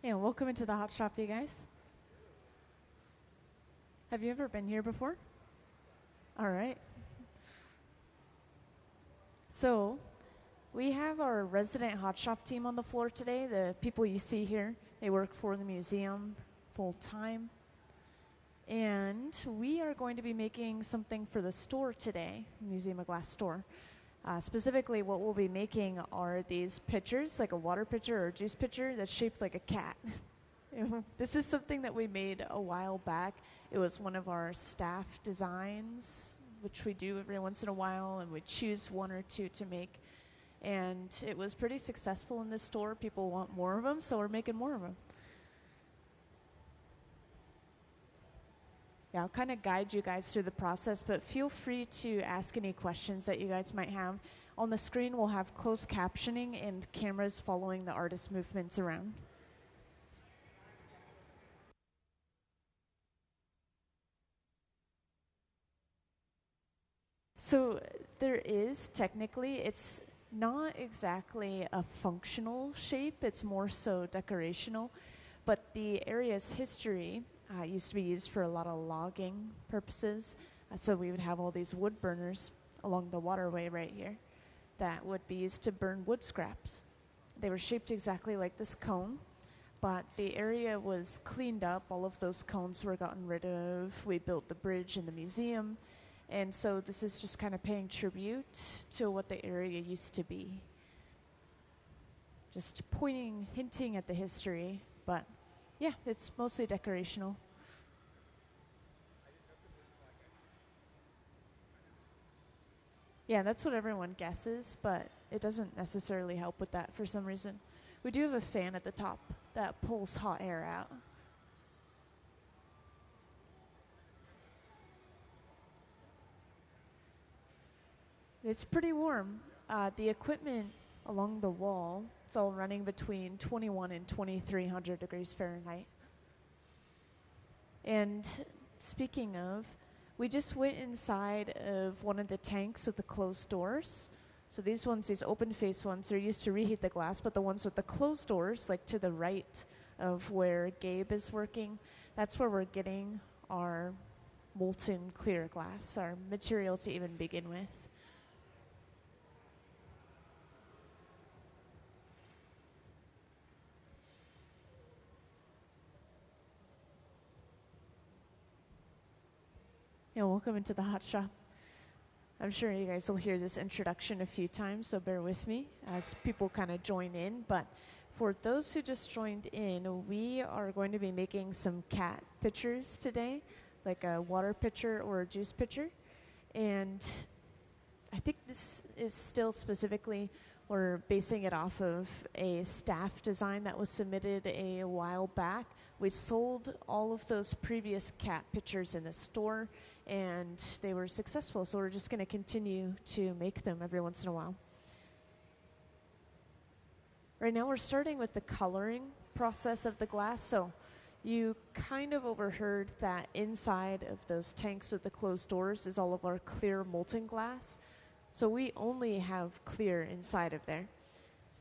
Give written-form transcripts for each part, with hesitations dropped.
And welcome into the hot shop, you guys. Have you ever been here before? All right. So, we have our resident hot shop team on the floor today. The people you see here, they work for the museum full time. And we are going to be making something for the store today, Museum of Glass store. Specifically, what we'll be making are these pitchers, like a water pitcher or a juice pitcher that's shaped like a cat. This is something that we made a while back. It was one of our staff designs, which we do every once in a while, and we choose one or two to make. And it was pretty successful in this store. People want more of them, so we're making more of them. Yeah, I'll kind of guide you guys through the process, but feel free to ask any questions that you guys might have. On the screen, we'll have closed captioning and cameras following the artist's movements around. So there is technically, it's not exactly a functional shape, it's more so decorational. But the area's history used to be used for a lot of logging purposes. So we would have all these wood burners along the waterway right here that would be used to burn wood scraps. They were shaped exactly like this cone, but the area was cleaned up. All of those cones were gotten rid of. We built the bridge in the museum. And so this is just kind of paying tribute to what the area used to be. Just pointing, hinting at the history, but yeah, it's mostly decorational. Yeah, that's what everyone guesses, but it doesn't necessarily help with that for some reason. We do have a fan at the top that pulls hot air out. It's pretty warm. The equipment along the wall, it's all running between 21 and 2300 degrees Fahrenheit. And speaking of, we just went inside of one of the tanks with the closed doors. So these ones, these open face ones, they're used to reheat the glass, but the ones with the closed doors, like to the right of where Gabe is working, that's where we're getting our molten clear glass, our material to even begin with. Yeah, welcome into the hot shop. I'm sure you guys will hear this introduction a few times, so bear with me as people kind of join in. But for those who just joined in, we are going to be making some cat pitchers today, like a water pitcher or a juice pitcher. And I think this is still specifically, we're basing it off of a staff design that was submitted a while back. We sold all of those previous cat pictures in the store, and they were successful, so we're just going to continue to make them every once in a while. Right now we're starting with the coloring process of the glass, so you kind of overheard that inside of those tanks with the closed doors is all of our clear molten glass. So we only have clear inside of there.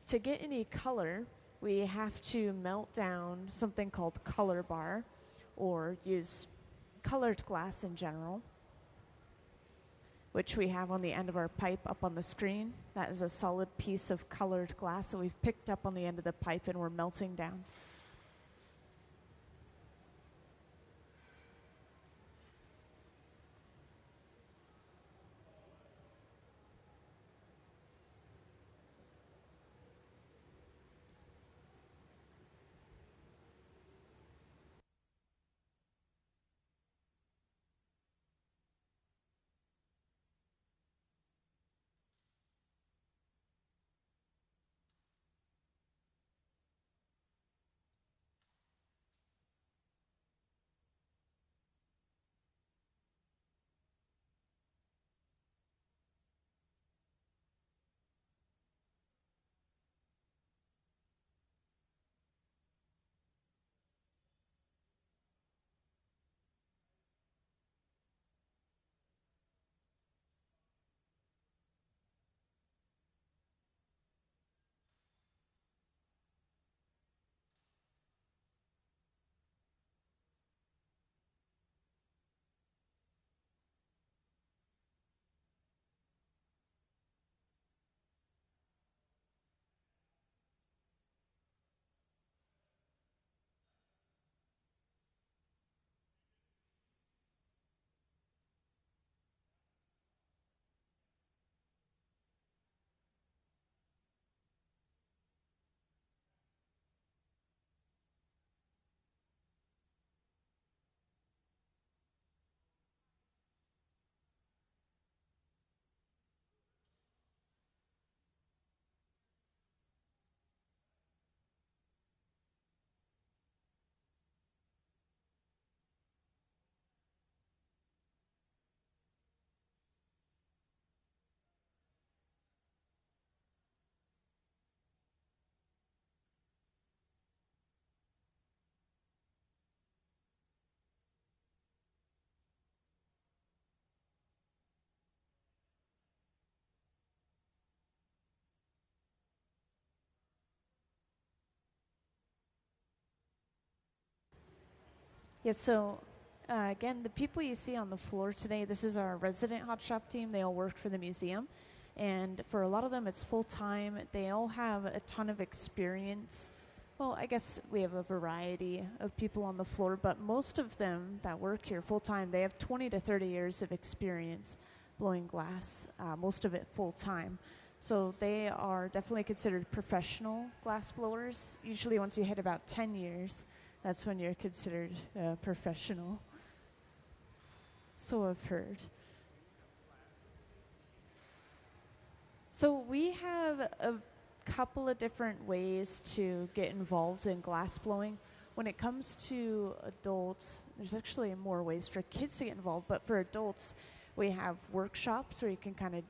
To get any color, we have to melt down something called color bar, or use colored glass in general, which we have on the end of our pipe up on the screen. That is a solid piece of colored glass that we've picked up on the end of the pipe and we're melting down. Yeah, so again, the people you see on the floor today, this is our resident hot shop team. They all work for the museum. And for a lot of them, it's full time. They all have a ton of experience. Well, I guess we have a variety of people on the floor, but most of them that work here full time, they have 20 to 30 years of experience blowing glass, most of it full time. So they are definitely considered professional glass blowers. Usually, once you hit about 10 years, that's when you're considered professional. So I've heard. So we have a couple of different ways to get involved in glass blowing. When it comes to adults, there's actually more ways for kids to get involved, but for adults, we have workshops where you can kind of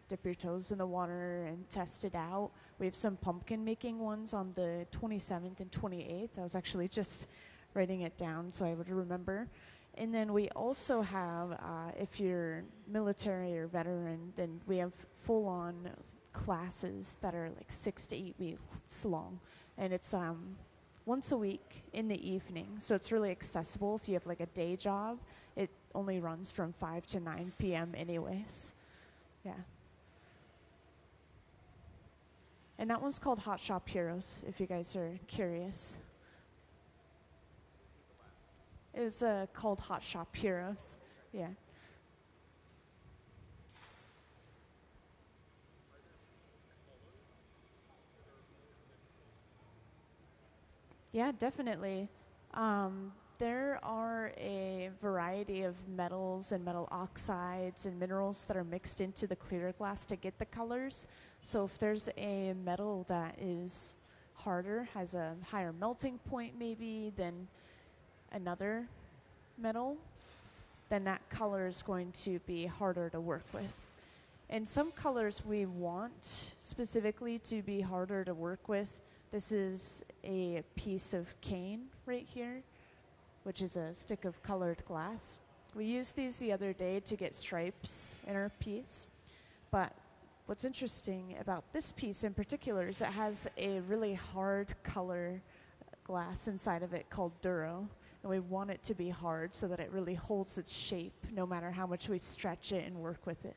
dip your toes in the water and test it out. We have some pumpkin making ones on the 27th and 28th. I was actually just writing it down so I would remember. And then we also have, if you're military or veteran, then we have full-on classes that are like 6 to 8 weeks long. And it's once a week in the evening. So it's really accessible if you have like a day job. It only runs from 5 to 9 p.m. anyways. Yeah. And that one's called Hot Shop Heroes, if you guys are curious. It was called Hot Shop Heroes. Yeah. Yeah, definitely. There are a variety of metals and metal oxides and minerals that are mixed into the clear glass to get the colors. So if there's a metal that is harder, has a higher melting point maybe than another metal, then that color is going to be harder to work with. And some colors we want specifically to be harder to work with. This is a piece of cane right here, which is a stick of colored glass. We used these the other day to get stripes in our piece. But what's interesting about this piece in particular is it has a really hard color glass inside of it called Duro. And we want it to be hard so that it really holds its shape no matter how much we stretch it and work with it.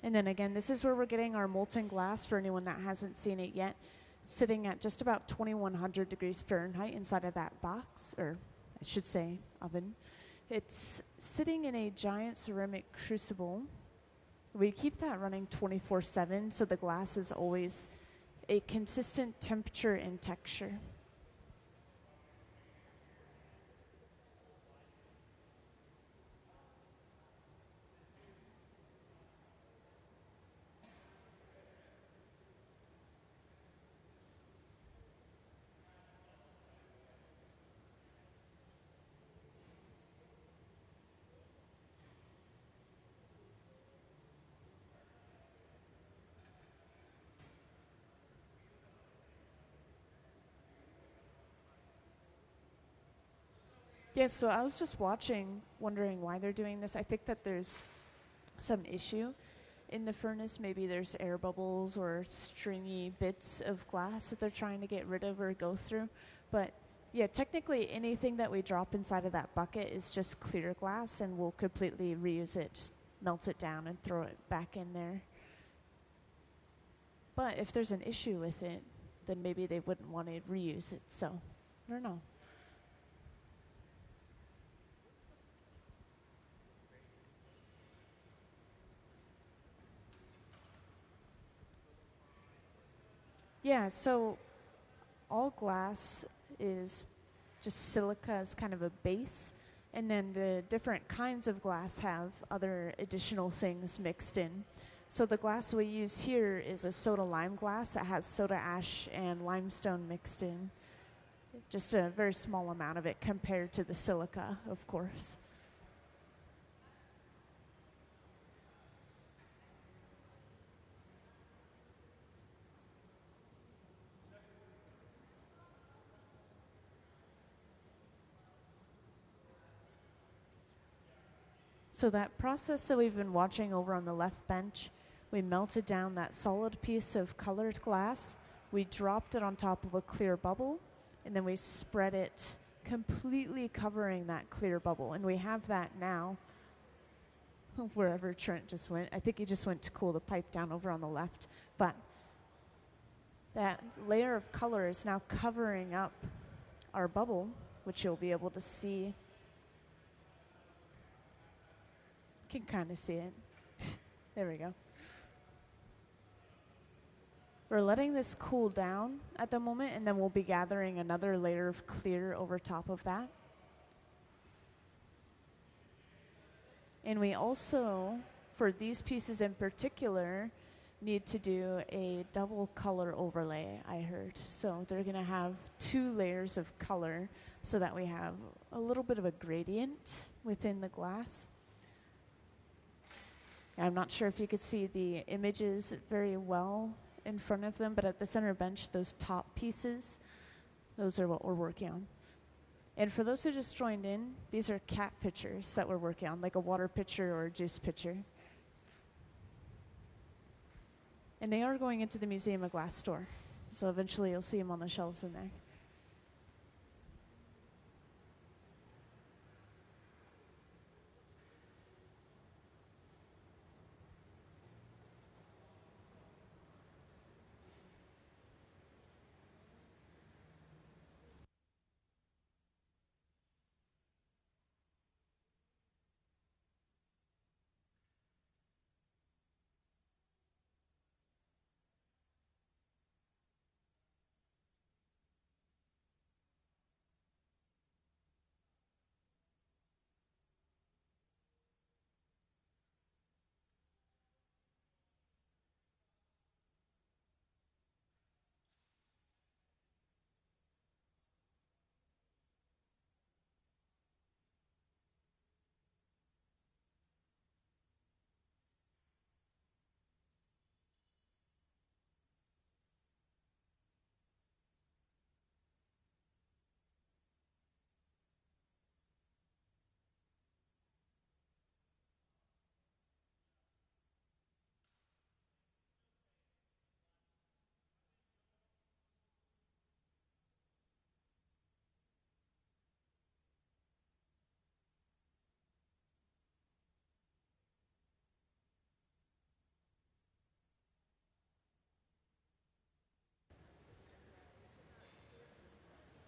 And then again, this is where we're getting our molten glass for anyone that hasn't seen it yet. It's sitting at just about 2100 degrees Fahrenheit inside of that box, or I should say oven. It's sitting in a giant ceramic crucible. We keep that running 24/7 so the glass is always a consistent temperature and texture. Yeah, so I was just watching, wondering why they're doing this. I think that there's some issue in the furnace. Maybe there's air bubbles or stringy bits of glass that they're trying to get rid of or go through. But yeah, technically anything that we drop inside of that bucket is just clear glass and we'll completely reuse it, just melt it down and throw it back in there. But if there's an issue with it, then maybe they wouldn't want to reuse it. So I don't know. Yeah, so all glass is just silica as kind of a base, and then the different kinds of glass have other additional things mixed in. So the glass we use here is a soda lime glass that has soda ash and limestone mixed in. Just a very small amount of it compared to the silica, of course. So that process that we've been watching over on the left bench, We melted down that solid piece of colored glass. We dropped it on top of a clear bubble, and then we spread it completely covering that clear bubble. And we have that now wherever Trent just went. I think he just went to cool the pipe down over on the left. But that layer of color is now covering up our bubble, which you'll be able to see. You can kind of see it. There we go. We're letting this cool down at the moment, and then we'll be gathering another layer of clear over top of that. And we also, for these pieces in particular, need to do a double color overlay, I heard. So they're going to have 2 layers of color so that we have a little bit of a gradient within the glass. I'm not sure if you could see the images very well in front of them, but at the center bench, those top pieces, those are what we're working on. And for those who just joined in, these are cat pitchers that we're working on, like a water pitcher or a juice pitcher. And they are going into the Museum of Glass store. So eventually you'll see them on the shelves in there.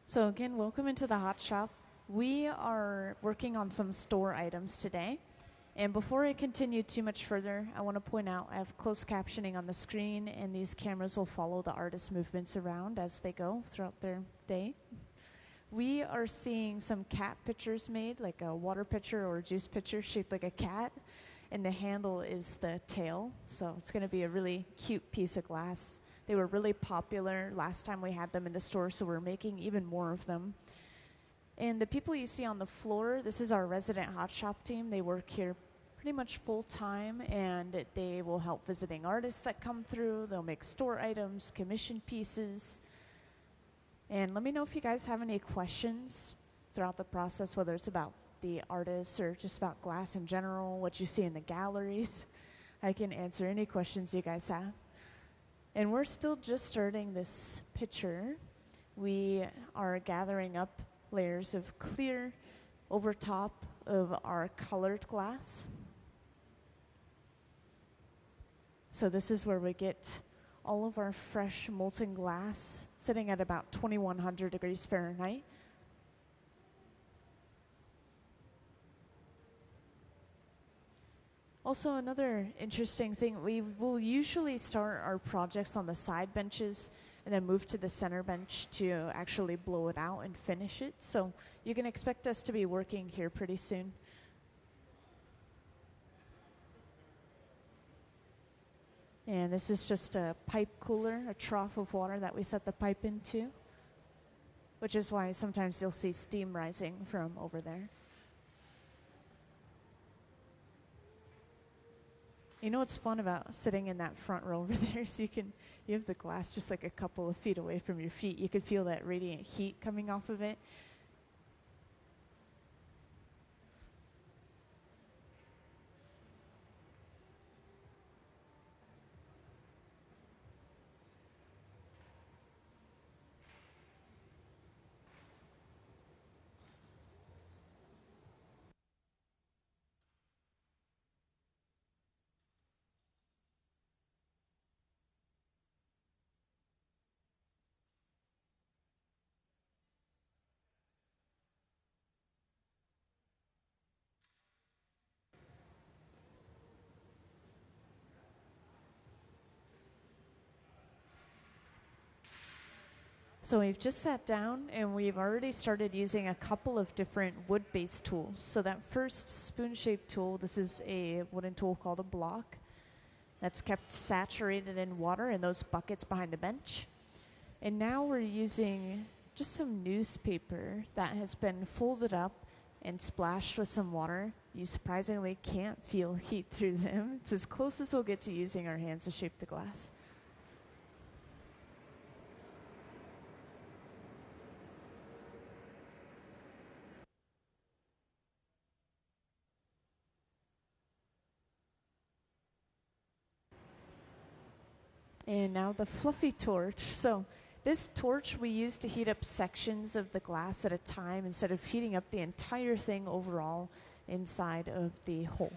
So again, welcome into the hot shop. We are working on some store items today. And before I continue too much further, I want to point out I have closed captioning on the screen, and these cameras will follow the artist movements around as they go throughout their day. We are seeing some cat pitchers made, like a water pitcher or a juice pitcher shaped like a cat, and the handle is the tail. So it's going to be a really cute piece of glass. They were really popular last time we had them in the store, so we're making even more of them. And the people you see on the floor, this is our resident hot shop team. They work here pretty much full time, and they will help visiting artists that come through. They'll make store items, commission pieces. And let me know if you guys have any questions throughout the process, whether it's about the artists or just about glass in general, what you see in the galleries. I can answer any questions you guys have. And we're still just starting this picture. We are gathering up layers of clear over top of our colored glass. So this is where we get all of our fresh molten glass sitting at about 2100 degrees Fahrenheit. Also, another interesting thing, we will usually start our projects on the side benches and then move to the center bench to actually blow it out and finish it. So you can expect us to be working here pretty soon. And this is just a pipe cooler, a trough of water that we set the pipe into, which is why sometimes you'll see steam rising from over there. You know what's fun about sitting in that front row over there is you have the glass just like a couple of feet away from your feet. You can feel that radiant heat coming off of it. So we've just sat down and we've already started using a couple of different wood-based tools. So that first spoon-shaped tool, this is a wooden tool called a block that's kept saturated in water in those buckets behind the bench. And now we're using just some newspaper that has been folded up and splashed with some water. You surprisingly can't feel heat through them. It's as close as we'll get to using our hands to shape the glass. And now the fluffy torch. So this torch we use to heat up sections of the glass at a time instead of heating up the entire thing overall inside of the hole.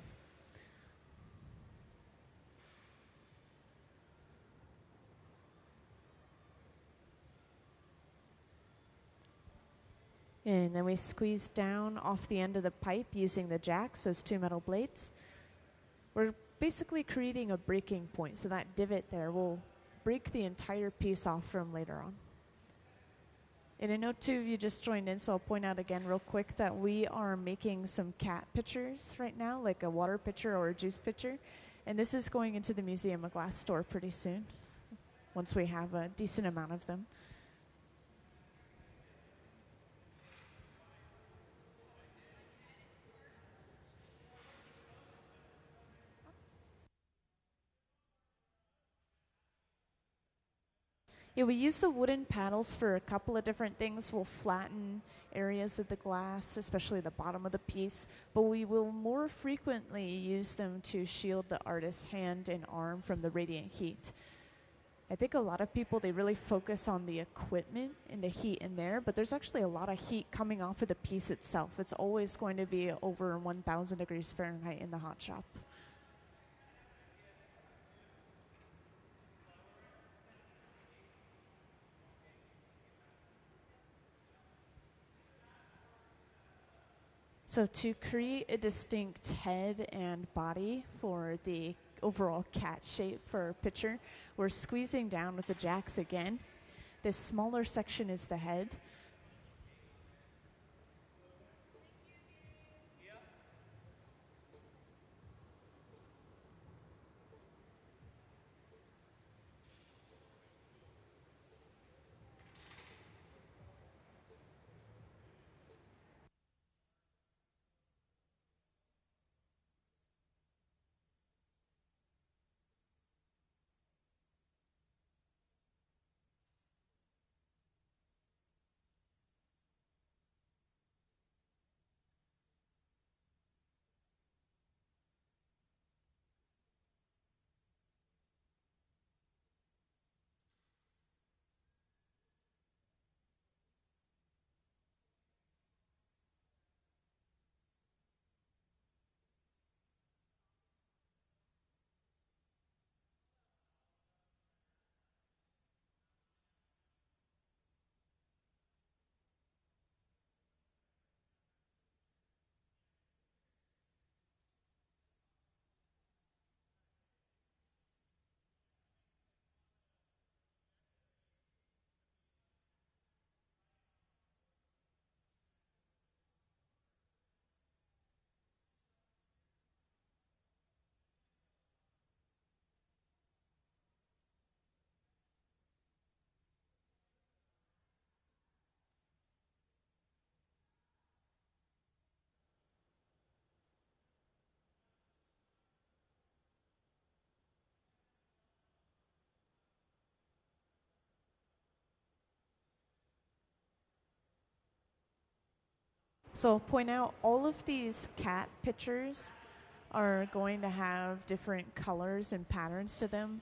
And then we squeeze down off the end of the pipe using the jacks, those two metal blades. We're basically creating a breaking point, so that divot there will break the entire piece off from later on. And I know two of you just joined in, so I'll point out again real quick that we are making some cat pitchers right now, like a water pitcher or a juice pitcher. And this is going into the Museum of Glass store pretty soon, once we have a decent amount of them. Yeah, we use the wooden paddles for a couple of different things. We'll flatten areas of the glass, especially the bottom of the piece, but we will more frequently use them to shield the artist's hand and arm from the radiant heat. I think a lot of people, they really focus on the equipment and the heat in there, but there's actually a lot of heat coming off of the piece itself. It's always going to be over 1,000 degrees Fahrenheit in the hot shop. So to create a distinct head and body for the overall cat shape for our pitcher, we're squeezing down with the jacks again. This smaller section is the head. So I'll point out all of these cat pitchers are going to have different colors and patterns to them.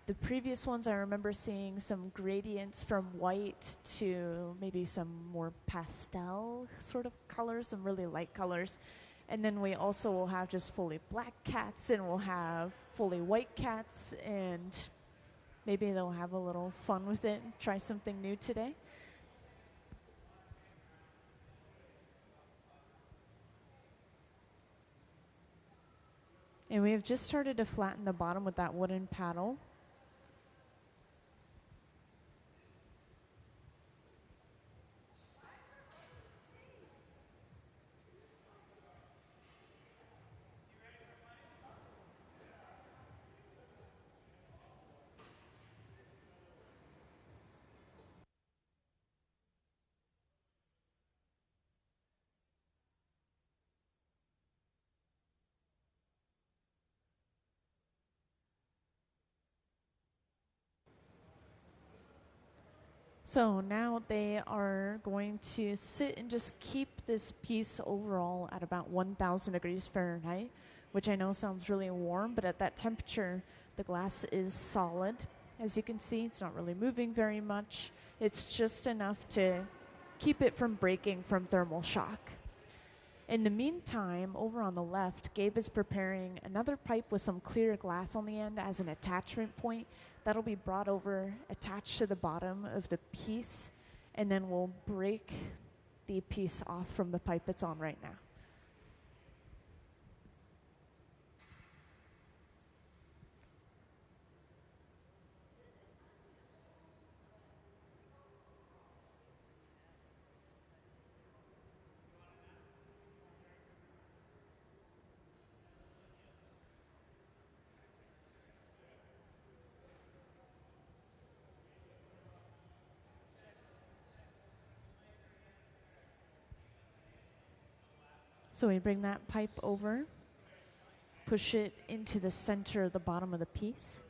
The previous ones, I remember seeing some gradients from white to maybe some more pastel sort of colors, some really light colors. And then we also will have just fully black cats, and we'll have fully white cats, and maybe they'll have a little fun with it and try something new today. And we have just started to flatten the bottom with that wooden paddle. So now they are going to sit and just keep this piece overall at about 1,000 degrees Fahrenheit, which I know sounds really warm, but at that temperature, the glass is solid. As you can see, it's not really moving very much. It's just enough to keep it from breaking from thermal shock. In the meantime, over on the left, Gabe is preparing another pipe with some clear glass on the end as an attachment point. That'll be brought over, attached to the bottom of the piece, and then we'll break the piece off from the pipe it's on right now. So we bring that pipe over, push it into the center of the bottom of the piece.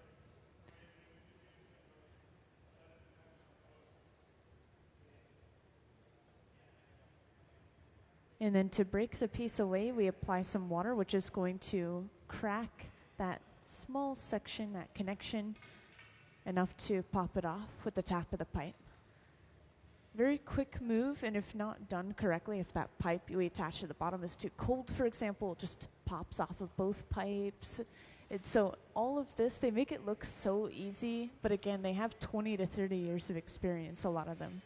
And then to break the piece away, we apply some water, which is going to crack that small section, that connection, enough to pop it off with the tap of the pipe. Very quick move, and if not done correctly, if that pipe we attach to the bottom is too cold, for example, it just pops off of both pipes. So all of this, they make it look so easy, but again, they have 20 to 30 years of experience, a lot of them.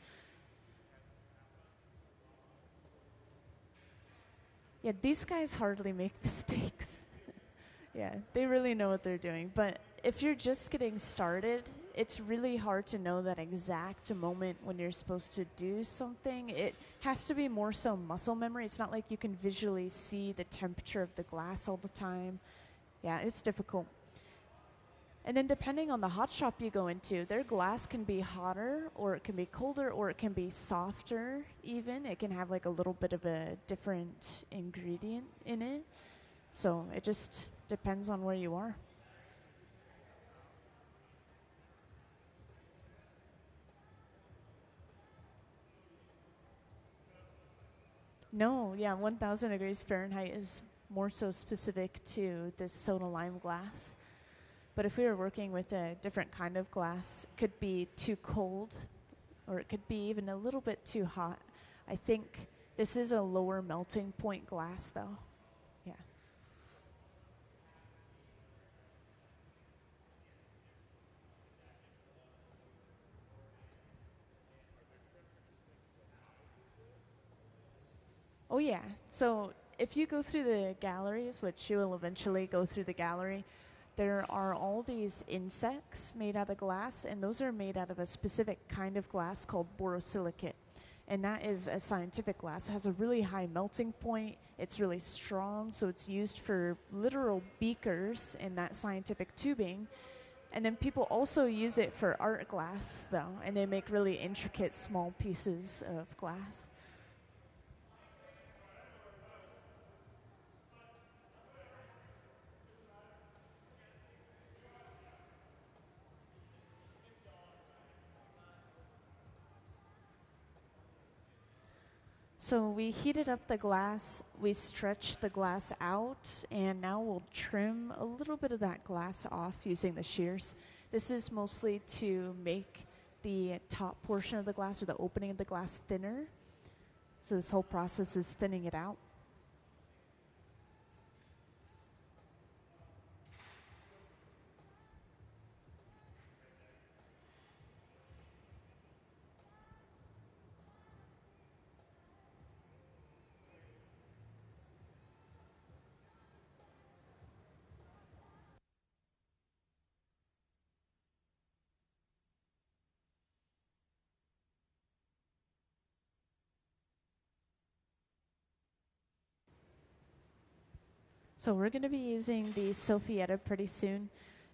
Yeah, these guys hardly make mistakes. Yeah, they really know what they're doing. But if you're just getting started, it's really hard to know that exact moment when you're supposed to do something. It has to be more so muscle memory. It's not like you can visually see the temperature of the glass all the time. Yeah, it's difficult. And then depending on the hot shop you go into, their glass can be hotter, or it can be colder, or it can be softer even. It can have like a little bit of a different ingredient in it. So it just depends on where you are. No, yeah, 1,000 degrees Fahrenheit is more so specific to this soda lime glass. But if we were working with a different kind of glass, it could be too cold, or it could be even a little bit too hot. I think this is a lower melting point glass, though. Yeah. Oh, yeah. So if you go through the galleries, which you will eventually go through the gallery, there are all these insects made out of glass, and those are made out of a specific kind of glass called borosilicate. And that is a scientific glass. It has a really high melting point. It's really strong, so it's used for literal beakers in that scientific tubing. And then people also use it for art glass, though, and they make really intricate small pieces of glass. So we heated up the glass, we stretched the glass out, and now we'll trim a little bit of that glass off using the shears. This is mostly to make the top portion of the glass, or the opening of the glass, thinner. So this whole process is thinning it out. So we're going to be using the Sophietta pretty soon.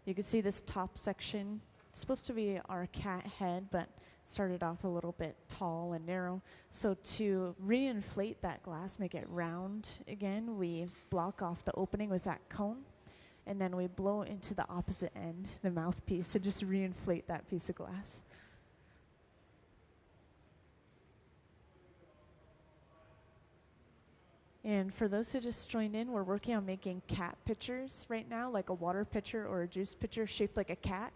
You can see this top section. It's supposed to be our cat head, but started off a little bit tall and narrow. So to reinflate that glass, make it round again, we block off the opening with that cone, and then we blow into the opposite end, the mouthpiece, and just reinflate that piece of glass. And for those who just joined in, we're working on making cat pitchers right now, like a water pitcher or a juice pitcher shaped like a cat.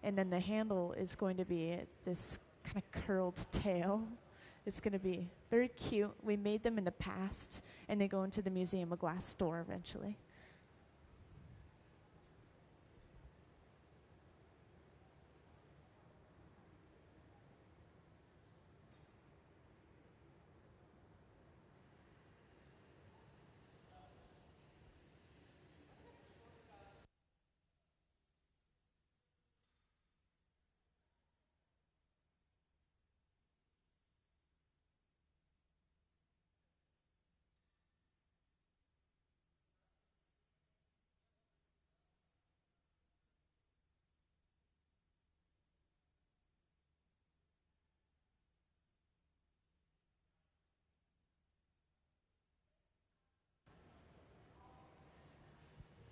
And then the handle is going to be this kind of curled tail. It's going to be very cute. We made them in the past, and they go into the Museum of Glass store eventually.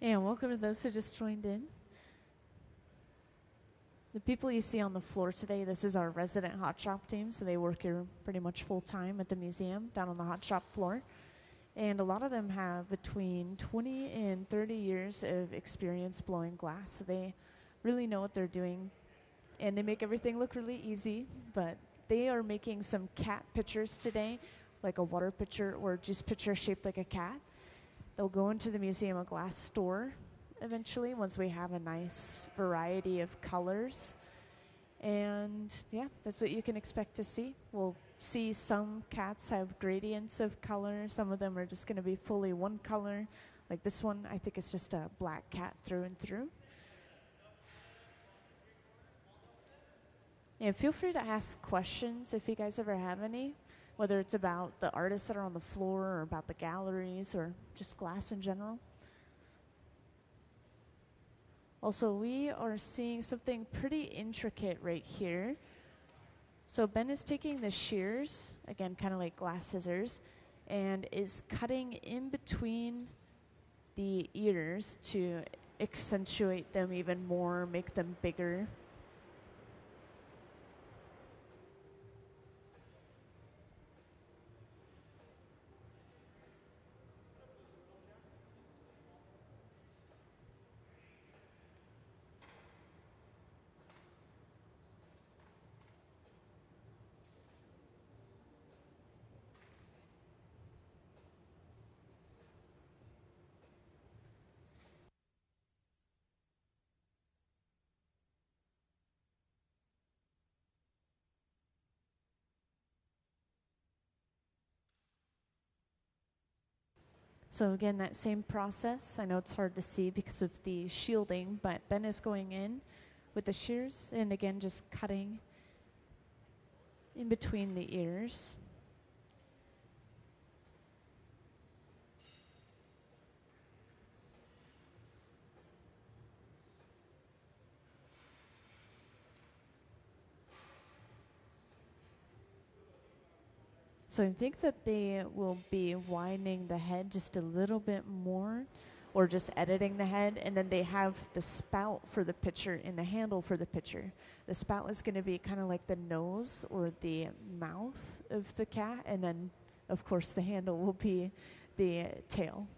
And welcome to those who just joined in. The people you see on the floor today, this is our resident hot shop team, so they work here pretty much full time at the museum down on the hot shop floor. And a lot of them have between 20 and 30 years of experience blowing glass, so they really know what they're doing. And they make everything look really easy, but they are making some cat pitchers today, like a water pitcher or a juice pitcher shaped like a cat. They'll go into the Museum of Glass store eventually once we have a nice variety of colors. And yeah, that's what you can expect to see. We'll see some cats have gradients of color. Some of them are just going to be fully one color. Like this one, I think it's just a black cat through and through. And feel free to ask questions if you guys ever have any, whether it's about the artists that are on the floor or about the galleries or just glass in general. Also, we are seeing something pretty intricate right here. So Ben is taking the shears, again, kind of like glass scissors, and is cutting in between the ears to accentuate them even more, make them bigger. So again, that same process. I know it's hard to see because of the shielding, but Ben is going in with the shears and again just cutting in between the ears. So I think that they will be widening the head just a little bit more or just editing the head. And then they have the spout for the pitcher and the handle for the pitcher. The spout is going to be kind of like the nose or the mouth of the cat. And then, of course, the handle will be the tail.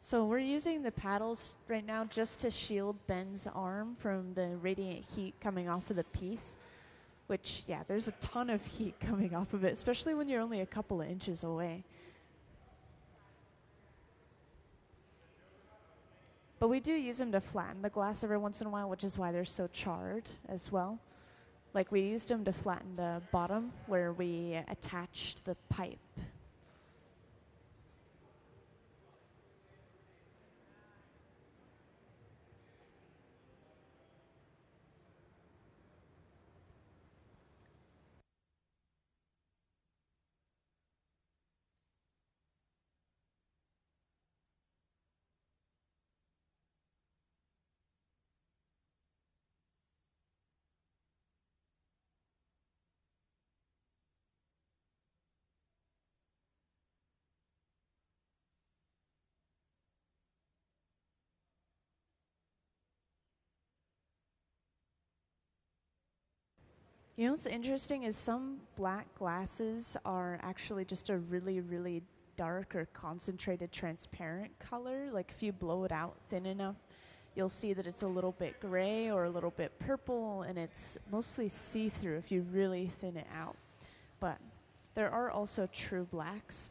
So we're using the paddles right now just to shield Ben's arm from the radiant heat coming off of the piece, which, yeah, there's a ton of heat coming off of it, especially when you're only a couple of inches away. But we do use them to flatten the glass every once in a while, which is why they're so charred as well. Like we used them to flatten the bottom where we attached the pipe. You know what's interesting is some black glasses are actually just a really, really dark or concentrated transparent color. Like if you blow it out thin enough, you'll see that it's a little bit gray or a little bit purple, and it's mostly see-through if you really thin it out. But there are also true blacks.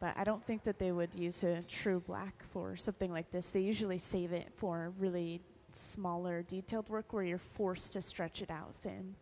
But I don't think that they would use a true black for something like this. They usually save it for really smaller detailed work where you're forced to stretch it out thin.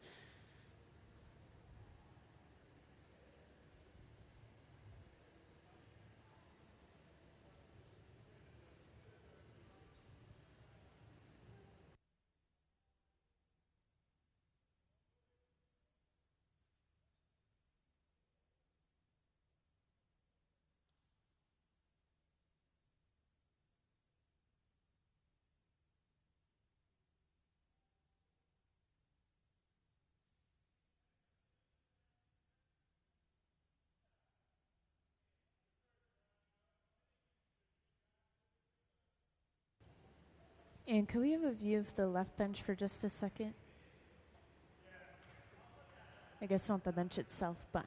And could we have a view of the left bench for just a second? I guess not the bench itself, but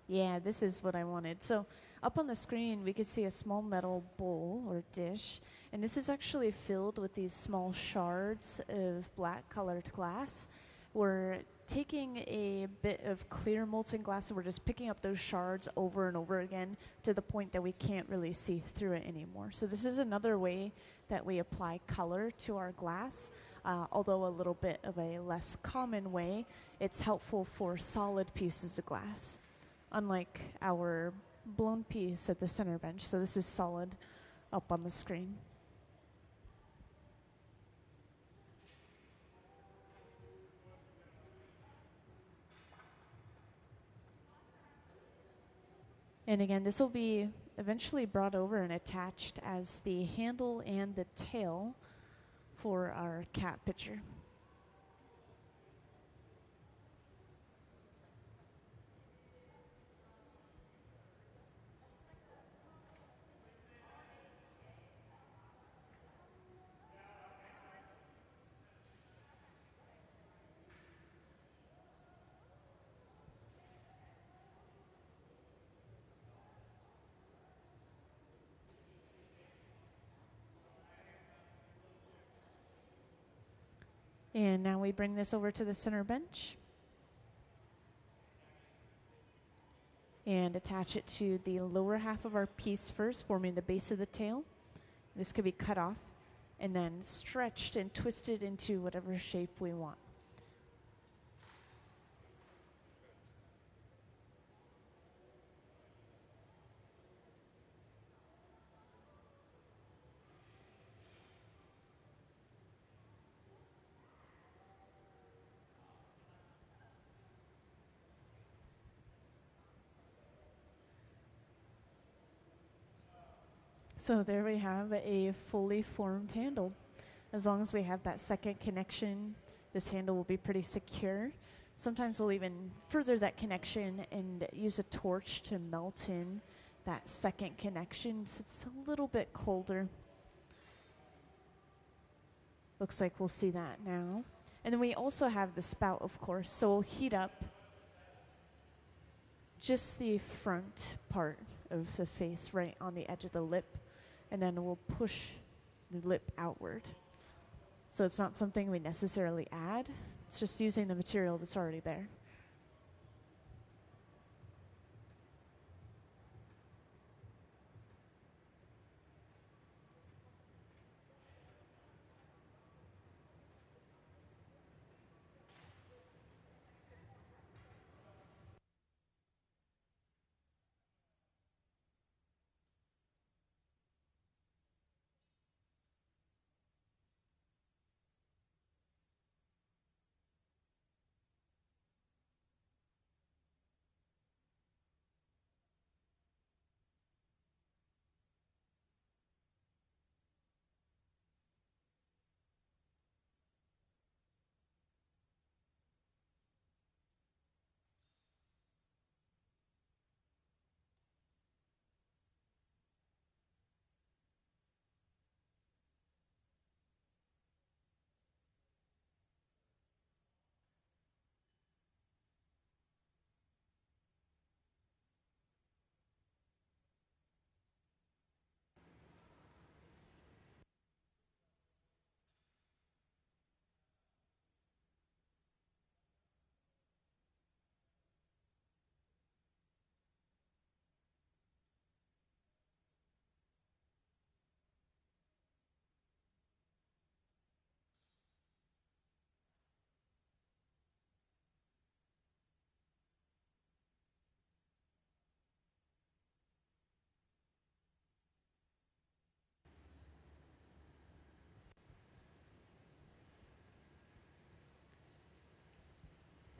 yeah, this is what I wanted. So up on the screen, we could see a small metal bowl or dish, and this is actually filled with these small shards of black colored glass. We're taking a bit of clear molten glass and we're just picking up those shards over and over again to the point that we can't really see through it anymore. So this is another way that we apply color to our glass. Although a little bit of a less common way, it's helpful for solid pieces of glass, unlike our blown piece at the center bench. So this is solid up on the screen. And again, this will be eventually brought over and attached as the handle and the tail for our cat picture. And now we bring this over to the center bench and attach it to the lower half of our piece first, forming the base of the tail. This could be cut off and then stretched and twisted into whatever shape we want. So there we have a fully formed handle. As long as we have that second connection, this handle will be pretty secure. Sometimes we'll even further that connection and use a torch to melt in that second connection so it's a little bit colder. Looks like we'll see that now. And then we also have the spout, of course, so we'll heat up just the front part of the face right on the edge of the lip, and then we'll push the lip outward. So it's not something we necessarily add, it's just using the material that's already there.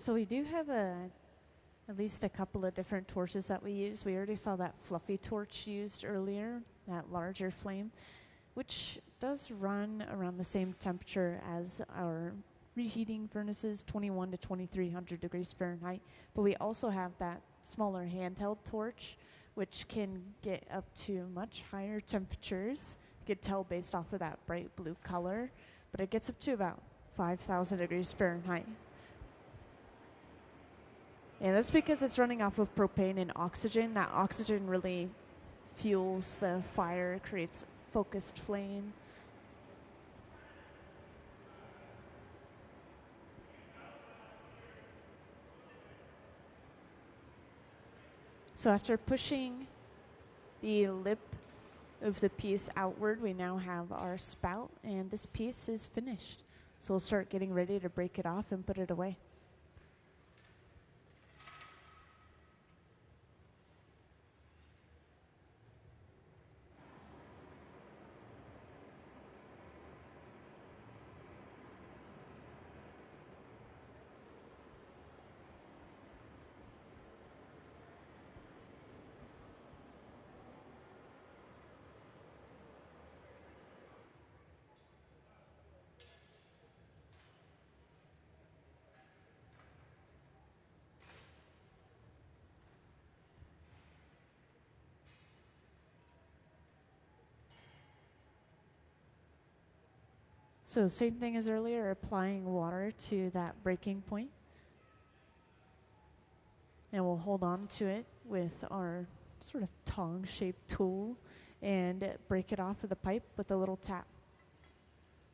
So we do have at least a couple of different torches that we use. We already saw that fluffy torch used earlier, that larger flame, which does run around the same temperature as our reheating furnaces, 21 to 2300 degrees Fahrenheit. But we also have that smaller handheld torch, which can get up to much higher temperatures. You could tell based off of that bright blue color, but it gets up to about 5000 degrees Fahrenheit. And that's because it's running off of propane and oxygen. That oxygen really fuels the fire, creates focused flame. So after pushing the lip of the piece outward, we now have our spout, and this piece is finished. So we'll start getting ready to break it off and put it away. So same thing as earlier, applying water to that breaking point. And we'll hold on to it with our sort of tongue-shaped tool and break it off of the pipe with a little tap.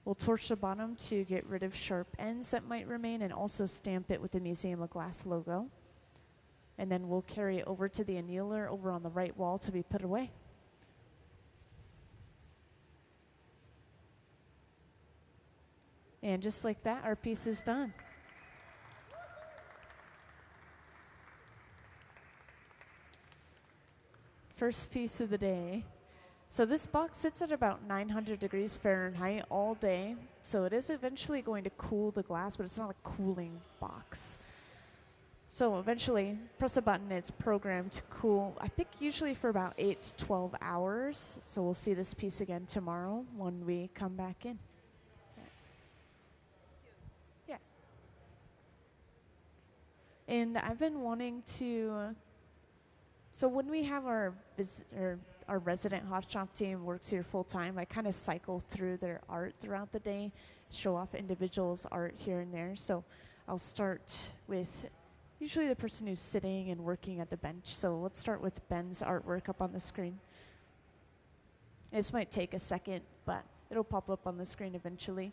We'll torch the bottom to get rid of sharp ends that might remain and also stamp it with the Museum of Glass logo. And then we'll carry it over to the annealer over on the right wall to be put away. And just like that, our piece is done. First piece of the day. So this box sits at about 900 degrees Fahrenheit all day. So it is eventually going to cool the glass, but it's not a cooling box. So eventually, press a button, it's programmed to cool, I think usually for about 8 to 12 hours. So we'll see this piece again tomorrow when we come back in. Yeah. And I've been wanting to, so when we have our resident hot shop team works here full time, I kind of cycle through their art throughout the day, show off individuals' art here and there. So I'll start with usually the person who's sitting and working at the bench. So let's start with Ben's artwork up on the screen. This might take a second, but it'll pop up on the screen eventually.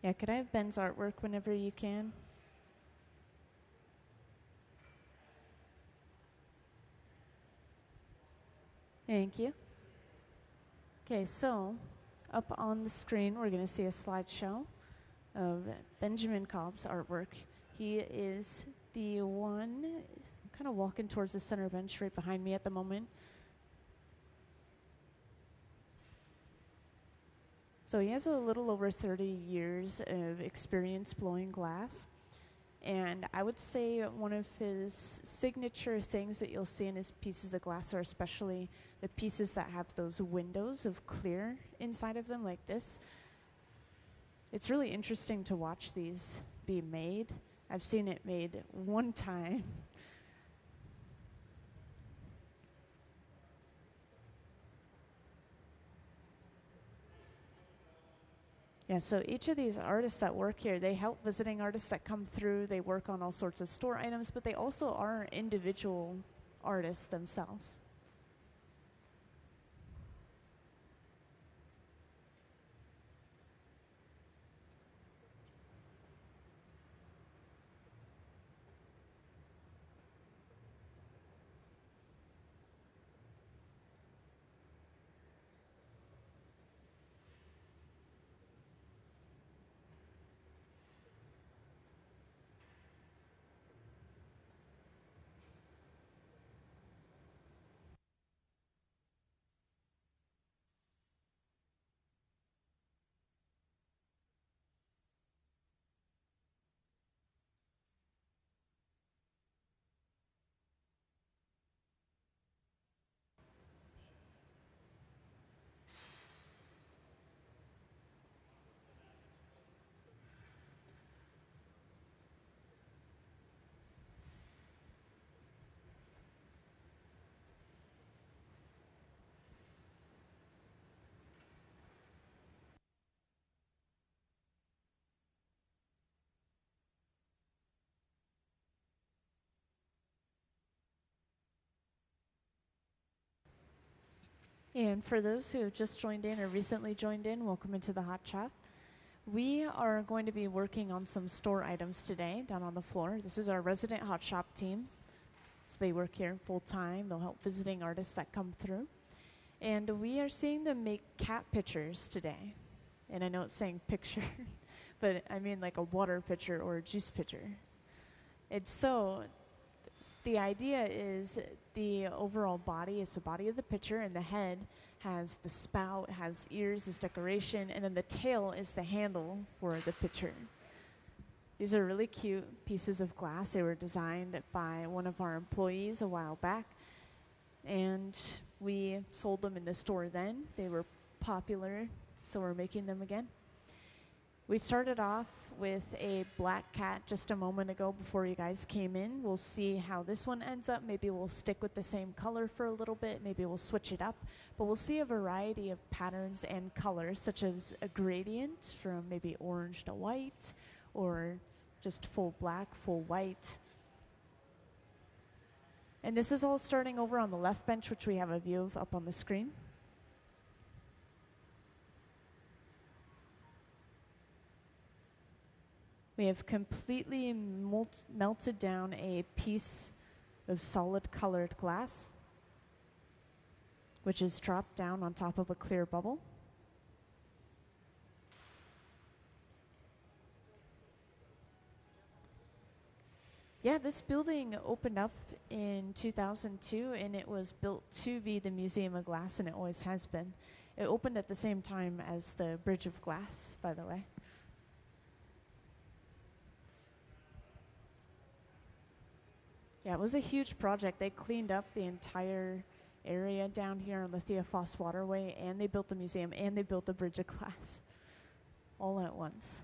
Yeah, could I have Ben's artwork whenever you can? Thank you. Okay, so up on the screen, we're going to see a slideshow of Benjamin Cobb's artwork. He is the one kind of walking towards the center bench right behind me at the moment. So he has a little over 30 years of experience blowing glass. And I would say one of his signature things that you'll see in his pieces of glass are especially the pieces that have those windows of clear inside of them like this. It's really interesting to watch these be made. I've seen it made one time. Yeah, so each of these artists that work here, they help visiting artists that come through. They work on all sorts of store items, but they also are individual artists themselves. And for those who have just joined in or recently joined in, welcome into the Hot Shop. We are going to be working on some store items today down on the floor. This is our resident Hot Shop team. So they work here full time. They'll help visiting artists that come through. And we are seeing them make cat pitchers today. And I know it's saying picture, but I mean like a water pitcher or a juice pitcher. It's so, the idea is the overall body is the body of the pitcher, and the head has the spout, has ears as decoration, and then the tail is the handle for the pitcher. These are really cute pieces of glass. They were designed by one of our employees a while back, and we sold them in the store then. They were popular, so we're making them again. We started off with a black cat just a moment ago before you guys came in. We'll see how this one ends up. Maybe we'll stick with the same color for a little bit. Maybe we'll switch it up. But we'll see a variety of patterns and colors, such as a gradient from maybe orange to white, or just full black, full white. And this is all starting over on the left bench, which we have a view of up on the screen. We have completely melted down a piece of solid colored glass, which is dropped down on top of a clear bubble. Yeah, this building opened up in 2002, and it was built to be the Museum of Glass, and it always has been. It opened at the same time as the Bridge of Glass, by the way. Yeah, it was a huge project. They cleaned up the entire area down here on the Theophos Waterway, and they built the museum, and they built the Bridge of Glass all at once.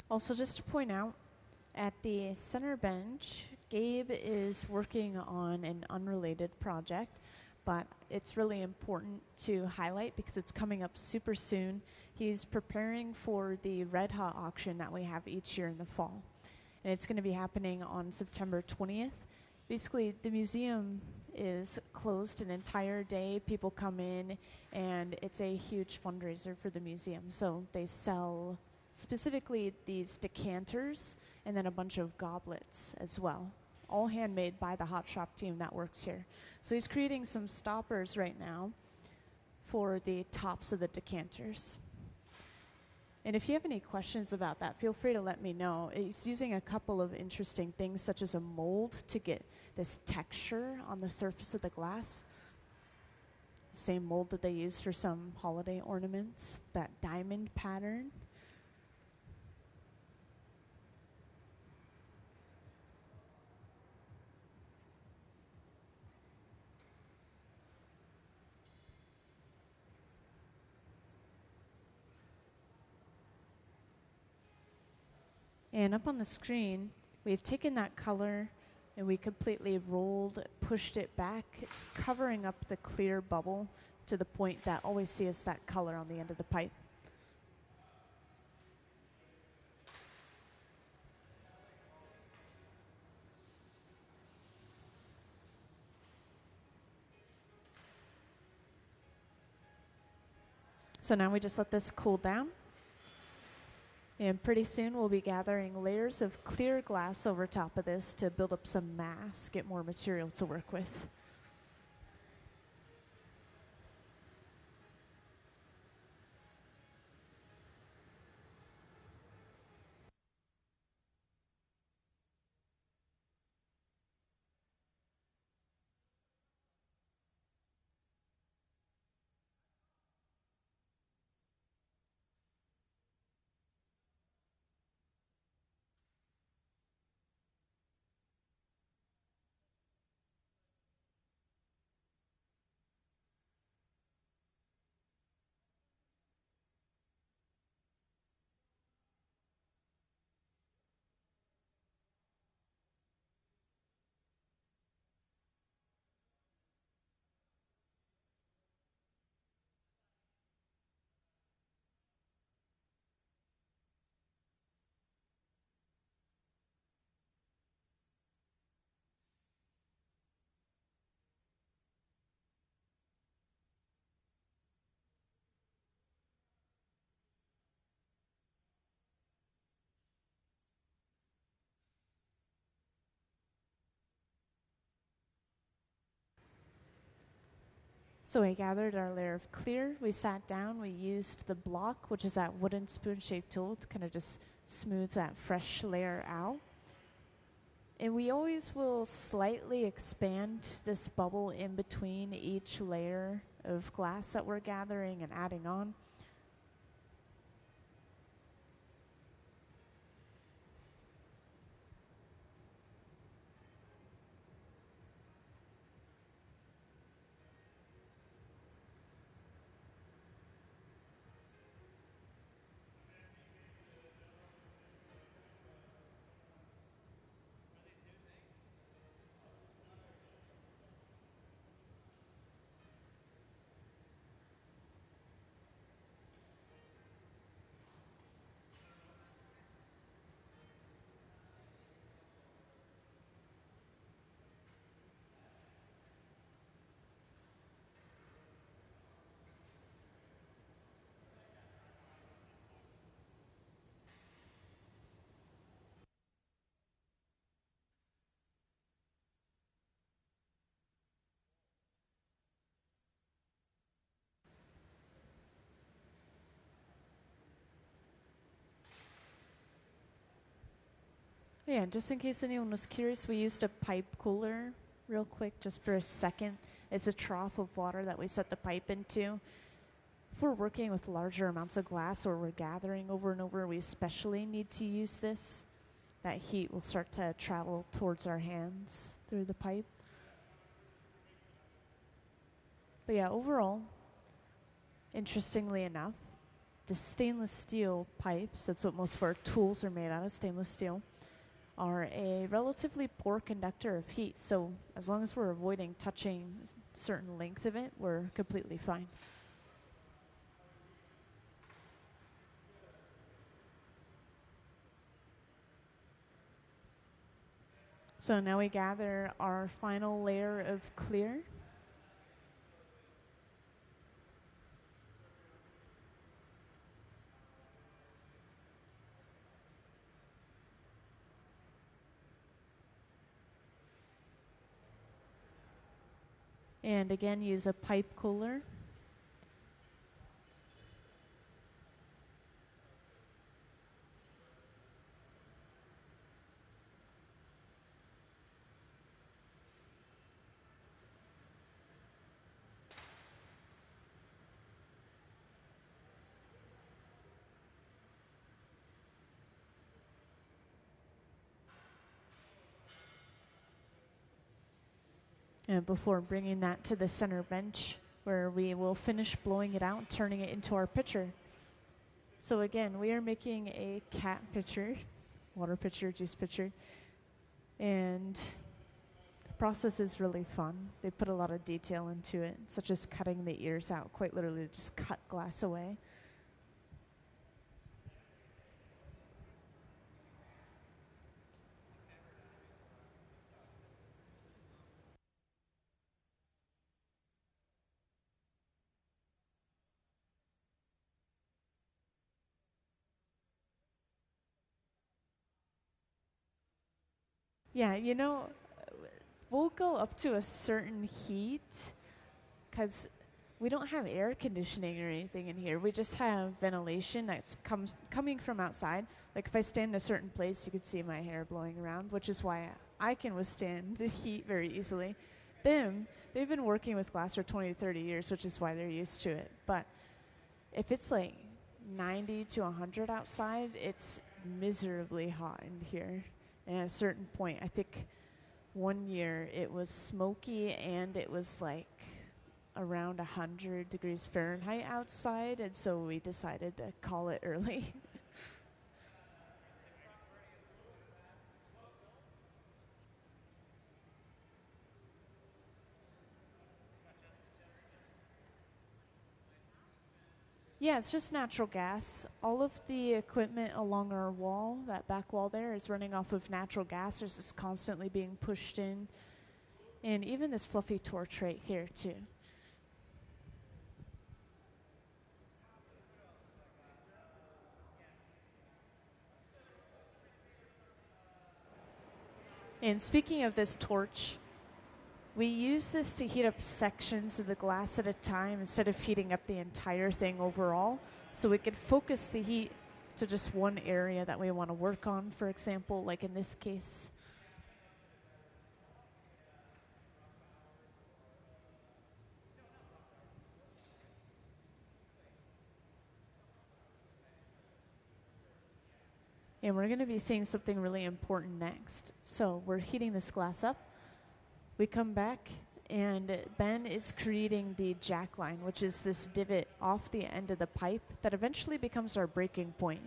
Also, just to point out, at the center bench, Gabe is working on an unrelated project, but it's really important to highlight because it's coming up super soon. He's preparing for the Red Hot auction that we have each year in the fall, and it's going to be happening on September 20th. Basically, the museum is closed an entire day. People come in, and it's a huge fundraiser for the museum. So they sell specifically these decanters and then a bunch of goblets as well, all handmade by the Hot Shop team that works here. So he's creating some stoppers right now for the tops of the decanters. And if you have any questions about that, feel free to let me know. He's using a couple of interesting things, such as a mold to get this texture on the surface of the glass. Same mold that they use for some holiday ornaments, that diamond pattern. And up on the screen, we've taken that color and we completely pushed it back. It's covering up the clear bubble to the point that all we see is that color on the end of the pipe. So now we just let this cool down. And pretty soon we'll be gathering layers of clear glass over top of this to build up some mass, get more material to work with. So we gathered our layer of clear, we sat down, we used the block, which is that wooden spoon-shaped tool, to kind of just smooth that fresh layer out. And we always will slightly expand this bubble in between each layer of glass that we're gathering and adding on. Yeah, just in case anyone was curious, we used a pipe cooler real quick just for a second. It's a trough of water that we set the pipe into. If we're working with larger amounts of glass or we're gathering over and over, we especially need to use this. That heat will start to travel towards our hands through the pipe. But yeah, overall, interestingly enough, the stainless steel pipes, that's what most of our tools are made out of, stainless steel, are a relatively poor conductor of heat. So as long as we're avoiding touching a certain length of it, we're completely fine. So now we gather our final layer of clear. And again, use a pipe cooler. And before bringing that to the center bench, where we will finish blowing it out, turning it into our pitcher. So again, we are making a cat pitcher, water pitcher, juice pitcher, and the process is really fun. They put a lot of detail into it, such as cutting the ears out, quite literally just cut glass away. Yeah, you know, we'll go up to a certain heat because we don't have air conditioning or anything in here. We just have ventilation that's coming from outside. Like if I stand in a certain place, you can see my hair blowing around, which is why I can withstand the heat very easily. They've been working with glass for 20 to 30 years, which is why they're used to it. But if it's like 90 to 100 outside, it's miserably hot in here. And at a certain point, I think one year it was smoky and it was like around 100 degrees Fahrenheit outside, and so we decided to call it early. Yeah, it's just natural gas. All of the equipment along our wall, that back wall there, is running off of natural gas. It's just constantly being pushed in. And even this fluffy torch right here, too. And speaking of this torch, We use this to heat up sections of the glass at a time instead of heating up the entire thing overall. So we could focus the heat to just one area that we want to work on, for example, like in this case. And we're going to be seeing something really important next. So we're heating this glass up. We come back, and Ben is creating the jack line, which is this divot off the end of the pipe that eventually becomes our breaking point.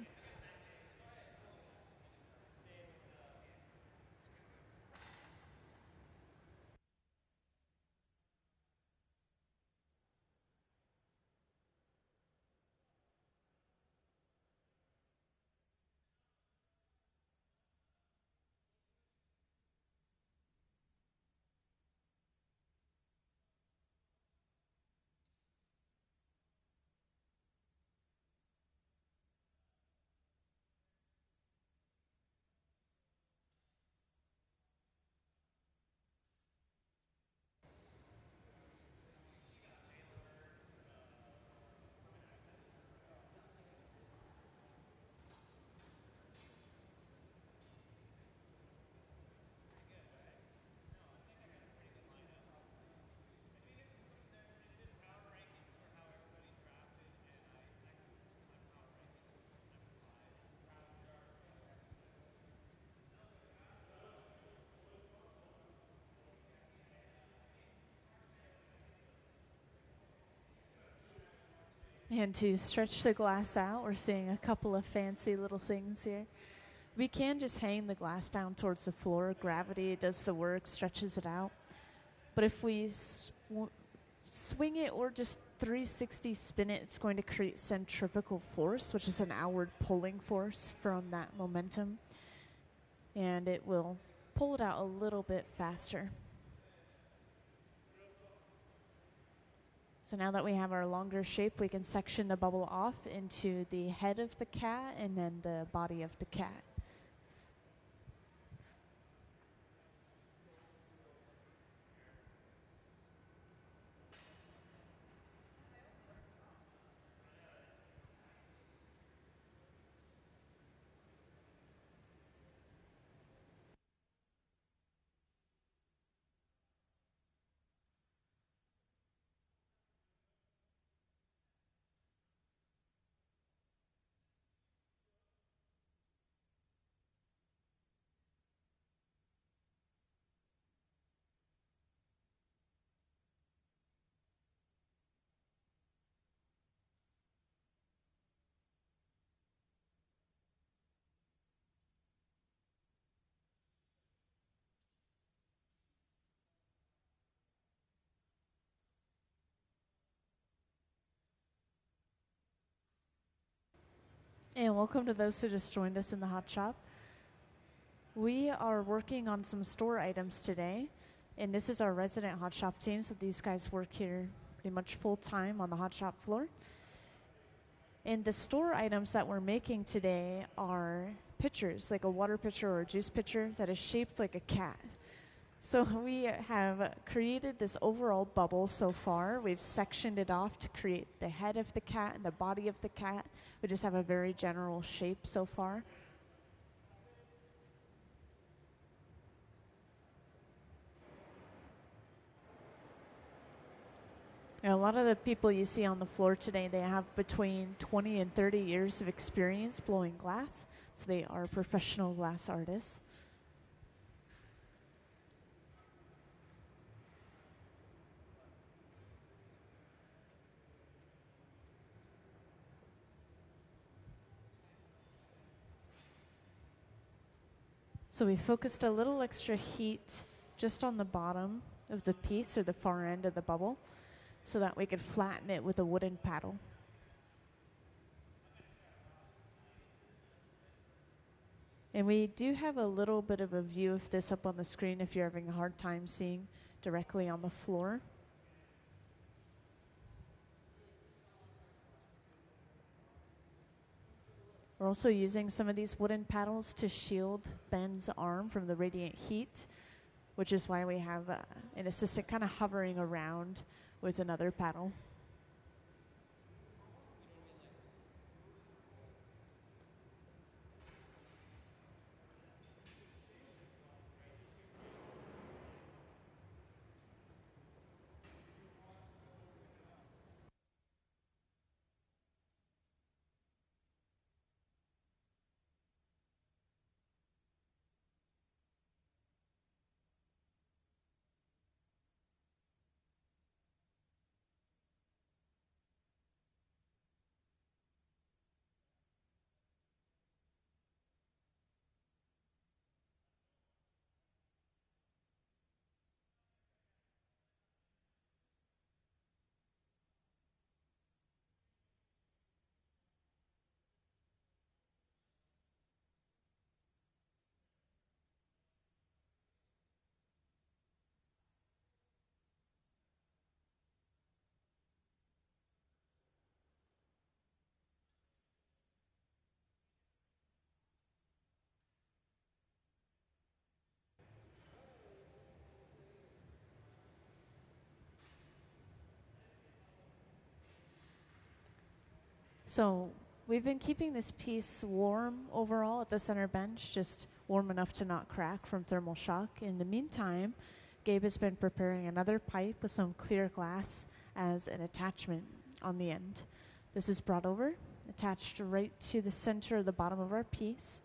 And to stretch the glass out, we're seeing a couple of fancy little things here. We can just hang the glass down towards the floor. Gravity does the work, stretches it out. But if we swing it or just 360 spin it, it's going to create centrifugal force, which is an outward pulling force from that momentum. And it will pull it out a little bit faster. So now that we have our longer shape, we can section the bubble off into the head of the cat and then the body of the cat. And welcome to those who just joined us in the hot shop. We are working on some store items today, and this is our resident hot shop team, so these guys work here pretty much full time on the hot shop floor. And the store items that we're making today are pitchers, like a water pitcher or a juice pitcher that is shaped like a cat. So we have created this overall bubble so far. We've sectioned it off to create the head of the cat and the body of the cat. We just have a very general shape so far. And a lot of the people you see on the floor today, they have between 20 and 30 years of experience blowing glass. So they are professional glass artists. So we focused a little extra heat just on the bottom of the piece or the far end of the bubble so that we could flatten it with a wooden paddle. And we do have a little bit of a view of this up on the screen if you're having a hard time seeing directly on the floor. We're also using some of these wooden paddles to shield Ben's arm from the radiant heat, which is why we have an assistant kind of hovering around with another paddle. So we've been keeping this piece warm overall at the center bench, just warm enough to not crack from thermal shock. In the meantime, Gabe has been preparing another pipe with some clear glass as an attachment on the end. This is brought over, attached right to the center of the bottom of our piece.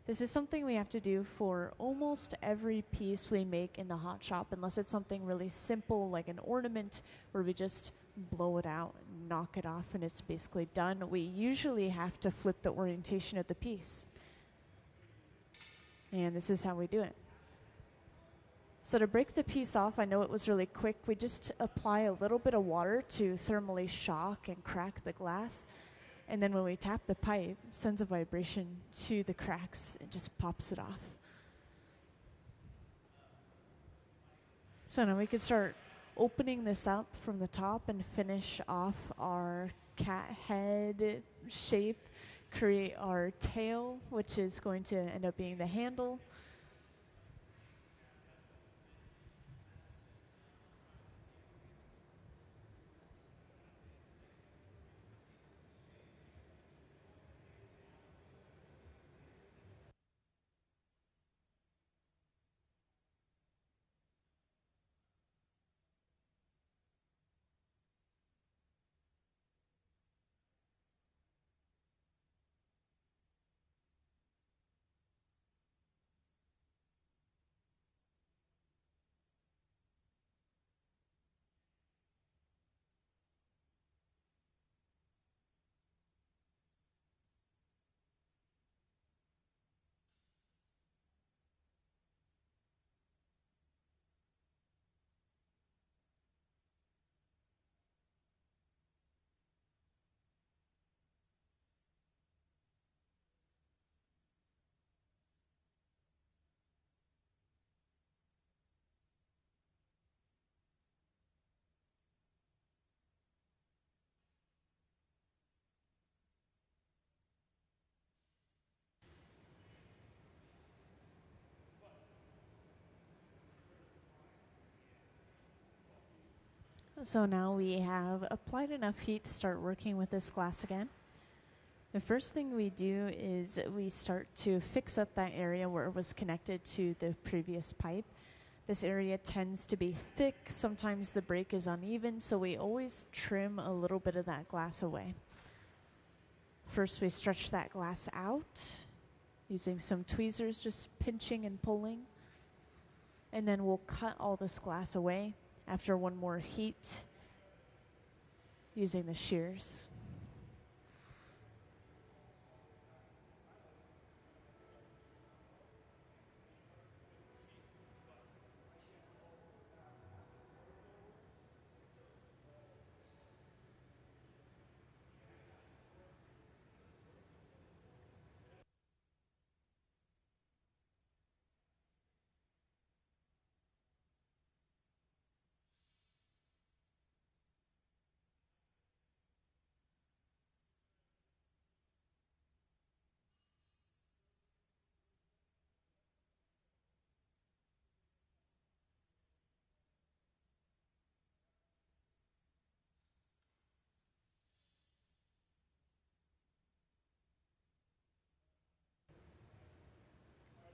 This is something we have to do for almost every piece we make in the hot shop, unless it's something really simple like an ornament where we just blow it out, knock it off, and it's basically done. We usually have to flip the orientation of the piece. And this is how we do it. So to break the piece off, I know it was really quick. We just apply a little bit of water to thermally shock and crack the glass. And then when we tap the pipe, it sends a vibration to the cracks and just pops it off. So now we can start opening this up from the top and finish off our cat head shape, create our tail, which is going to end up being the handle. So now we have applied enough heat to start working with this glass again. The first thing we do is we start to fix up that area where it was connected to the previous pipe. This area tends to be thick. Sometimes the break is uneven, so we always trim a little bit of that glass away. First, we stretch that glass out using some tweezers, just pinching and pulling. And then we'll cut all this glass away after one more heat using the shears.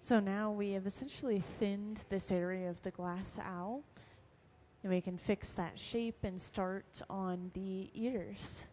So now we have essentially thinned this area of the glass owl, and we can fix that shape and start on the ears.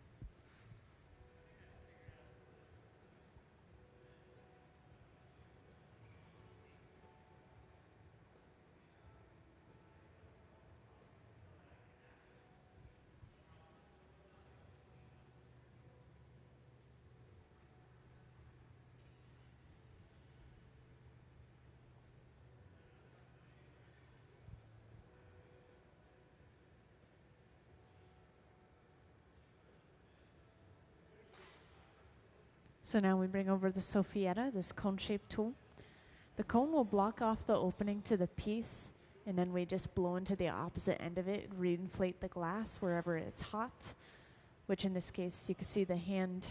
So now we bring over the Sophietta, this cone-shaped tool. The cone will block off the opening to the piece, and then we just blow into the opposite end of it, reinflate the glass wherever it's hot, which in this case you can see the head,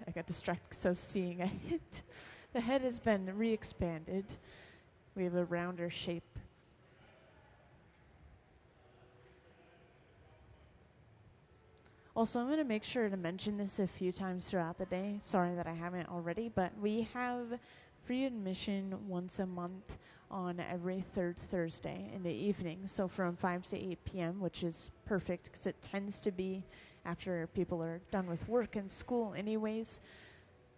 I got distracted because I was seeing a hint. The head has been re-expanded. We have a rounder shape. Also, I'm going to make sure to mention this a few times throughout the day. Sorry that I haven't already, but we have free admission once a month on every third Thursday in the evening. So from 5 to 8 p.m., which is perfect because it tends to be after people are done with work and school anyways.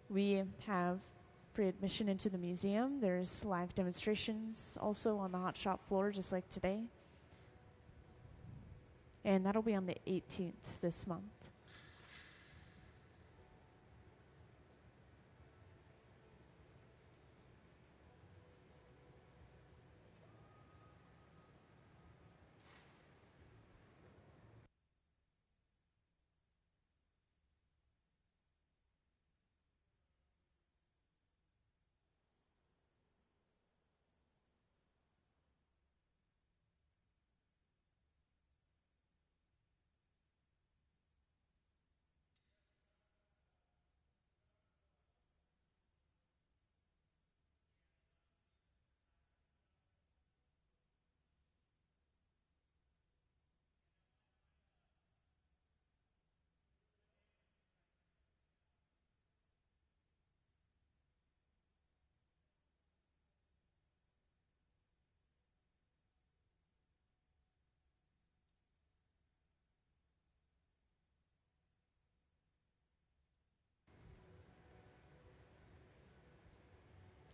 We have free admission into the museum. There's live demonstrations also on the hot shop floor, just like today. And that'll be on the 18th this month.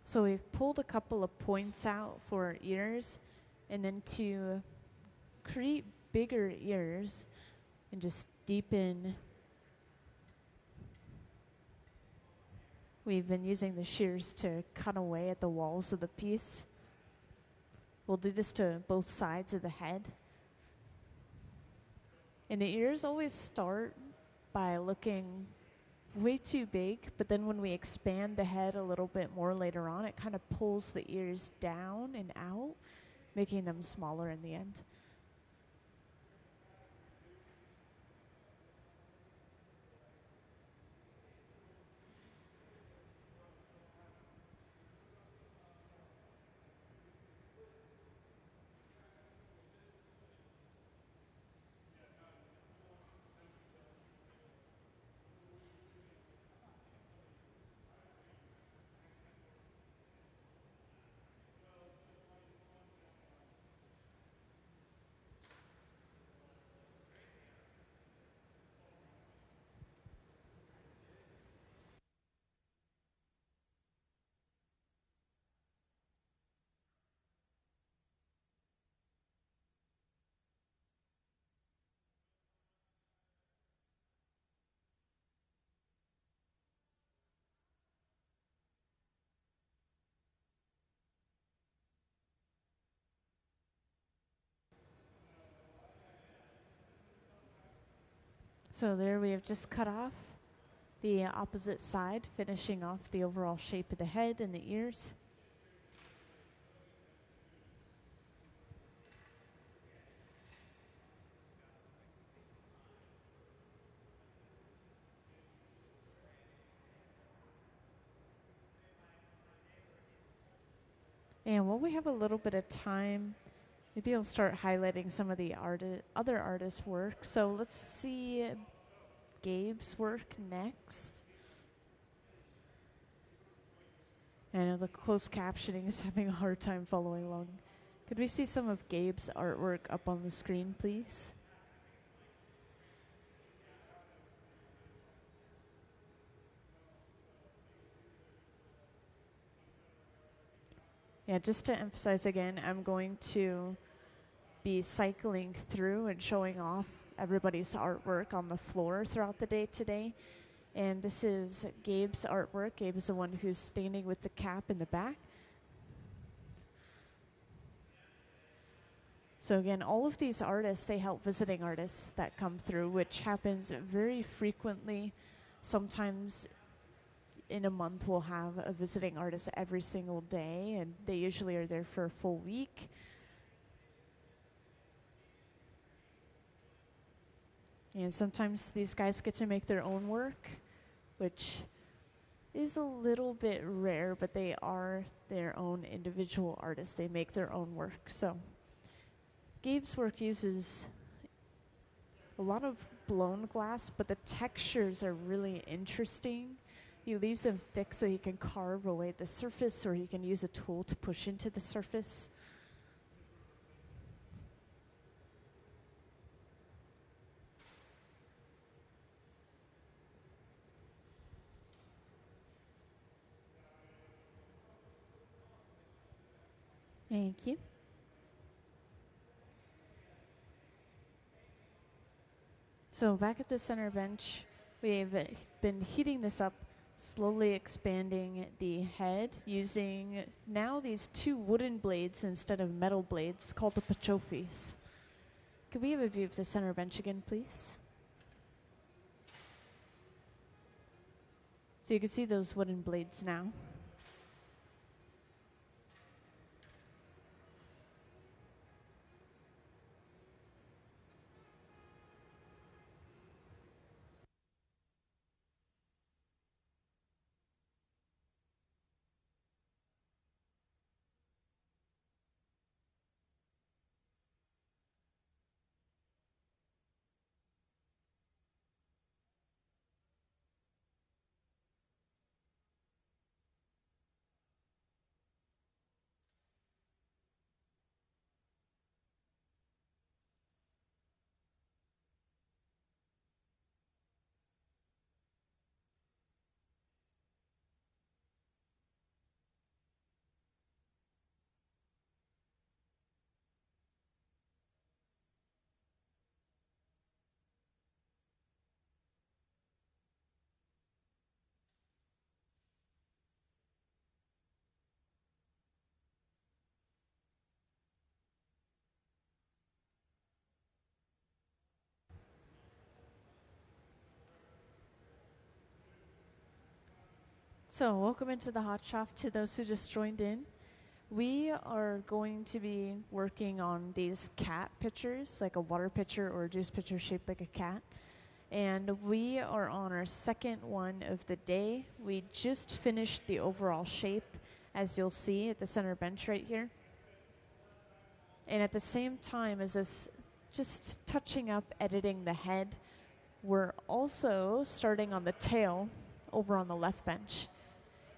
So we've pulled a couple of points out for our ears, and then to create bigger ears and just deepen, we've been using the shears to cut away at the walls of the piece. We'll do this to both sides of the head. And the ears always start by looking way too big, but then when we expand the head a little bit more later on, it kind of pulls the ears down and out, making them smaller in the end. So there we have just cut off the opposite side, finishing off the overall shape of the head and the ears. And while we have a little bit of time, maybe I'll start highlighting some of the other artists' work. So let's see Gabe's work next. I know the closed captioning is having a hard time following along. Could we see some of Gabe's artwork up on the screen, please? Yeah, just to emphasize again, I'm going to be cycling through and showing off everybody's artwork on the floor throughout the day today. And this is Gabe's artwork. Gabe is the one who's standing with the cap in the back. So again, all of these artists, they help visiting artists that come through, which happens very frequently. Sometimes in a month we'll have a visiting artist every single day, and they usually are there for a full week. And sometimes these guys get to make their own work, which is a little bit rare, but they are their own individual artists. They make their own work. So Gabe's work uses a lot of blown glass, but the textures are really interesting. He leaves them thick so he can carve away the surface, or he can use a tool to push into the surface. Thank you. So back at the center bench, we've been heating this up, slowly expanding the head using now these 2 wooden blades instead of metal blades called the pachofis. Could we have a view of the center bench again, please? So you can see those wooden blades now. So welcome into the hot shop to those who just joined in. We are going to be working on these cat pictures, like a water pitcher or a juice pitcher shaped like a cat. And we are on our second one of the day. We just finished the overall shape, as you'll see at the center bench right here. And at the same time as this just touching up, editing the head, we're also starting on the tail over on the left bench.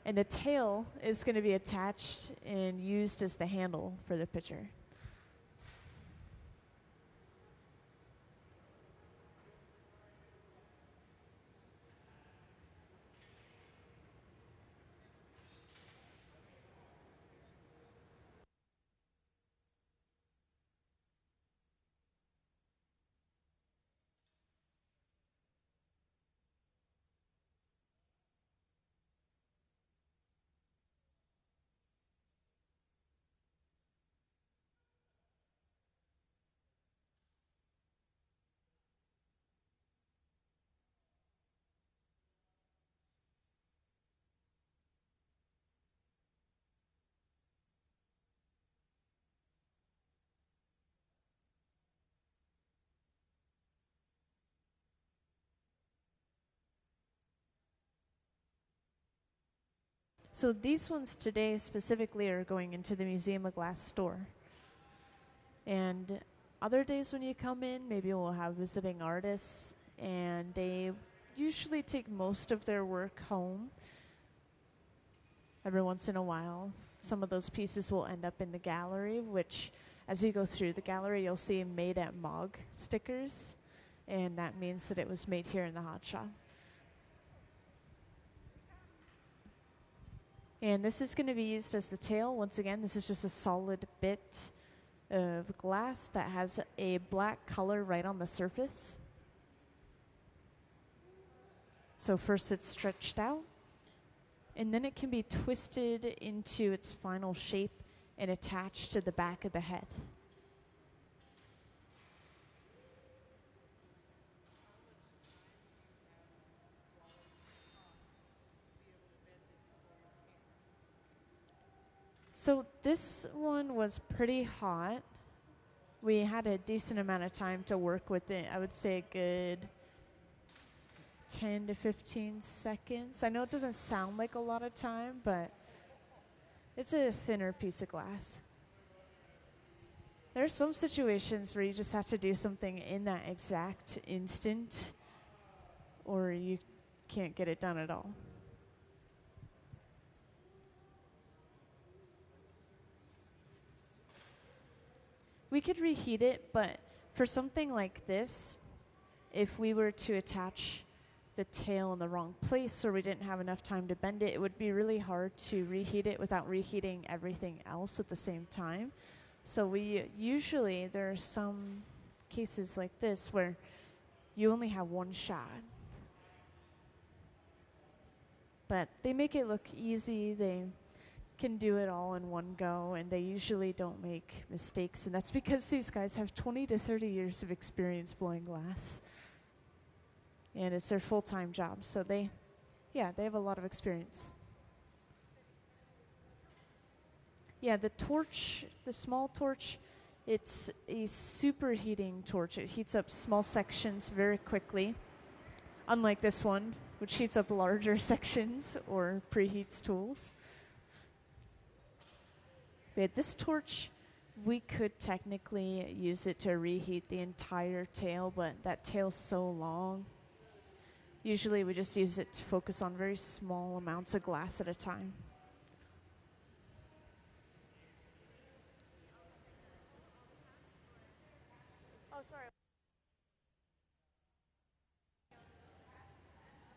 And the tail is going to be attached and used as the handle for the pitcher. So these ones today specifically are going into the Museum of Glass store. And other days when you come in, maybe we'll have visiting artists, and they usually take most of their work home. every once in a while, some of those pieces will end up in the gallery, which as you go through the gallery, you'll see made at Mog stickers, and that means that it was made here in the hot shop. And this is going to be used as the tail. Once again, this is just a solid bit of glass that has a black color right on the surface. So first it's stretched out, and then it can be twisted into its final shape and attached to the back of the head. So this one was pretty hot. We had a decent amount of time to work with it. I would say a good 10 to 15 seconds. I know it doesn't sound like a lot of time, but it's a thinner piece of glass. There are some situations where you just have to do something in that exact instant, or you can't get it done at all. We could reheat it, but for something like this, if we were to attach the tail in the wrong place or we didn't have enough time to bend it, it would be really hard to reheat it without reheating everything else at the same time. So we usually, there are some cases like this where you only have one shot. But they make it look easy. They can do it all in one go, and they usually don't make mistakes. And that's because these guys have 20 to 30 years of experience blowing glass. And it's their full-time job. So they have a lot of experience. Yeah, the torch, the small torch, it's a superheating torch. It heats up small sections very quickly, unlike this one, which heats up larger sections or preheats tools. But this torch, we could technically use it to reheat the entire tail, but that tail's so long. Usually we just use it to focus on very small amounts of glass at a time. Oh, sorry.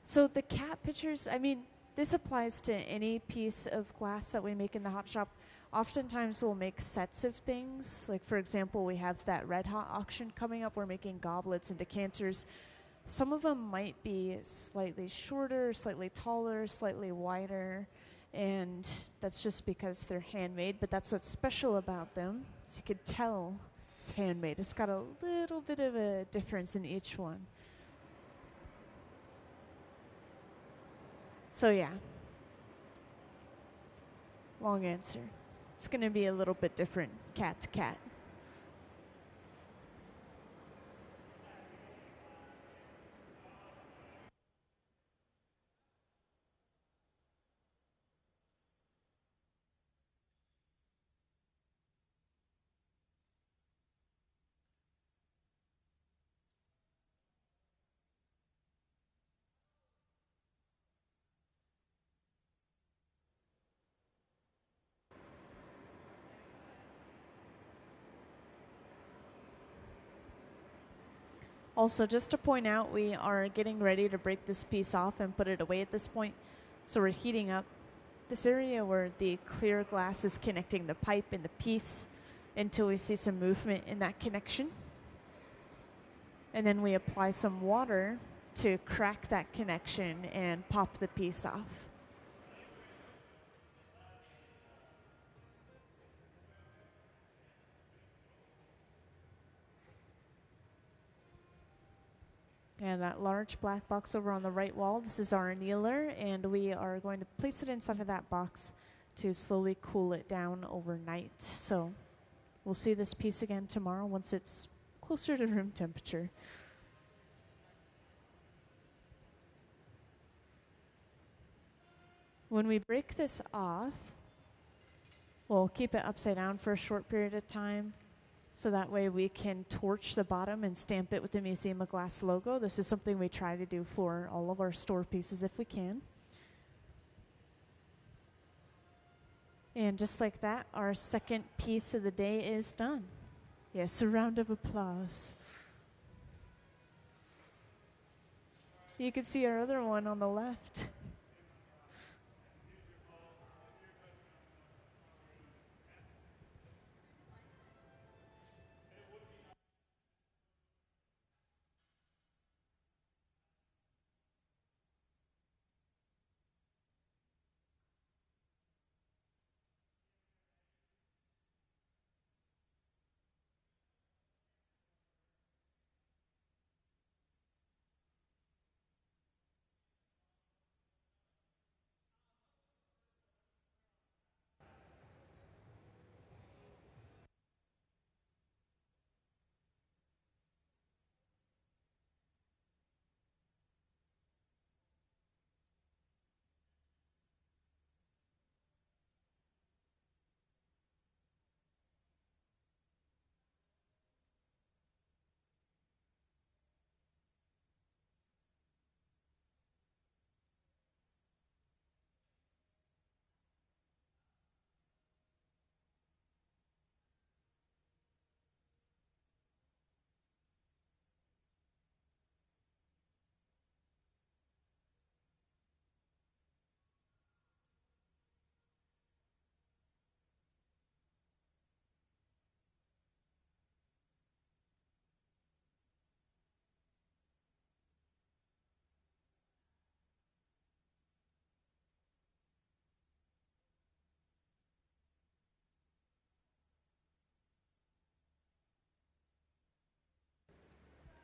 So the cat pictures, I mean, this applies to any piece of glass that we make in the hot shop. Oftentimes we'll make sets of things. Like, for example, we have that Red Hot auction coming up. We're making goblets and decanters. Some of them might be slightly shorter, slightly taller, slightly wider, and that's just because they're handmade, but that's what's special about them. As you could tell, it's handmade. It's got a little bit of a difference in each one. So yeah, long answer. It's going to be a little bit different cat to cat. Also, just to point out, we are getting ready to break this piece off and put it away at this point. So we're heating up this area where the clear glass is connecting the pipe and the piece until we see some movement in that connection. And then we apply some water to crack that connection and pop the piece off. And that large black box over on the right wall, this is our annealer, and we are going to place it inside of that box to slowly cool it down overnight. So we'll see this piece again tomorrow once it's closer to room temperature. When we break this off, we'll keep it upside down for a short period of time, so that way we can torch the bottom and stamp it with the Museum of Glass logo. This is something we try to do for all of our store pieces if we can. And just like that, our second piece of the day is done. Yes, a round of applause. You can see our other one on the left.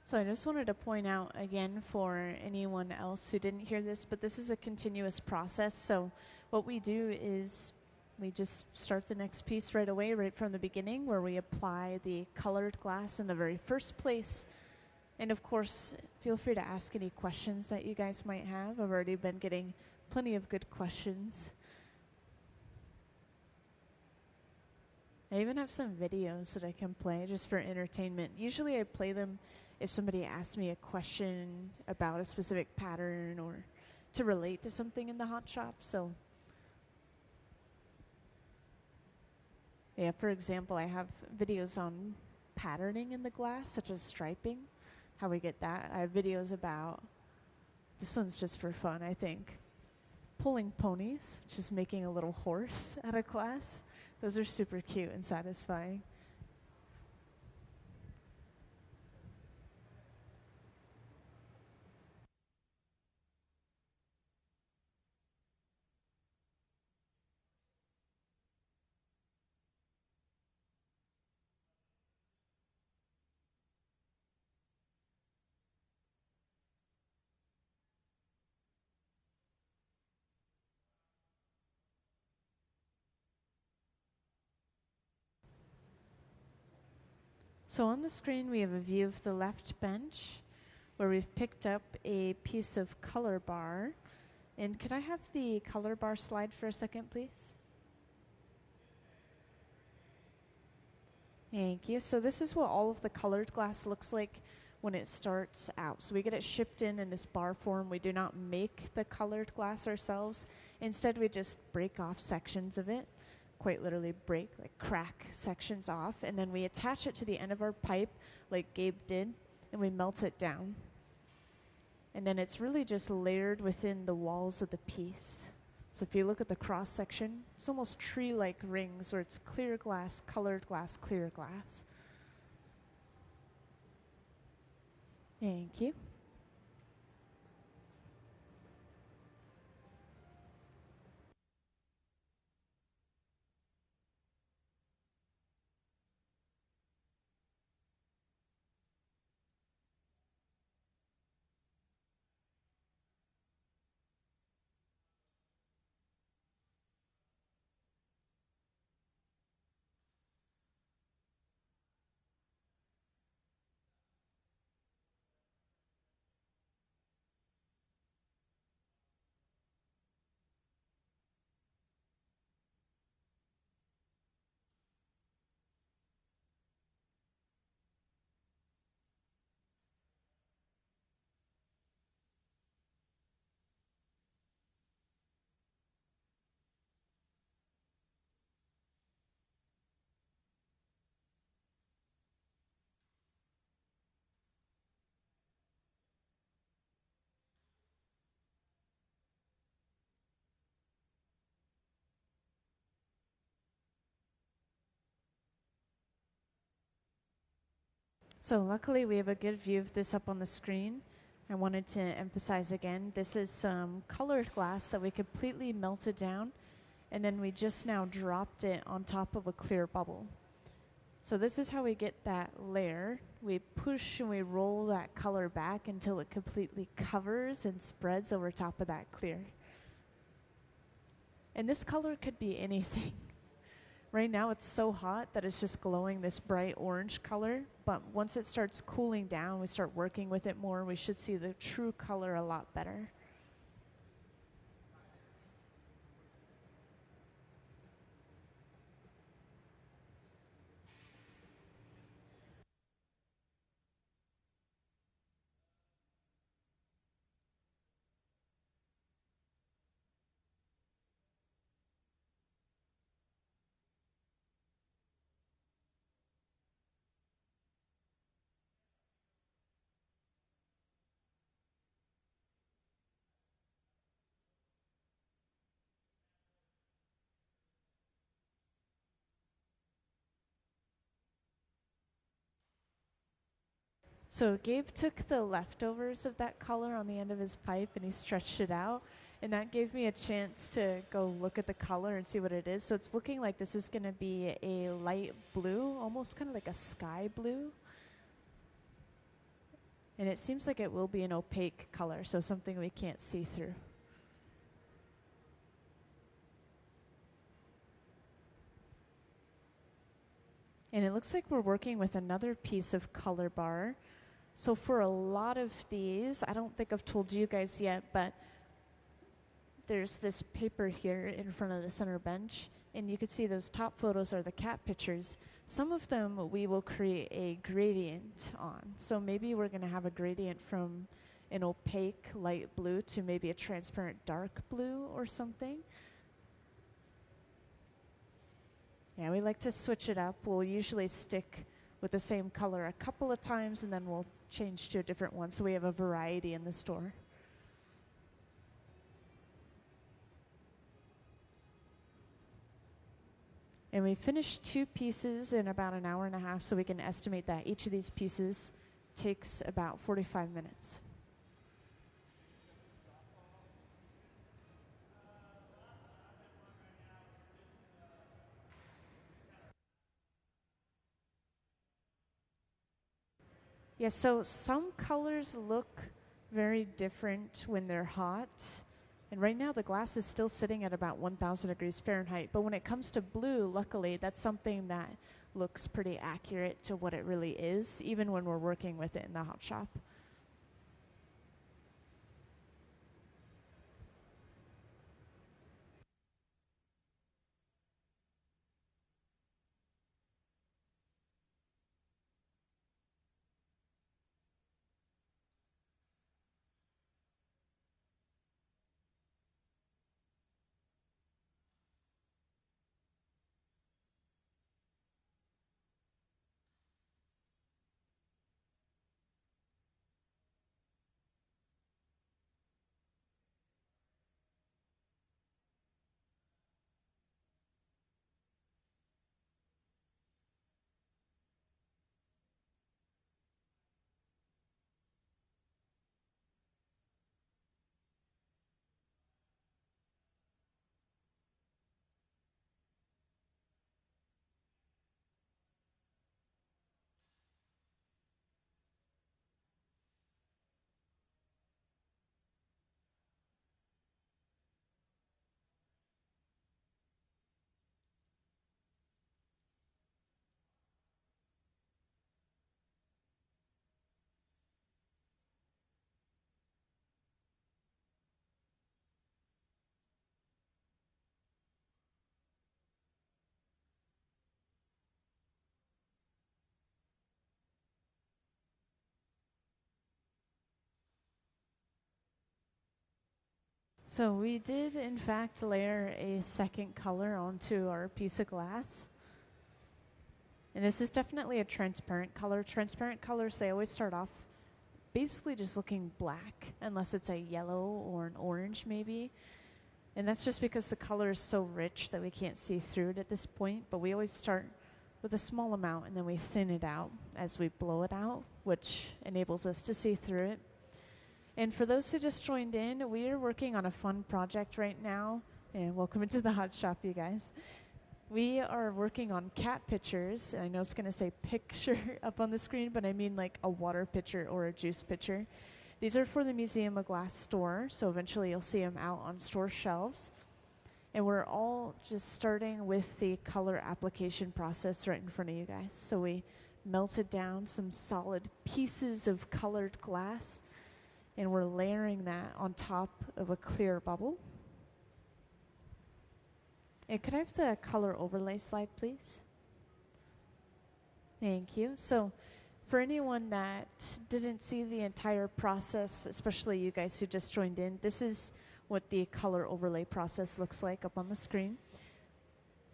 So I just wanted to point out again for anyone else who didn't hear this, but this is a continuous process. So what we do is we just start the next piece right away, right from the beginning, where we apply the colored glass in the very first place. And of course, feel free to ask any questions that you guys might have. I've already been getting plenty of good questions. I even have some videos that I can play just for entertainment. Usually I play them if somebody asks me a question about a specific pattern or to relate to something in the hot shop. So yeah, for example, I have videos on patterning in the glass, such as striping, how we get that. I have videos about, this one's just for fun, I think, pulling ponies, which is making a little horse out of glass. Those are super cute and satisfying. So on the screen we have a view of the left bench where we've picked up a piece of color bar. And could I have the color bar slide for a second, please? Thank you. So this is what all of the colored glass looks like when it starts out. So we get it shipped in this bar form. We do not make the colored glass ourselves. Instead, we just break off sections of it, quite literally break, like crack sections off, and then we attach it to the end of our pipe like Gabe did, and we melt it down. And then it's really just layered within the walls of the piece. So if you look at the cross section, it's almost tree-like rings where it's clear glass, colored glass, clear glass. Thank you. So luckily we have a good view of this up on the screen. I wanted to emphasize again, this is some colored glass that we completely melted down, and then we just now dropped it on top of a clear bubble. So this is how we get that layer. We push and we roll that color back until it completely covers and spreads over top of that clear. And this color could be anything. Right now it's so hot that it's just glowing this bright orange color, but once it starts cooling down, we start working with it more, we should see the true color a lot better. So Gabe took the leftovers of that color on the end of his pipe and he stretched it out. And that gave me a chance to go look at the color and see what it is. So it's looking like this is going to be a light blue, almost kind of like a sky blue. And it seems like it will be an opaque color, so something we can't see through. And it looks like we're working with another piece of color bar. So for a lot of these, I don't think I've told you guys yet, but there's this paper here in front of the center bench, and you can see those top photos are the cat pictures. Some of them we will create a gradient on. So maybe we're going to have a gradient from an opaque light blue to maybe a transparent dark blue or something. Yeah, we like to switch it up. We'll usually stick with the same color a couple of times and then we'll change to a different one so we have a variety in the store. And we finished 2 pieces in about an hour and a half, so we can estimate that each of these pieces takes about 45 minutes. Yeah, so some colors look very different when they're hot. And right now the glass is still sitting at about 1,000 degrees Fahrenheit. But when it comes to blue, luckily, that's something that looks pretty accurate to what it really is, even when we're working with it in the hot shop. So we did, in fact, layer a second color onto our piece of glass. And this is definitely a transparent color. Transparent colors, they always start off basically just looking black, unless it's a yellow or an orange maybe. And that's just because the color is so rich that we can't see through it at this point. But we always start with a small amount, and then we thin it out as we blow it out, which enables us to see through it. And for those who just joined in, we are working on a fun project right now. And welcome into the hot shop, you guys. We are working on cat pitchers. I know it's going to say picture up on the screen, but I mean like a water pitcher or a juice pitcher. These are for the Museum of Glass store, so eventually you'll see them out on store shelves. And we're all just starting with the color application process right in front of you guys. So we melted down some solid pieces of colored glass, and we're layering that on top of a clear bubble. And could I have the color overlay slide, please? Thank you. So for anyone that didn't see the entire process, especially you guys who just joined in, this is what the color overlay process looks like up on the screen.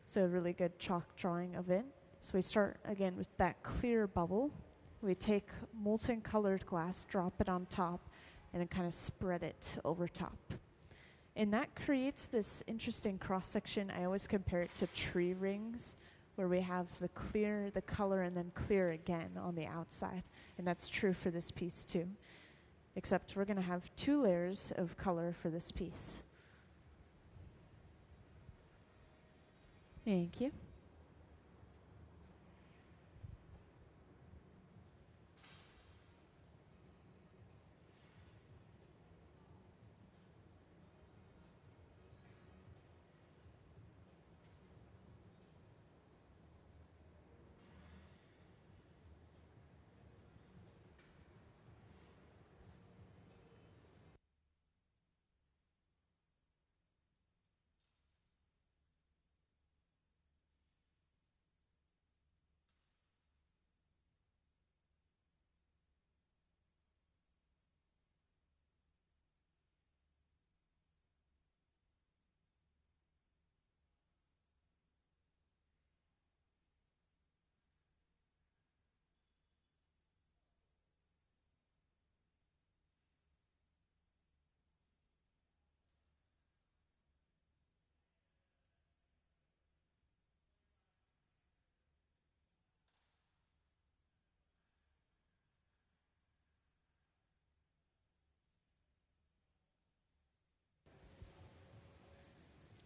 So a really good chalk drawing of it. So we start again with that clear bubble. We take molten colored glass, drop it on top, and then kind of spread it over top. And that creates this interesting cross section. I always compare it to tree rings, where we have the clear, the color, and then clear again on the outside. And that's true for this piece too. Except we're going to have 2 layers of color for this piece. Thank you.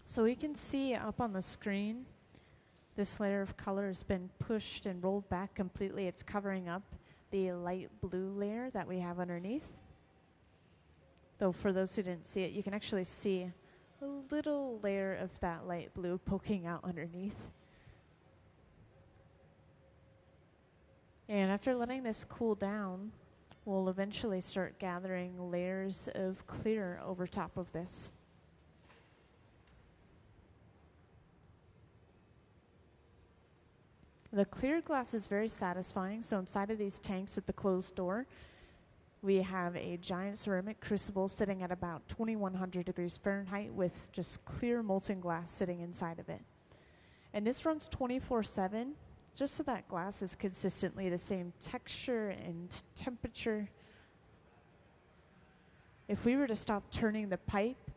So we can see up on the screen, this layer of color has been pushed and rolled back completely. It's covering up the light blue layer that we have underneath. Though for those who didn't see it, you can actually see a little layer of that light blue poking out underneath. And after letting this cool down, we'll eventually start gathering layers of clear over top of this. The clear glass is very satisfying. So inside of these tanks at the closed door, we have a giant ceramic crucible sitting at about 2100 degrees Fahrenheit with just clear molten glass sitting inside of it. And this runs 24/7, just so that glass is consistently the same texture and temperature. If we were to stop turning the pipe,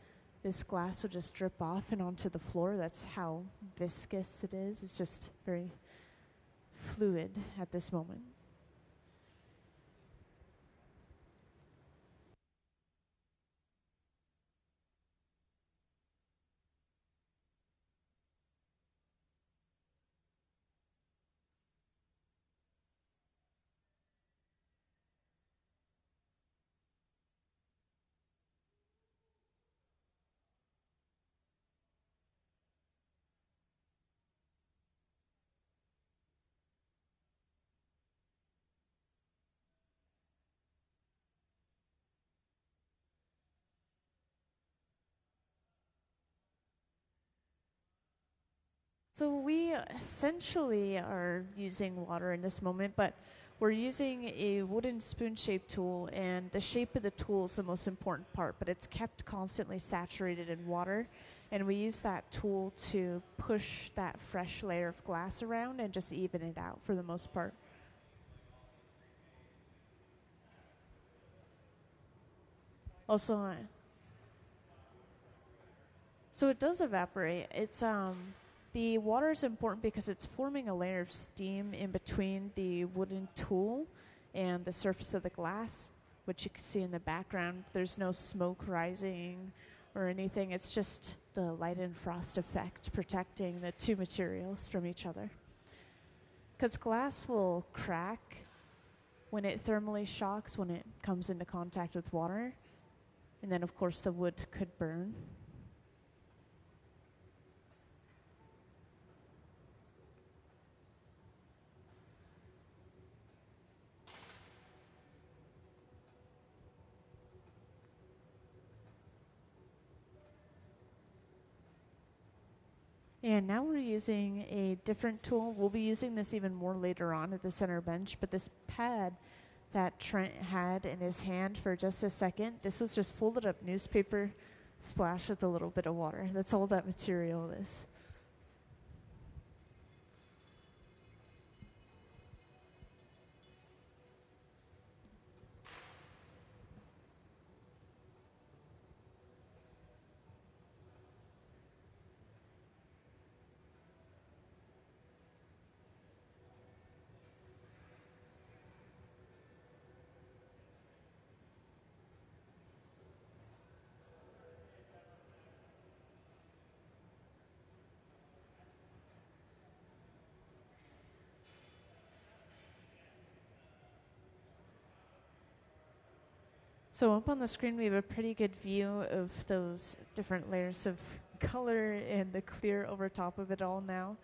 this glass would just drip off and onto the floor. That's how viscous it is. It's just very fluid at this moment. So we essentially are using water in this moment, but we're using a wooden spoon-shaped tool, and the shape of the tool is the most important part, but it's kept constantly saturated in water, and we use that tool to push that fresh layer of glass around and just even it out for the most part. Also, so it does evaporate. It's The water is important because it's forming a layer of steam in between the wooden tool and the surface of the glass, which you can see in the background. There's no smoke rising or anything. It's just the light and frost effect protecting the two materials from each other. Because glass will crack when it thermally shocks, when it comes into contact with water. And then, of course, the wood could burn. And now we're using a different tool. We'll be using this even more later on at the center bench, but this pad that Trent had in his hand for just a second, this was just folded up newspaper splashed with a little bit of water. That's all that material is. So up on the screen, we have a pretty good view of those different layers of color and the clear over top of it all now.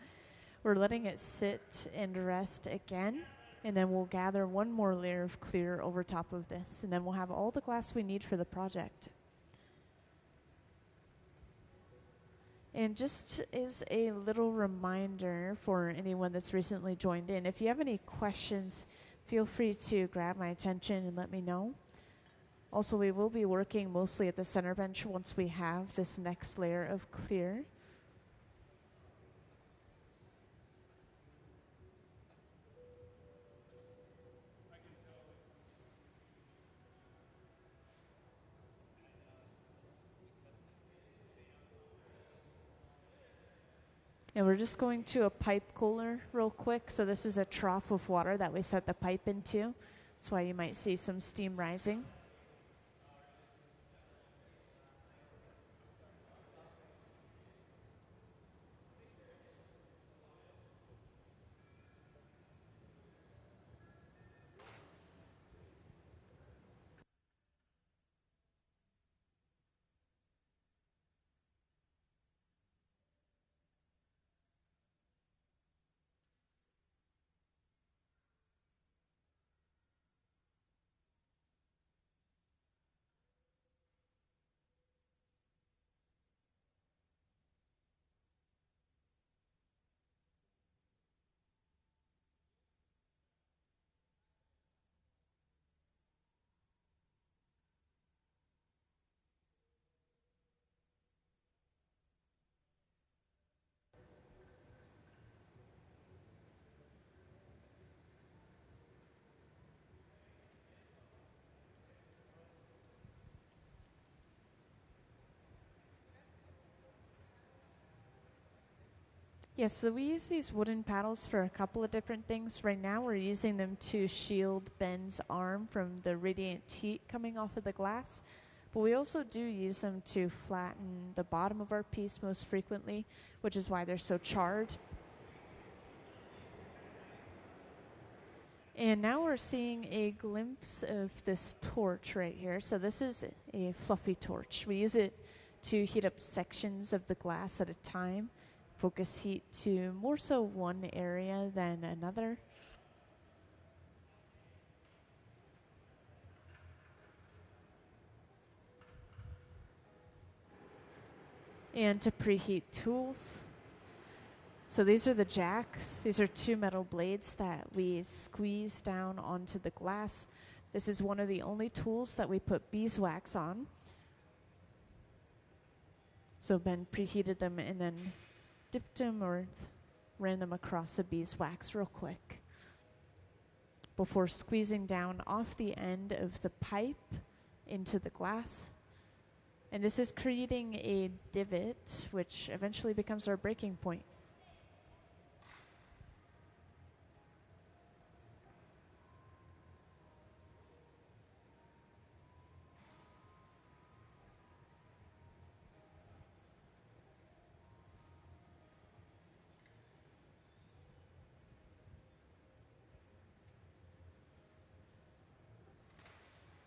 We're letting it sit and rest again, and then we'll gather one more layer of clear over top of this, and then we'll have all the glass we need for the project. And just as a little reminder for anyone that's recently joined in, if you have any questions, feel free to grab my attention and let me know. Also, we will be working mostly at the center bench once we have this next layer of clear. And we're just going to a pipe cooler real quick. So this is a trough of water that we set the pipe into. That's why you might see some steam rising. Yes, so we use these wooden paddles for a couple of different things. Right now we're using them to shield Ben's arm from the radiant heat coming off of the glass. But we also do use them to flatten the bottom of our piece most frequently, which is why they're so charred. And now we're seeing a glimpse of this torch right here. So this is a fluffy torch. We use it to heat up sections of the glass at a time. Focus heat to more so one area than another. And to preheat tools. So these are the jacks. These are two metal blades that we squeeze down onto the glass. This is one of the only tools that we put beeswax on. So Ben preheated them and then dipped them or ran them across a beeswax real quick before squeezing down off the end of the pipe into the glass. And this is creating a divot, which eventually becomes our breaking point.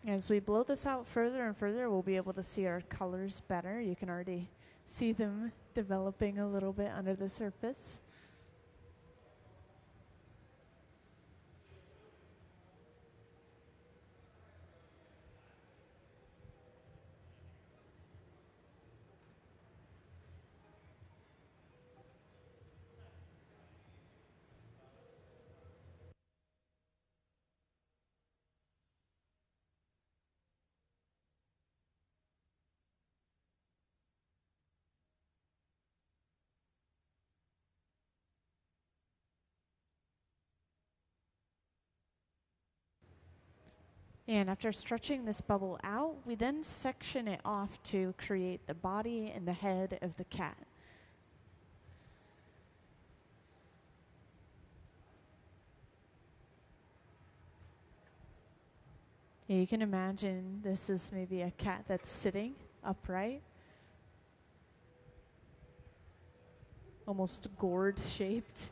As we blow this out further and further, we'll be able to see our colors better. You can already see them developing a little bit under the surface. And after stretching this bubble out, we then section it off to create the body and the head of the cat. Yeah, you can imagine this is maybe a cat that's sitting upright, almost gourd shaped.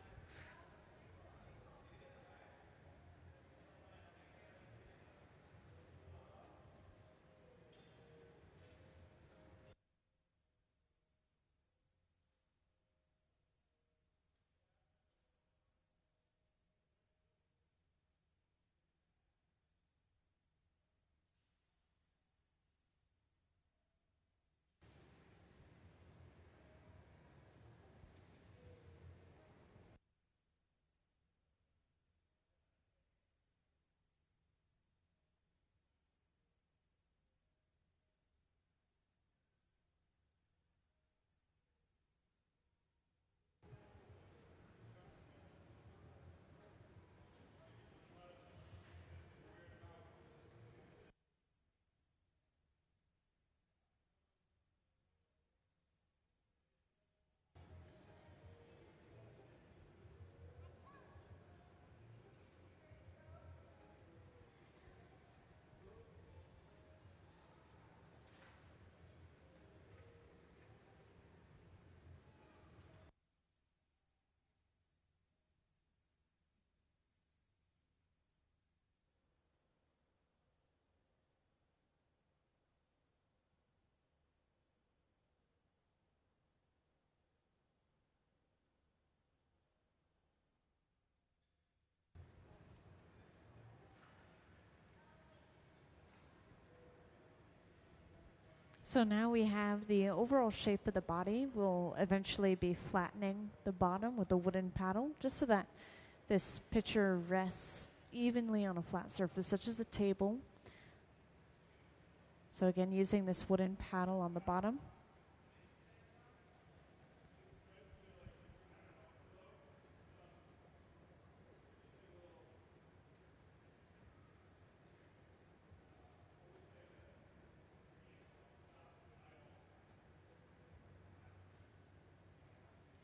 So now we have the overall shape of the body. We'll eventually be flattening the bottom with a wooden paddle just so that this picture rests evenly on a flat surface such as a table. So again, using this wooden paddle on the bottom.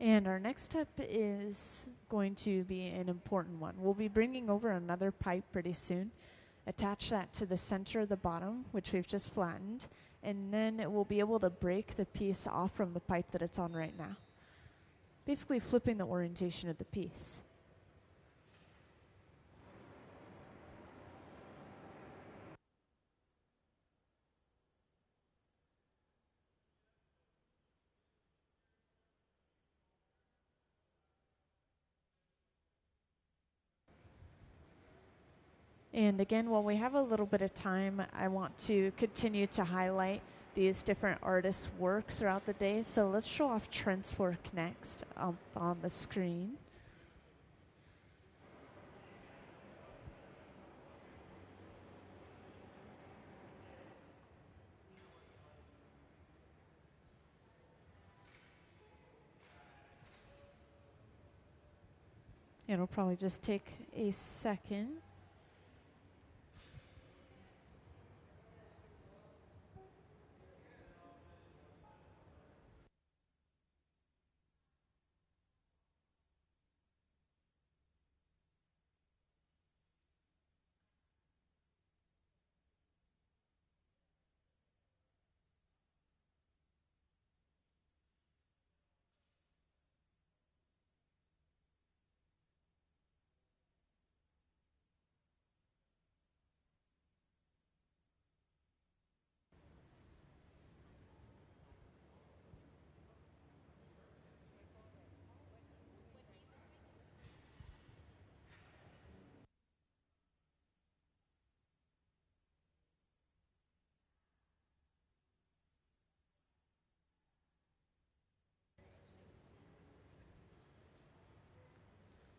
And our next step is going to be an important one. We'll be bringing over another pipe pretty soon. Attach that to the center of the bottom, which we've just flattened, and then we'll be able to break the piece off from the pipe that it's on right now. Basically flipping the orientation of the piece. And again, while we have a little bit of time, I want to continue to highlight these different artists' work throughout the day. So let's show off Trent's work next on the screen. It'll probably just take a second.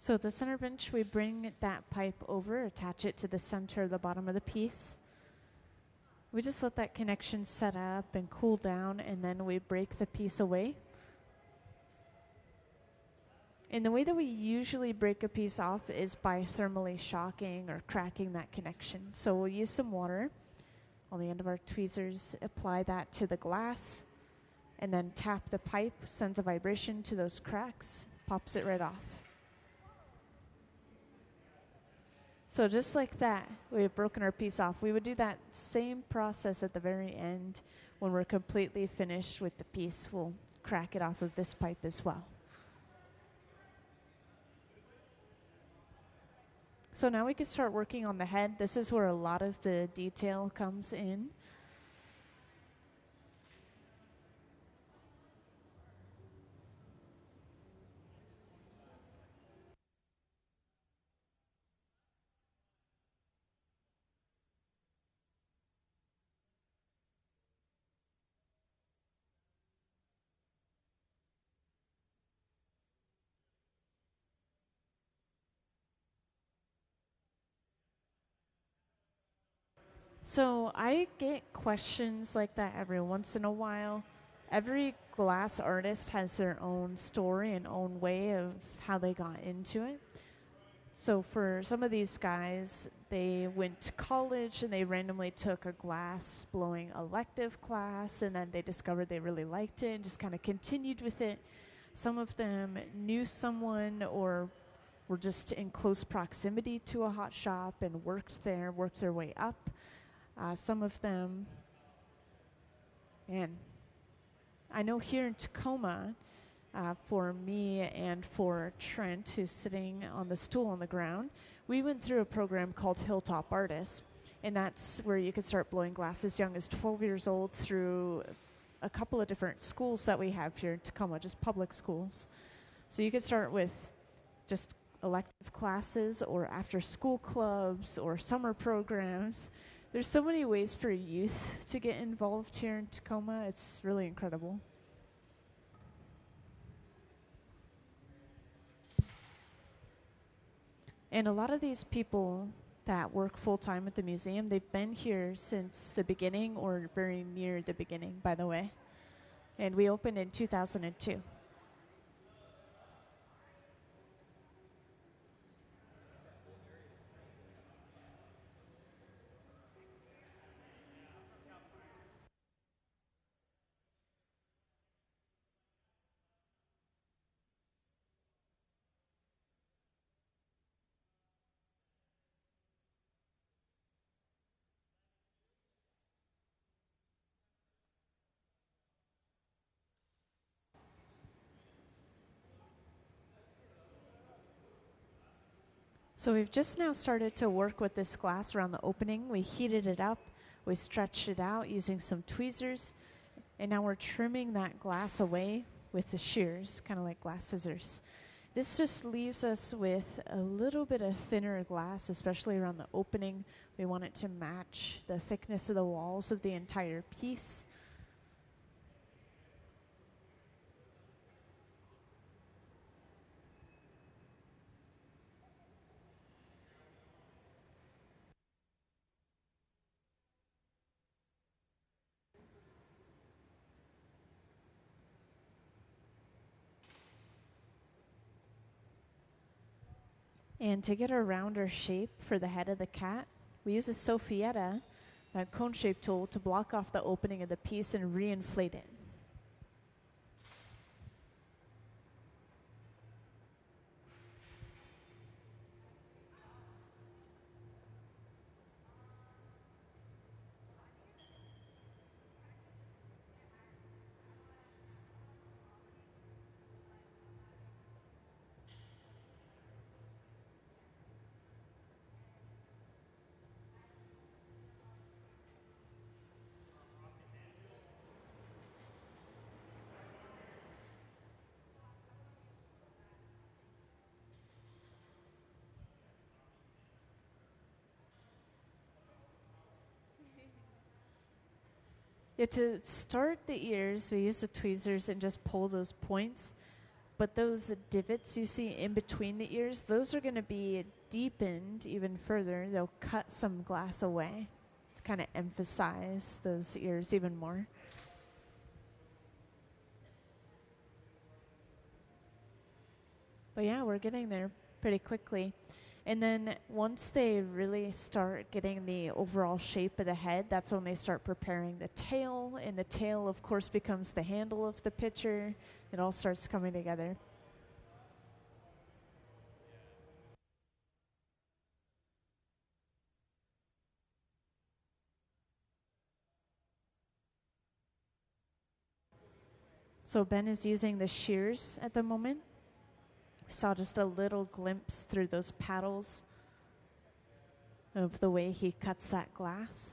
So the center bench, we bring that pipe over, attach it to the center of the bottom of the piece. We just let that connection set up and cool down, and then we break the piece away. And the way that we usually break a piece off is by thermally shocking or cracking that connection. So we'll use some water on the end of our tweezers, apply that to the glass, and then tap the pipe, sends a vibration to those cracks, pops it right off. So just like that, we've broken our piece off. We would do that same process at the very end. When we're completely finished with the piece, we'll crack it off of this pipe as well. So now we can start working on the head. This is where a lot of the detail comes in. So I get questions like that every once in a while. Every glass artist has their own story and own way of how they got into it. So for some of these guys, they went to college and they randomly took a glass blowing elective class, and then they discovered they really liked it and just kind of continued with it. Some of them knew someone or were just in close proximity to a hot shop and worked there, worked their way up. Some of them, and I know here in Tacoma, for me and for Trent, who's sitting on the stool on the ground, we went through a program called Hilltop Artists, and that's where you could start blowing glass as young as 12 years old through a couple of different schools that we have here in Tacoma, just public schools. So you could start with just elective classes or after school clubs or summer programs. There's so many ways for youth to get involved here in Tacoma. It's really incredible. And a lot of these people that work full-time at the museum, they've been here since the beginning or very near the beginning, by the way. And we opened in 2002. So we've just now started to work with this glass around the opening. We heated it up, we stretched it out using some tweezers, and now we're trimming that glass away with the shears, kind of like glass scissors. This just leaves us with a little bit of thinner glass, especially around the opening. We want it to match the thickness of the walls of the entire piece. And to get a rounder shape for the head of the cat, we use a Sophietta, a cone-shaped tool, to block off the opening of the piece and reinflate it. Yeah, to start the ears, we use the tweezers and just pull those points. but those divots you see in between the ears, those are going to be deepened even further. They'll cut some glass away to kind of emphasize those ears even more. But yeah, we're getting there pretty quickly. And then once they really start getting the overall shape of the head, that's when they start preparing the tail. And the tail, of course, becomes the handle of the pitcher. It all starts coming together. So Ben is using the shears at the moment. We saw just a little glimpse through those paddles of the way he cuts that glass.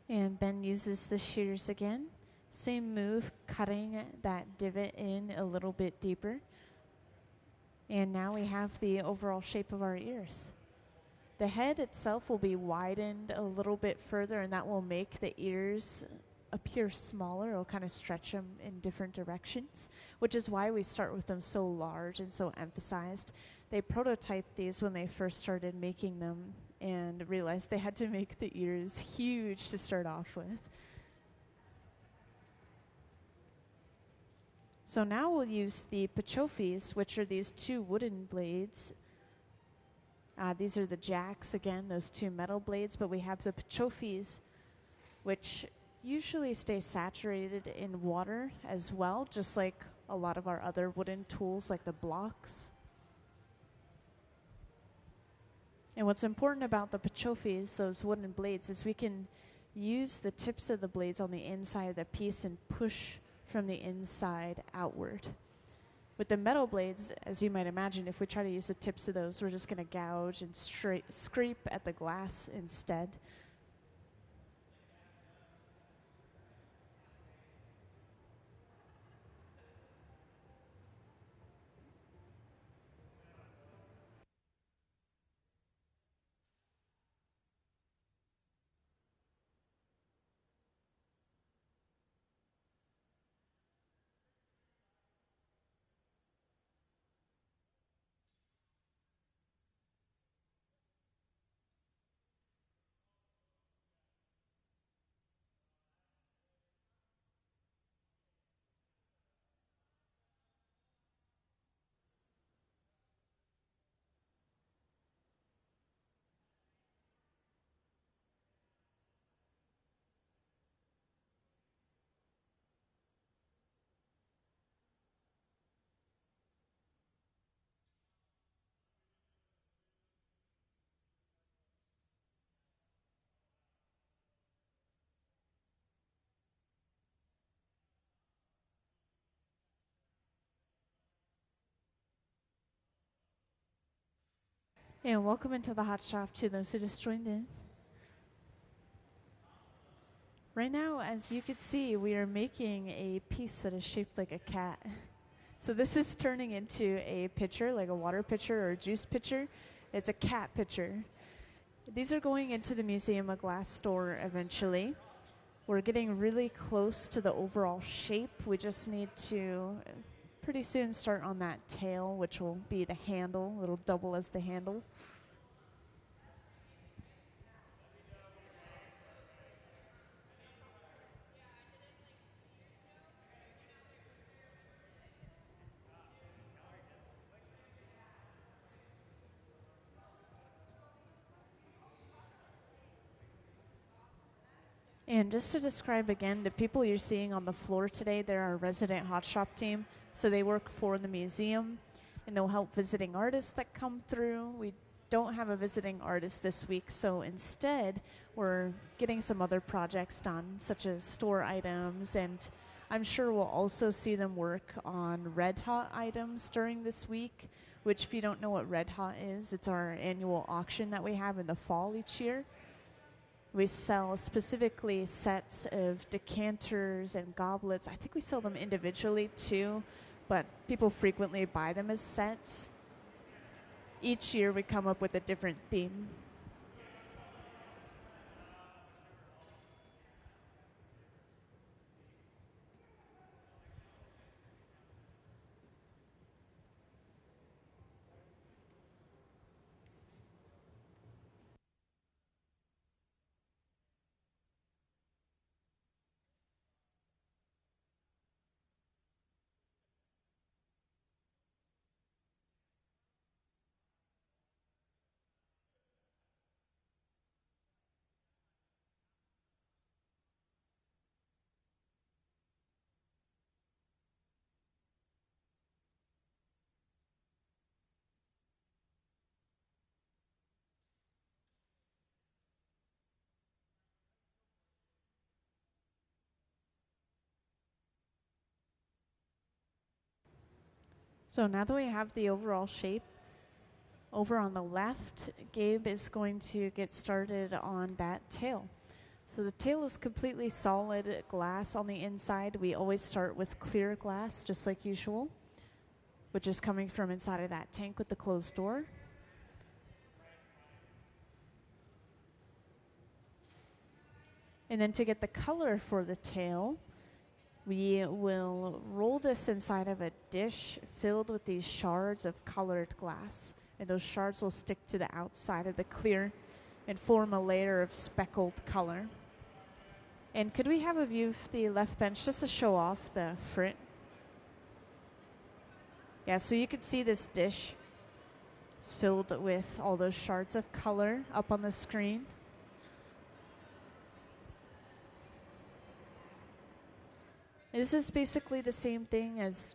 And Ben uses the shears again. Same move, cutting that divot in a little bit deeper. And now we have the overall shape of our ears. The head itself will be widened a little bit further, and that will make the ears appear smaller. It'll kind of stretch them in different directions, which is why we start with them so large and so emphasized. They prototyped these when they first started making them and realized they had to make the ears huge to start off with. So now we'll use the pachofis, which are these two wooden blades. These are the jacks, again, those two metal blades, but we have the pachofis, which usually stay saturated in water as well, just like a lot of our other wooden tools like the blocks. And what's important about the pachofis, those wooden blades, is we can use the tips of the blades on the inside of the piece and push from the inside outward. With the metal blades, as you might imagine, if we try to use the tips of those, we're just going to gouge and scrape at the glass instead. And welcome into the hot shop to those who just joined in. Right now, as you can see, we are making a piece that is shaped like a cat. So this is turning into a pitcher, like a water pitcher or a juice pitcher. It's a cat pitcher. These are going into the Museum of Glass store eventually. We're getting really close to the overall shape. We just need to pretty soon start on that tail, which will be the handle. It'll double as the handle. And just to describe again, the people you're seeing on the floor today, they're our resident hot shop team. So they work for the museum, and they'll help visiting artists that come through. We don't have a visiting artist this week, so instead we're getting some other projects done, such as store items, and I'm sure we'll also see them work on Red Hot items during this week, which if you don't know what Red Hot is, it's our annual auction that we have in the fall each year. We sell specifically sets of decanters and goblets. I think we sell them individually too, but people frequently buy them as sets. Each year we come up with a different theme. So now that we have the overall shape, over on the left, Gabe is going to get started on that tail. So the tail is completely solid glass on the inside. We always start with clear glass, just like usual, which is coming from inside of that tank with the closed door. And then to get the color for the tail, we will roll this inside of a dish filled with these shards of colored glass. And those shards will stick to the outside of the clear and form a layer of speckled color. And could we have a view of the left bench just to show off the frit? Yeah, so you can see this dish is filled with all those shards of color up on the screen. This is basically the same thing as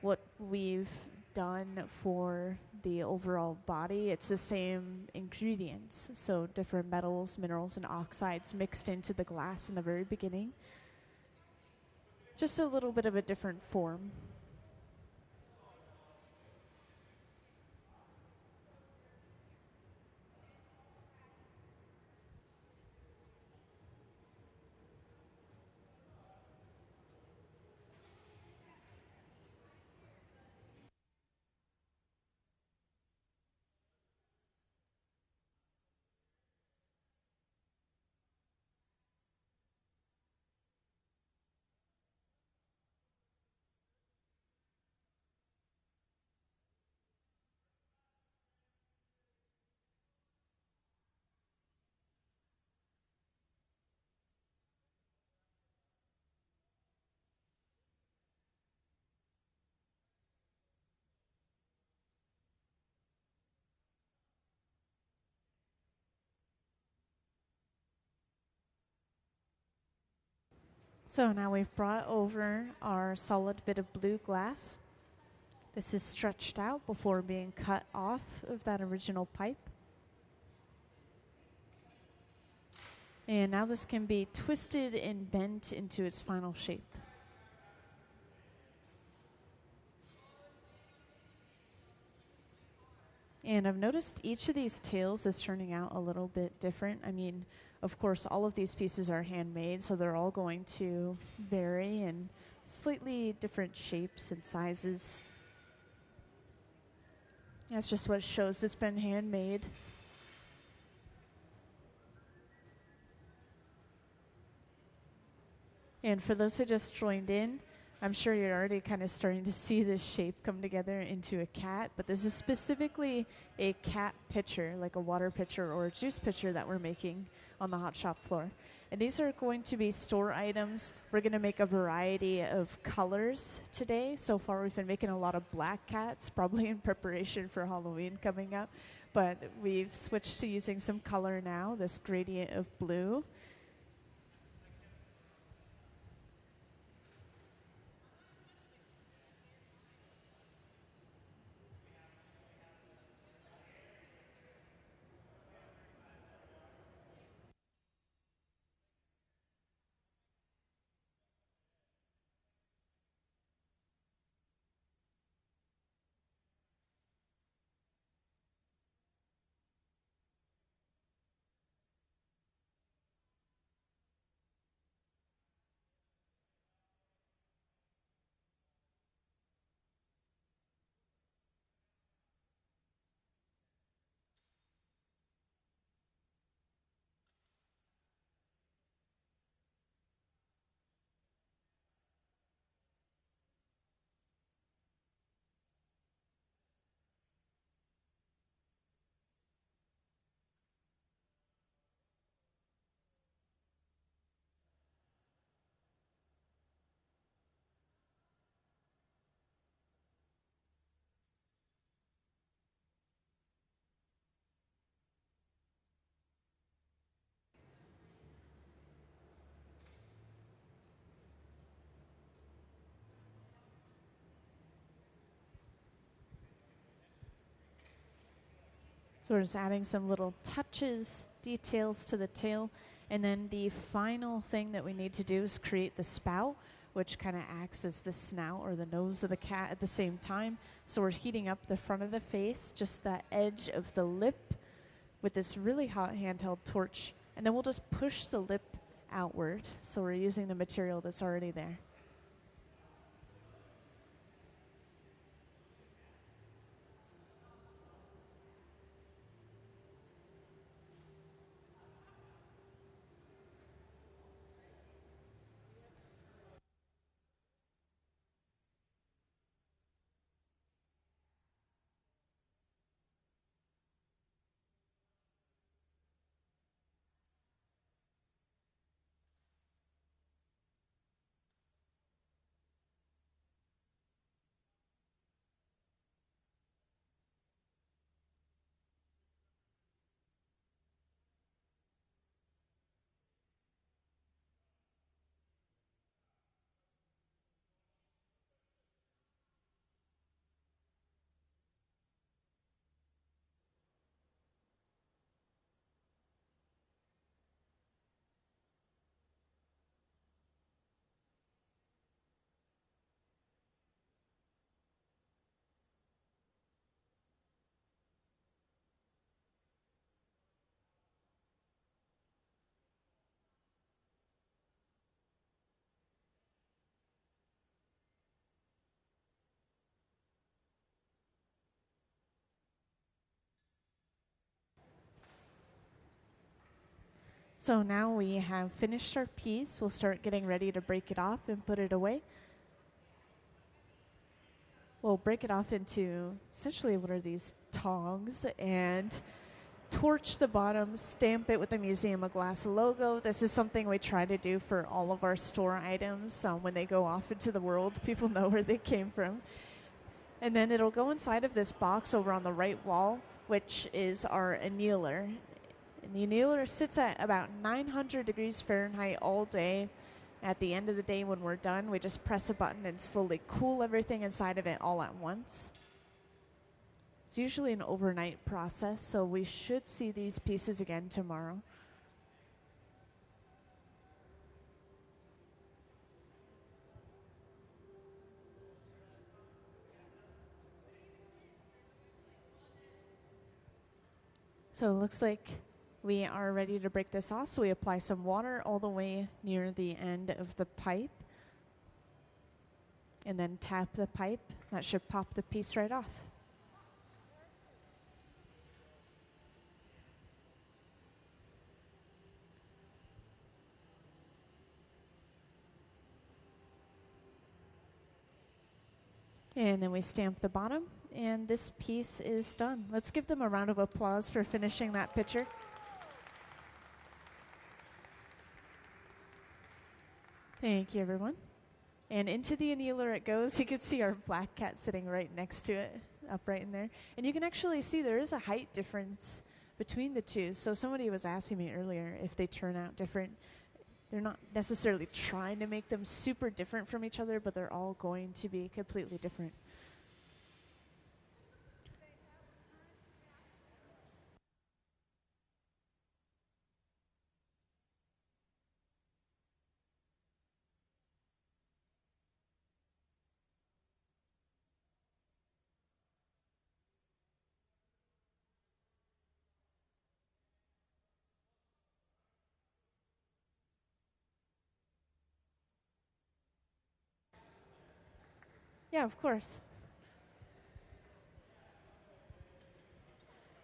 what we've done for the overall body. It's the same ingredients, so different metals, minerals, and oxides mixed into the glass in the very beginning. Just a little bit of a different form. So now we've brought over our solid bit of blue glass. This is stretched out before being cut off of that original pipe. And now this can be twisted and bent into its final shape. And I've noticed each of these tails is turning out a little bit different. I mean, of course, all of these pieces are handmade, so they're all going to vary and slightly different shapes and sizes. That's just what shows it's been handmade. And for those who just joined in, I'm sure you're already kind of starting to see this shape come together into a cat, but this is specifically a cat pitcher, like a water pitcher or a juice pitcher that we're making on the hot shop floor. And these are going to be store items. We're going to make a variety of colors today. So far, we've been making a lot of black cats, probably in preparation for Halloween coming up. But we've switched to using some color now, this gradient of blue. So we're just adding some little touches, details to the tail. And then the final thing that we need to do is create the spout, which kind of acts as the snout or the nose of the cat at the same time. So we're heating up the front of the face, just the edge of the lip with this really hot handheld torch. And then we'll just push the lip outward. So we're using the material that's already there. So now we have finished our piece. We'll start getting ready to break it off and put it away. We'll break it off into essentially what are these tongs and torch the bottom, stamp it with the Museum of Glass logo. This is something we try to do for all of our store items. When they go off into the world, people know where they came from. And then it'll go inside of this box over on the right wall, which is our annealer. And the annealer sits at about 900 degrees Fahrenheit all day. At the end of the day when we're done, we just press a button and slowly cool everything inside of it all at once. It's usually an overnight process, so we should see these pieces again tomorrow. So it looks like we are ready to break this off, so we apply some water all the way near the end of the pipe. and then tap the pipe. That should pop the piece right off. And then we stamp the bottom, and this piece is done. Let's give them a round of applause for finishing that picture. Thank you, everyone. And into the annealer it goes. You can see our black cat sitting right next to it, upright in there. And you can actually see there is a height difference between the two. So somebody was asking me earlier if they turn out different. They're not necessarily trying to make them super different from each other, but they're all going to be completely different. Yeah, of course.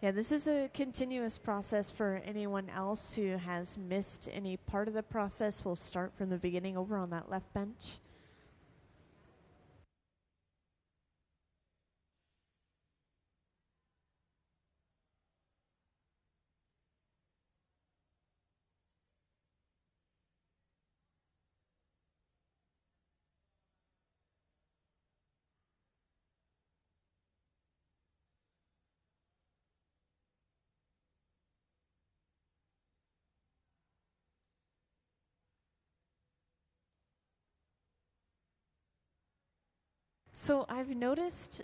Yeah, this is a continuous process for anyone else who has missed any part of the process. We'll start from the beginning over on that left bench. So I've noticed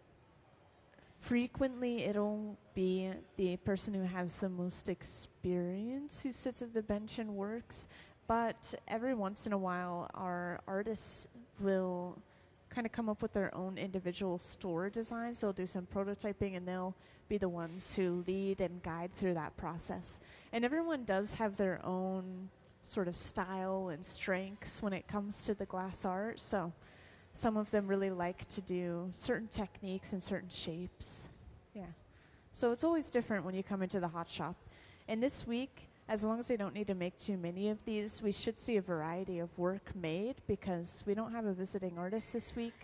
frequently it'll be the person who has the most experience who sits at the bench and works, but every once in a while our artists will kind of come up with their own individual store designs. They'll do some prototyping and they'll be the ones who lead and guide through that process. And everyone does have their own sort of style and strengths when it comes to the glass art. So some of them really like to do certain techniques and certain shapes. Yeah. So it's always different when you come into the hot shop. And this week, as long as they don't need to make too many of these, we should see a variety of work made because we don't have a visiting artist this week.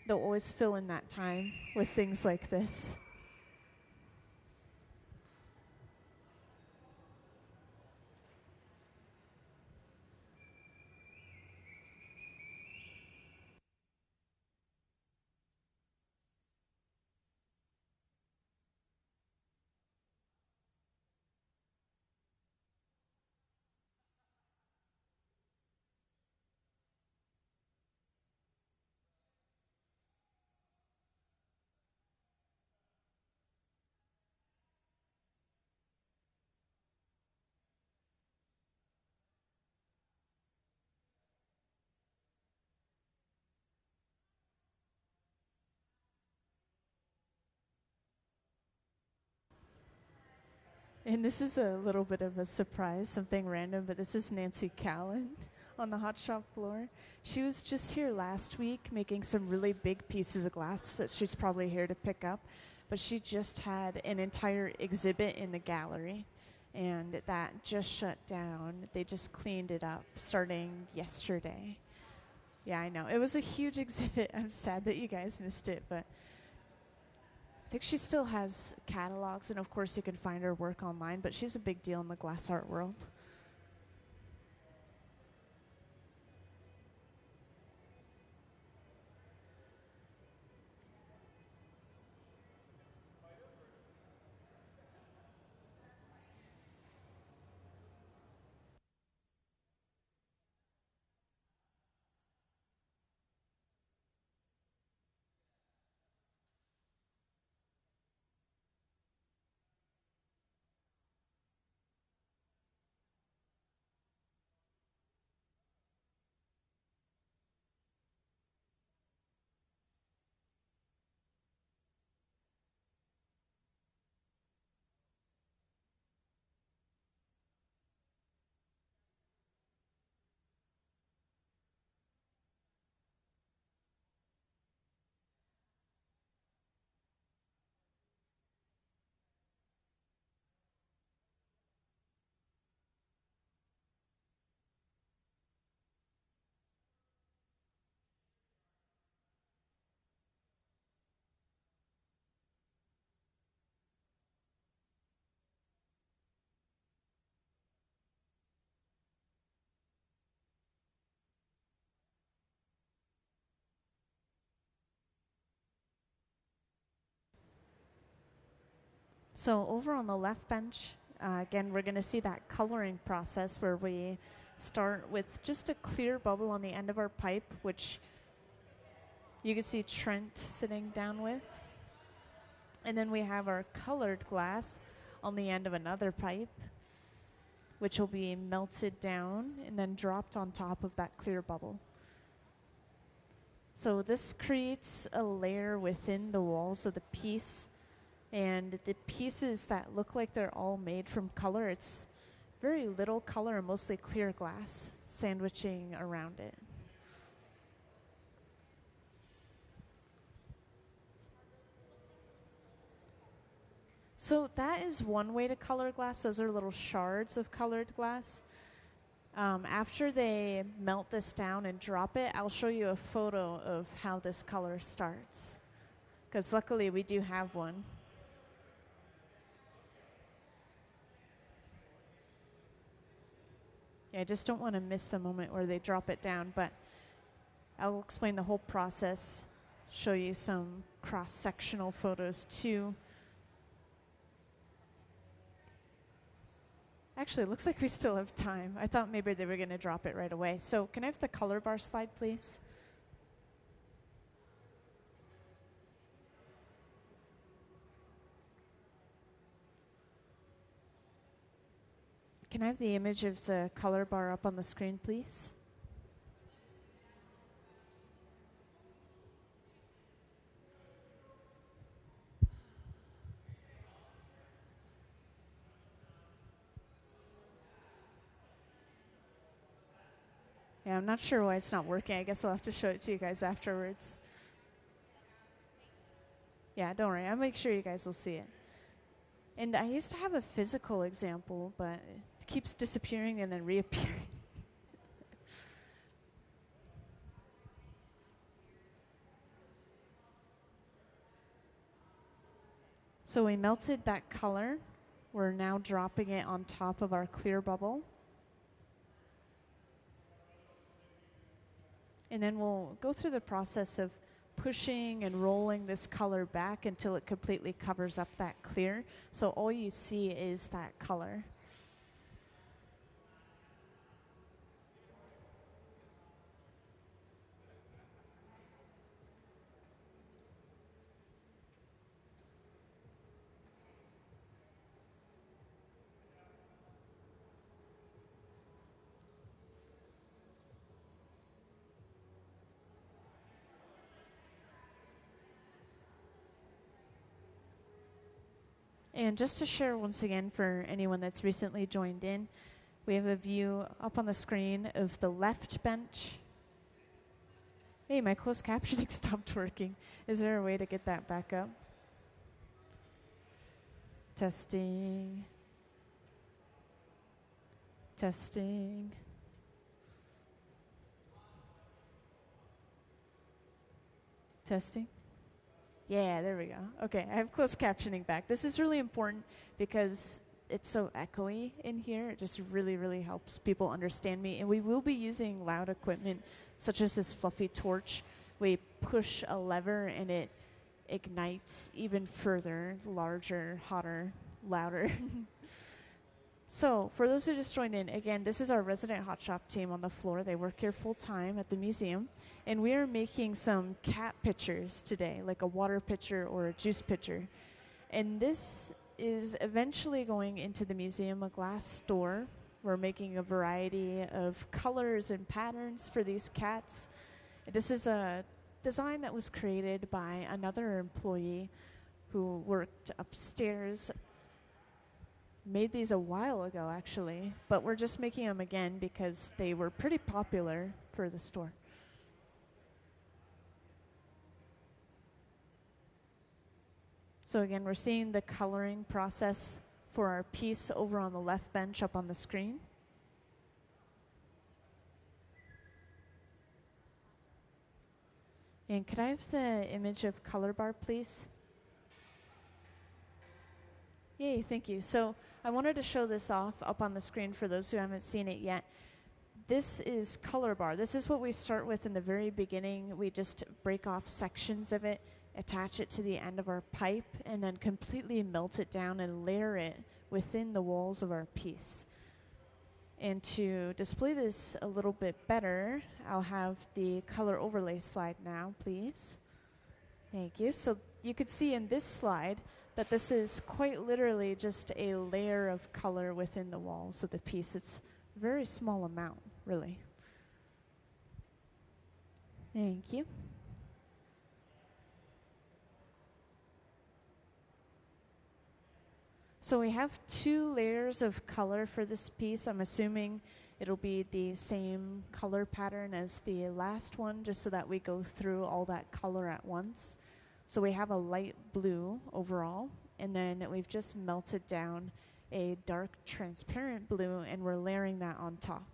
They'll always fill in that time with things like this. And this is a little bit of a surprise, something random, but this is Nancy Callan on the hot shop floor. She was just here last week making some really big pieces of glass that she's probably here to pick up, but she just had an entire exhibit in the gallery, and that just shut down. They just cleaned it up starting yesterday. Yeah, I know. It was a huge exhibit. I'm sad that you guys missed it, but I think she still has catalogs, and of course you can find her work online, but she's a big deal in the glass art world. So over on the left bench, again, we're going to see that coloring process where we start with just a clear bubble on the end of our pipe, which you can see Trent sitting down with. And then we have our colored glass on the end of another pipe, which will be melted down and then dropped on top of that clear bubble. So this creates a layer within the walls of the piece, and the pieces that look like they're all made from color, it's very little color and mostly clear glass sandwiching around it. So that is one way to color glass. Those are little shards of colored glass. After they melt this down and drop it, I'll show you a photo of how this color starts, because luckily we do have one. Yeah, I just don't want to miss the moment where they drop it down, but I'll explain the whole process, show you some cross-sectional photos too. Actually, it looks like we still have time. I thought maybe they were going to drop it right away. So can I have the color bar slide, please? Can I have the image of the color bar up on the screen, please? Yeah, I'm not sure why it's not working. I guess I'll have to show it to you guys afterwards. Yeah, don't worry. I'll make sure you guys will see it. And I used to have a physical example, but it keeps disappearing and then reappearing. So we melted that color. We're now dropping it on top of our clear bubble. And then we'll go through the process of pushing and rolling this color back until it completely covers up that clear. So all you see is that color. And just to share once again for anyone that's recently joined in, we have a view up on the screen of the left bench. Hey, my closed captioning stopped working. Is there a way to get that back up? Testing. Testing. Testing. Yeah, there we go. Okay, I have closed captioning back. This is really important because it's so echoey in here. It just really, really helps people understand me. And we will be using loud equipment such as this fluffy torch. We push a lever and it ignites even further, larger, hotter, louder. So for those who just joined in, again, this is our resident hot shop team on the floor. They work here full time at the museum. And we are making some cat pitchers today, like a water pitcher or a juice pitcher. And this is eventually going into the museum, a glass store. We're making a variety of colors and patterns for these cats. This is a design that was created by another employee who worked upstairs. Made these a while ago, actually, but we're just making them again because they were pretty popular for the store. So again, we're seeing the coloring process for our piece over on the left bench up on the screen. And could I have the image of color bar, please? Yay, thank you. So I wanted to show this off up on the screen for those who haven't seen it yet. This is color bar. This is what we start with in the very beginning. We just break off sections of it attach it to the end of our pipe, and then completely melt it down and layer it within the walls of our piece. And to display this a little bit better, I'll have the color overlay slide now, please. Thank you. So you could see in this slide that this is quite literally just a layer of color within the walls of the piece. It's a very small amount, really. Thank you. So we have 2 layers of color for this piece. I'm assuming it'll be the same color pattern as the last one, just so that we go through all that color at once. So we have a light blue overall, and then we've just melted down a dark transparent blue, and we're layering that on top.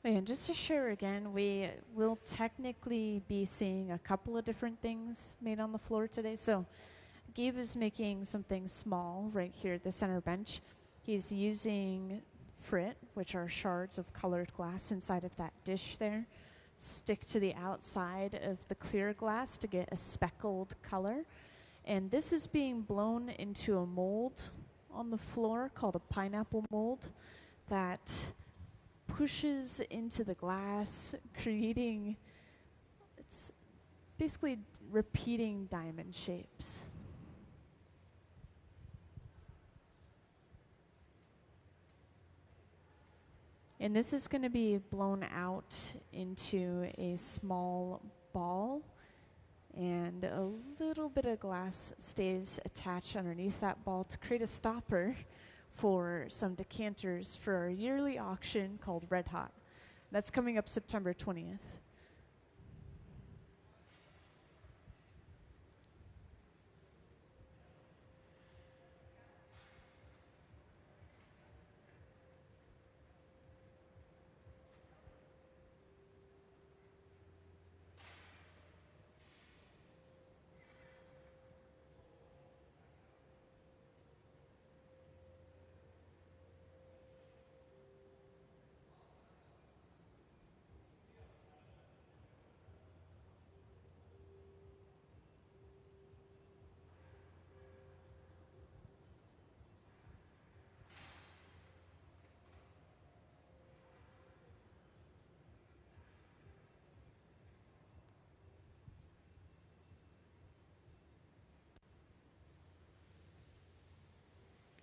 And just to share again, we will technically be seeing a couple of different things made on the floor today. So Gabe is making something small right here at the center bench. He's using frit, which are shards of colored glass inside of that dish there, stick to the outside of the clear glass to get a speckled color. And this is being blown into a mold on the floor called a pineapple mold that pushes into the glass, creating, it's basically repeating diamond shapes. And this is going to be blown out into a small ball, and a little bit of glass stays attached underneath that ball to create a stopper for some decanters for our yearly auction called Red Hot. That's coming up September 20th.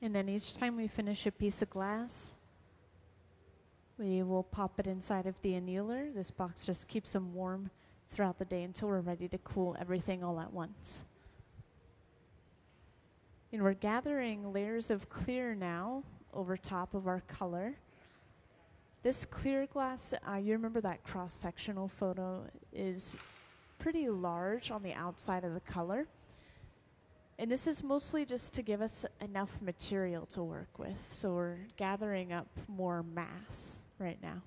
And then each time we finish a piece of glass, we will pop it inside of the annealer. This box just keeps them warm throughout the day until we're ready to cool everything all at once. And we're gathering layers of clear now over top of our color. This clear glass, you remember that cross-sectional photo, is pretty large on the outside of the color. And this is mostly just to give us enough material to work with. So we're gathering up more mass right now.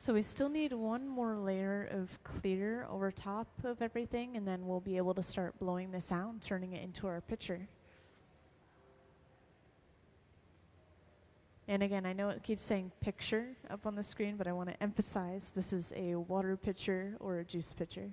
So we still need one more layer of clear over top of everything, and then we'll be able to start blowing this out and turning it into our pitcher. And again, I know it keeps saying picture up on the screen, but I want to emphasize this is a water pitcher or a juice pitcher.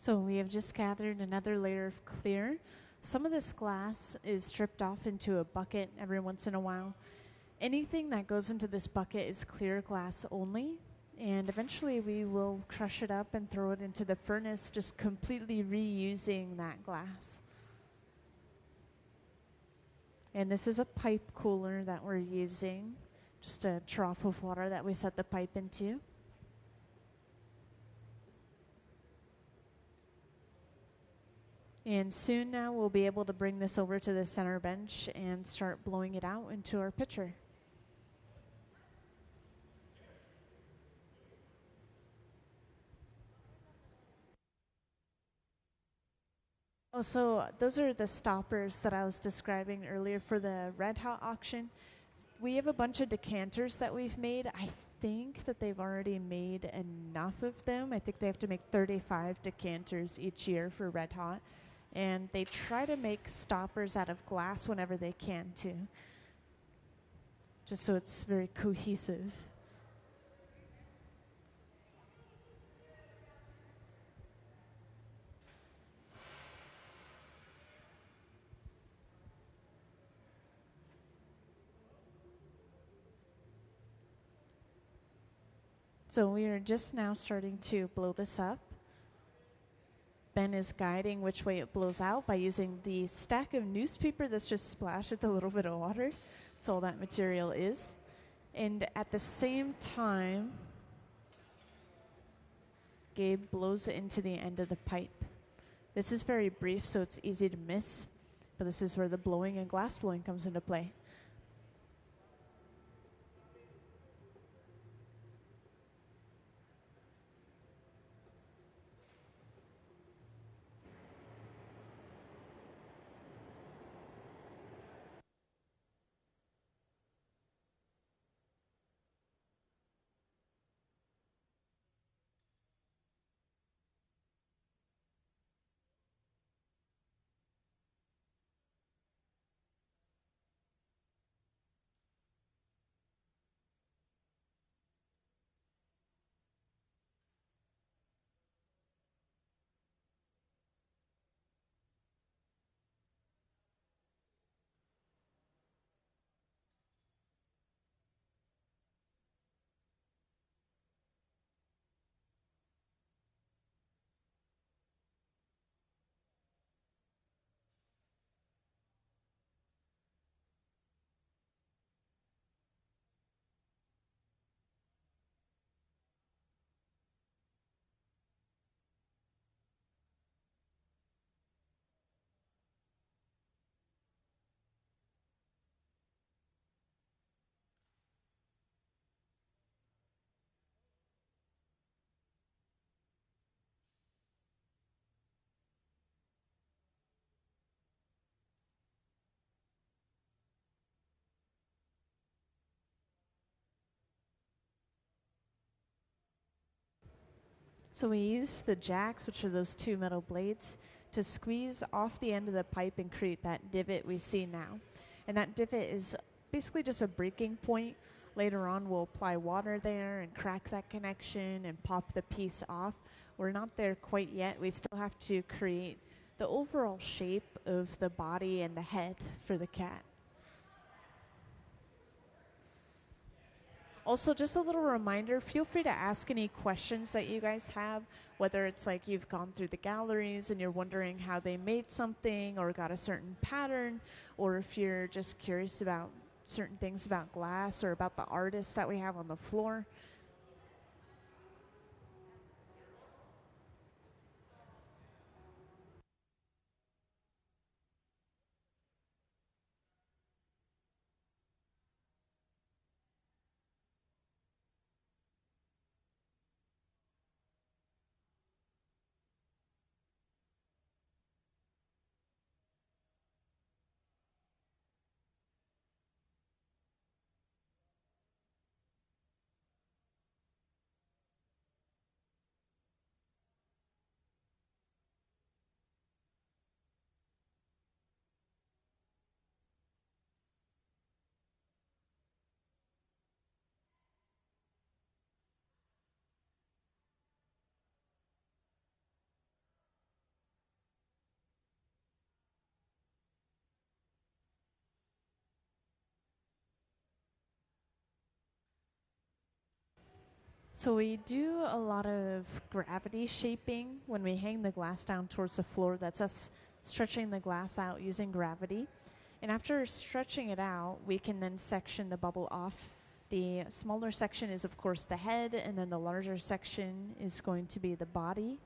So we have just gathered another layer of clear. Some of this glass is stripped off into a bucket every once in a while. Anything that goes into this bucket is clear glass only, and eventually we will crush it up and throw it into the furnace, just completely reusing that glass. And this is a pipe cooler that we're using, just a trough of water that we set the pipe into. And soon now we'll be able to bring this over to the center bench and start blowing it out into our pitcher. Oh, so those are the stoppers that I was describing earlier for the Red Hot auction. We have a bunch of decanters that we've made. I think that they've already made enough of them. I think they have to make 35 decanters each year for Red Hot. And they try to make stoppers out of glass whenever they can, too. Just so it's very cohesive. So we are just now starting to blow this up. Ben is guiding which way it blows out by using the stack of newspaper that's just splashed with a little bit of water. That's all that material is. And at the same time, Gabe blows it into the end of the pipe. This is very brief, so it's easy to miss, but this is where the blowing and glass blowing comes into play. So we use the jacks, which are those two metal blades, to squeeze off the end of the pipe and create that divot we see now. And that divot is basically just a breaking point later on we'll apply water there and crack that connection and pop the piece off. We're not there quite yet. We still have to create the overall shape of the body and the head for the cat. Also, just a little reminder, feel free to ask any questions that you guys have, whether it's like you've gone through the galleries and you're wondering how they made something or got a certain pattern, or if you're just curious about certain things about glass or about the artists that we have on the floor. So we do a lot of gravity shaping when we hang the glass down towards the floor. That's us stretching the glass out using gravity. And after stretching it out, we can then section the bubble off. The smaller section is, of course, the head, and then the larger section is going to be the body.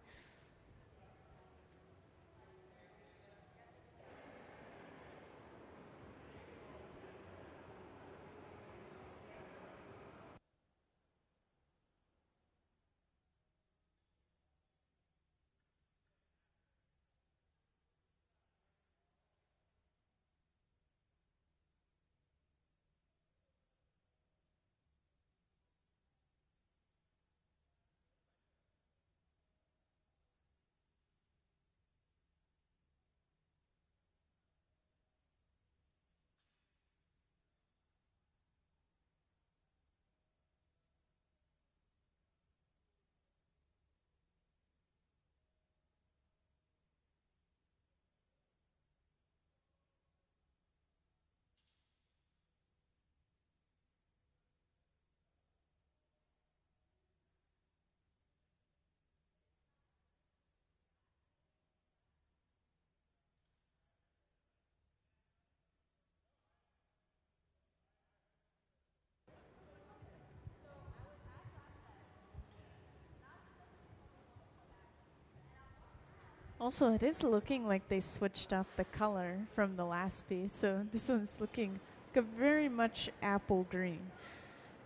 Also, it is looking like they switched up the color from the last piece. So this one's looking like a very much apple green.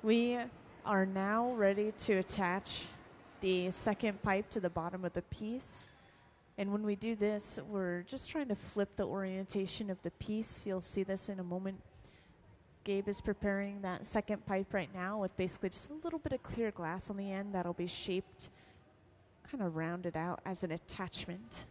We are now ready to attach the second pipe to the bottom of the piece. And when we do this, we're just trying to flip the orientation of the piece. You'll see this in a moment. Gabe is preparing that second pipe right now with basically just a little bit of clear glass on the end that'll be shaped, kind of rounded out as an attachment.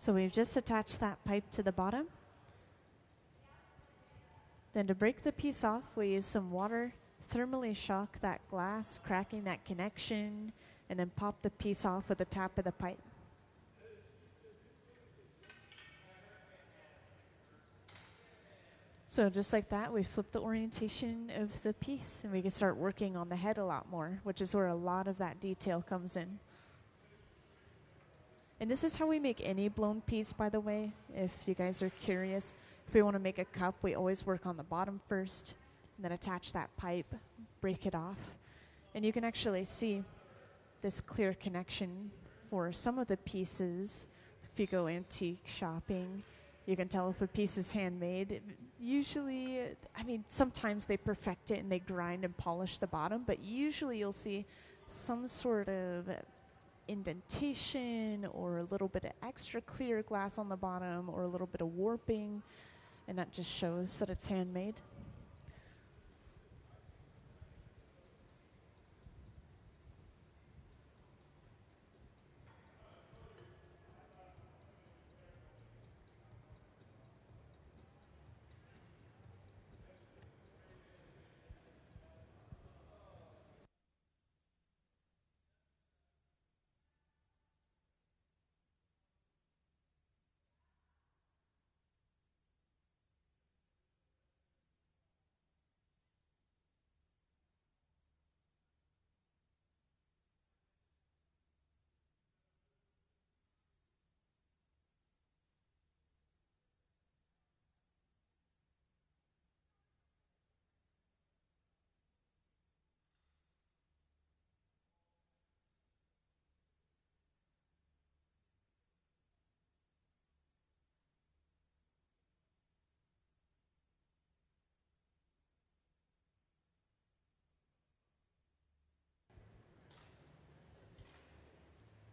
So we've just attached that pipe to the bottom. Then to break the piece off, we use some water, thermally shock that glass, cracking that connection, and then pop the piece off with the tap of the pipe. So just like that, we flip the orientation of the piece and we can start working on the head a lot more, which is where a lot of that detail comes in. And this is how we make any blown piece, by the way, if you guys are curious. If we want to make a cup, we always work on the bottom first, and then attach that pipe, break it off. And you can actually see this clear connection for some of the pieces. If you go antique shopping, you can tell if a piece is handmade. Usually, I mean, sometimes they perfect it and they grind and polish the bottom, but usually you'll see some sort of indentation or a little bit of extra clear glass on the bottom or a little bit of warping, and that just shows that it's handmade.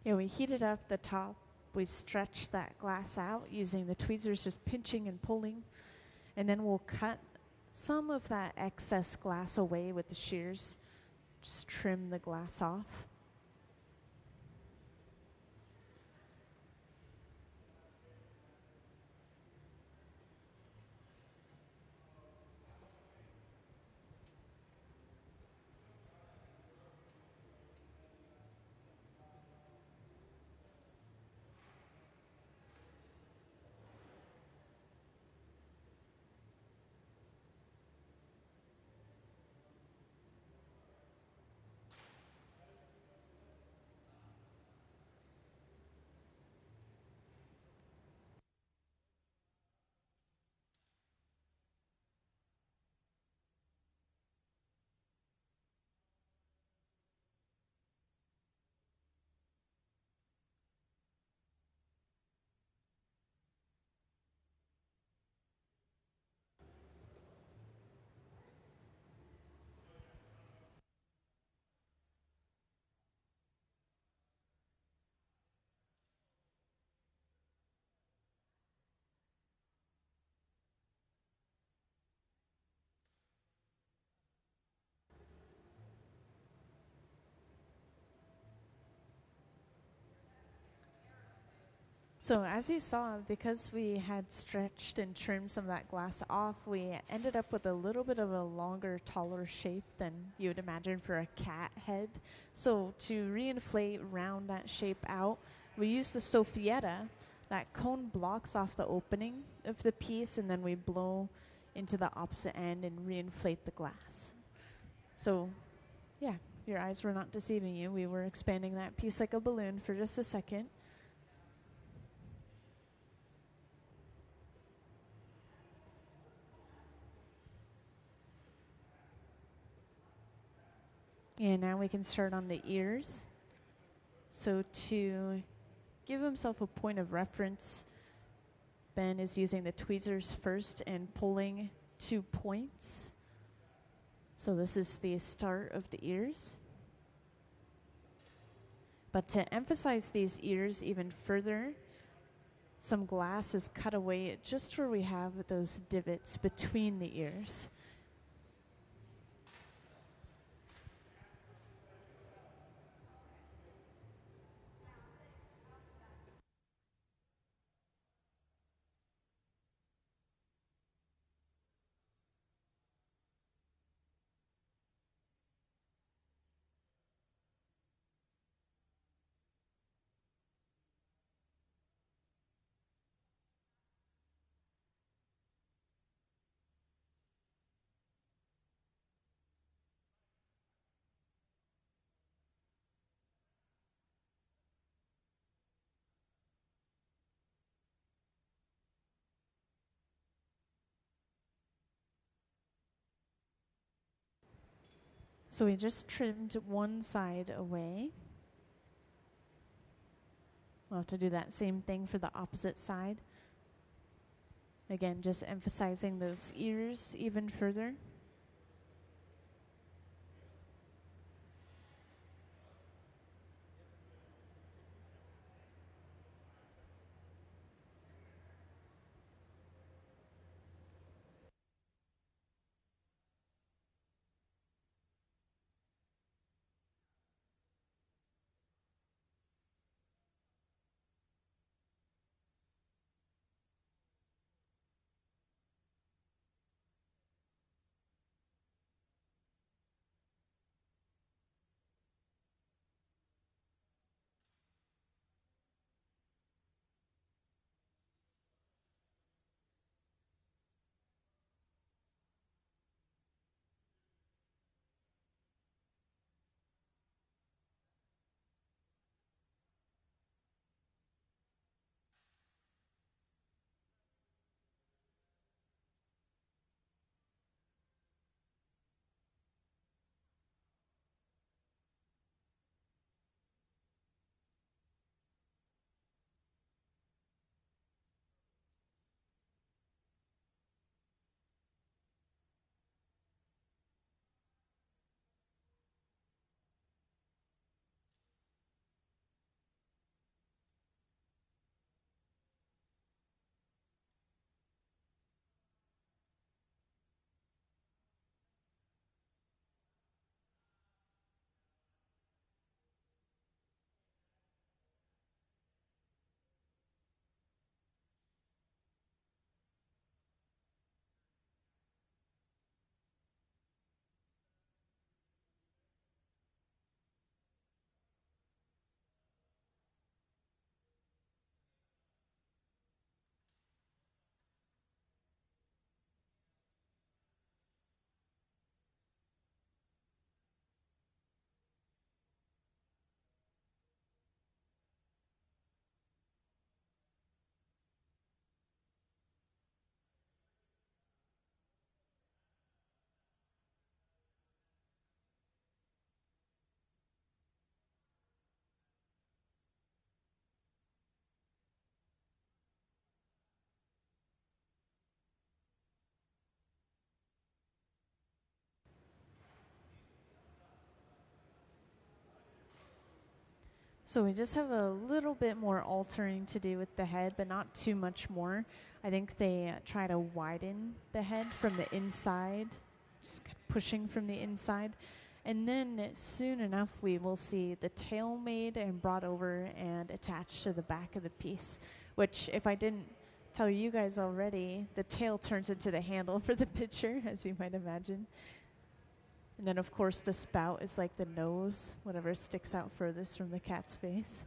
Yeah, we heated up the top. We stretched that glass out using the tweezers, just pinching and pulling. And then we'll cut some of that excess glass away with the shears. Just trim the glass off. So as you saw, because we had stretched and trimmed some of that glass off, we ended up with a little bit of a longer, taller shape than you would imagine for a cat head. So to reinflate, round that shape out, we use the Soffietta. That cone blocks off the opening of the piece, and then we blow into the opposite end and reinflate the glass. So, yeah, your eyes were not deceiving you. We were expanding that piece like a balloon for just a second. And now we can start on the ears. So to give himself a point of reference, Ben is using the tweezers first and pulling 2 points. So this is the start of the ears. But to emphasize these ears even further, some glass is cut away just where we have those divots between the ears. So we just trimmed one side away. We'll have to do that same thing for the opposite side. Again, just emphasizing those ears even further. So we just have a little bit more altering to do with the head, but not too much more. I think they try to widen the head from the inside, just pushing from the inside. And then soon enough, we will see the tail made and brought over and attached to the back of the piece, which if I didn't tell you guys already, the tail turns into the handle for the picture, as you might imagine. And then, of course, the spout is like the nose, whatever sticks out furthest from the cat's face.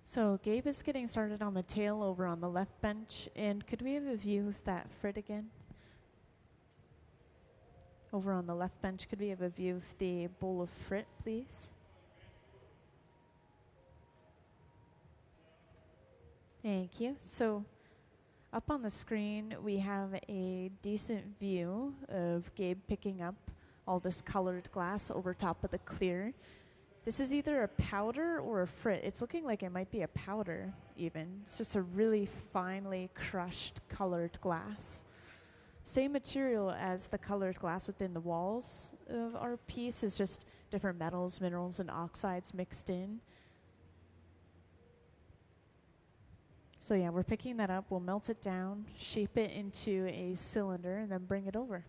So Gabe is getting started on the tail over on the left bench. And could we have a view of that frit again? Over on the left bench, could we have a view of the bowl of frit, please? Thank you. So up on the screen, we have a decent view of Gabe picking up all this colored glass over top of the clear. This is either a powder or a frit. It's looking like it might be a powder even. It's just a really finely crushed colored glass. Same material as the colored glass within the walls of our piece, is just different metals, minerals, and oxides mixed in. So yeah, we're picking that up. We'll melt it down, shape it into a cylinder, and then bring it over.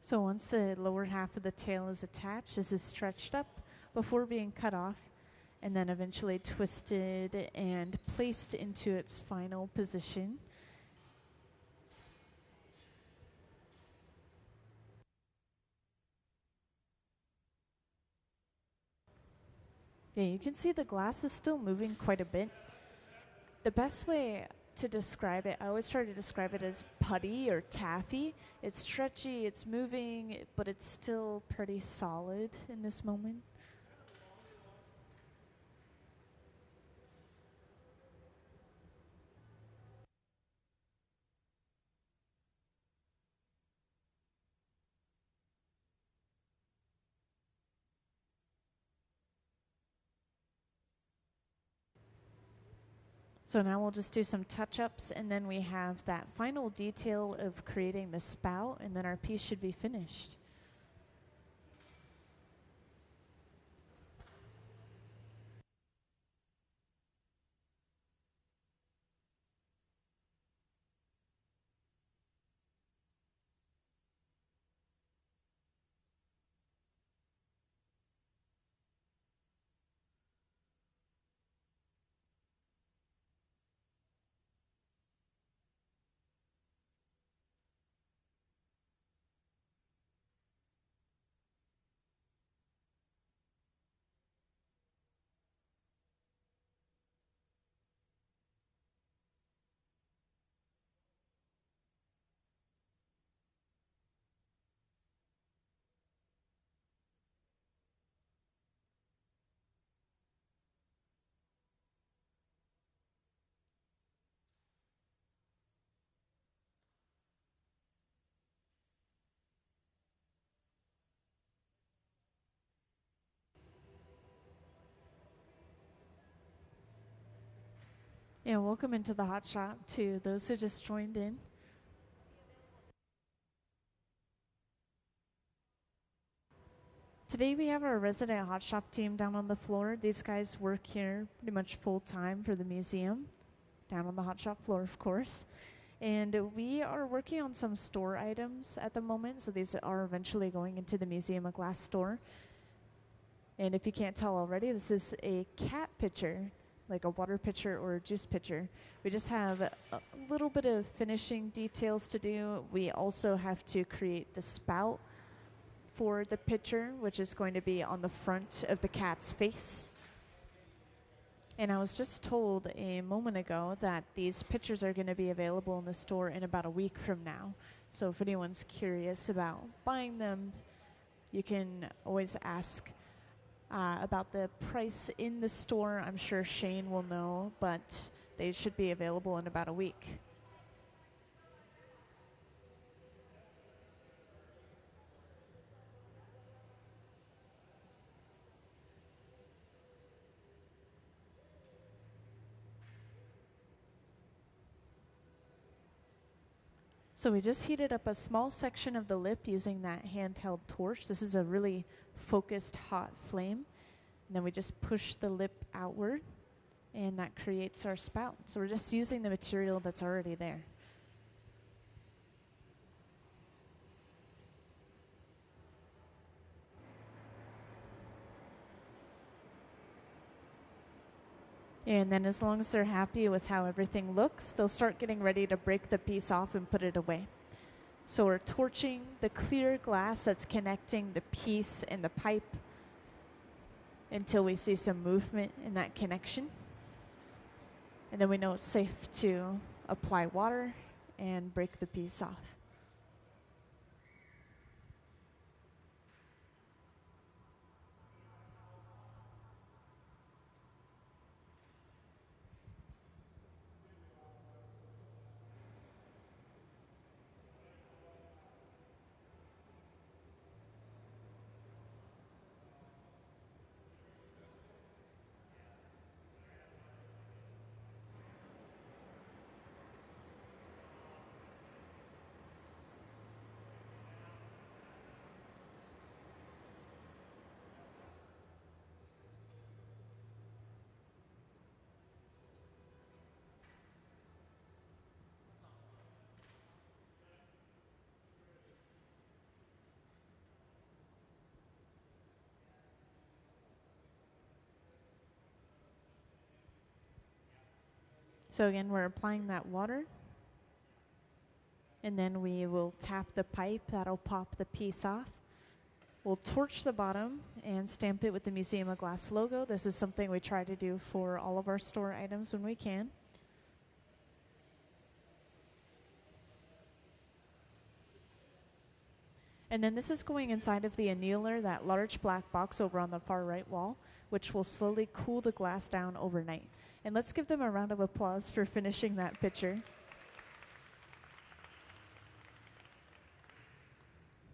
So once the lower half of the tail is attached, this is stretched up before being cut off and then eventually twisted and placed into its final position. Yeah, you can see the glass is still moving quite a bit. The best way to describe it, I always try to describe it as putty or taffy. It's stretchy, it's moving, but it's still pretty solid in this moment. So now we'll just do some touch-ups, and then we have that final detail of creating the spout, and then our piece should be finished. Yeah, welcome into the hot shop to those who just joined in. Today we have our resident hot shop team down on the floor. These guys work here pretty much full time for the museum, down on the hot shop floor, of course. And we are working on some store items at the moment, so these are eventually going into the Museum of Glass store. And if you can't tell already, this is a cat pitcher, like a water pitcher or a juice pitcher. We just have a little bit of finishing details to do. We also have to create the spout for the pitcher, which is going to be on the front of the cat's face. And I was just told a moment ago that these pitchers are going to be available in the store in about a week from now. So if anyone's curious about buying them, you can always ask about the price in the store. I'm sure Shane will know, but they should be available in about a week. So we just heated up a small section of the lip using that handheld torch. This is a really focused hot flame. And then we just push the lip outward, and that creates our spout. So we're just using the material that's already there. And then as long as they're happy with how everything looks, they'll start getting ready to break the piece off and put it away. So we're torching the clear glass that's connecting the piece and the pipe until we see some movement in that connection. And then we know it's safe to apply water and break the piece off. So again, we're applying that water. And then we will tap the pipe. That'll pop the piece off. We'll torch the bottom and stamp it with the Museum of Glass logo. This is something we try to do for all of our store items when we can. And then this is going inside of the annealer, that large black box over on the far right wall, which will slowly cool the glass down overnight. And let's give them a round of applause for finishing that picture.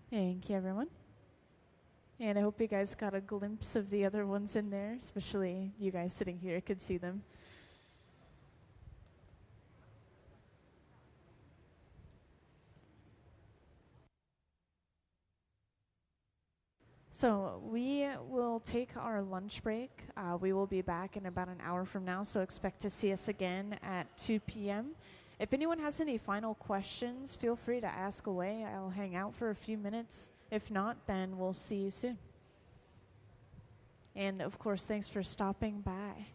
Thank you, everyone. And I hope you guys got a glimpse of the other ones in there, especially you guys sitting here could see them. So we will take our lunch break. We will be back in about an hour from now, so expect to see us again at 2 p.m. If anyone has any final questions, feel free to ask away. I'll hang out for a few minutes. If not, then we'll see you soon. And of course, thanks for stopping by.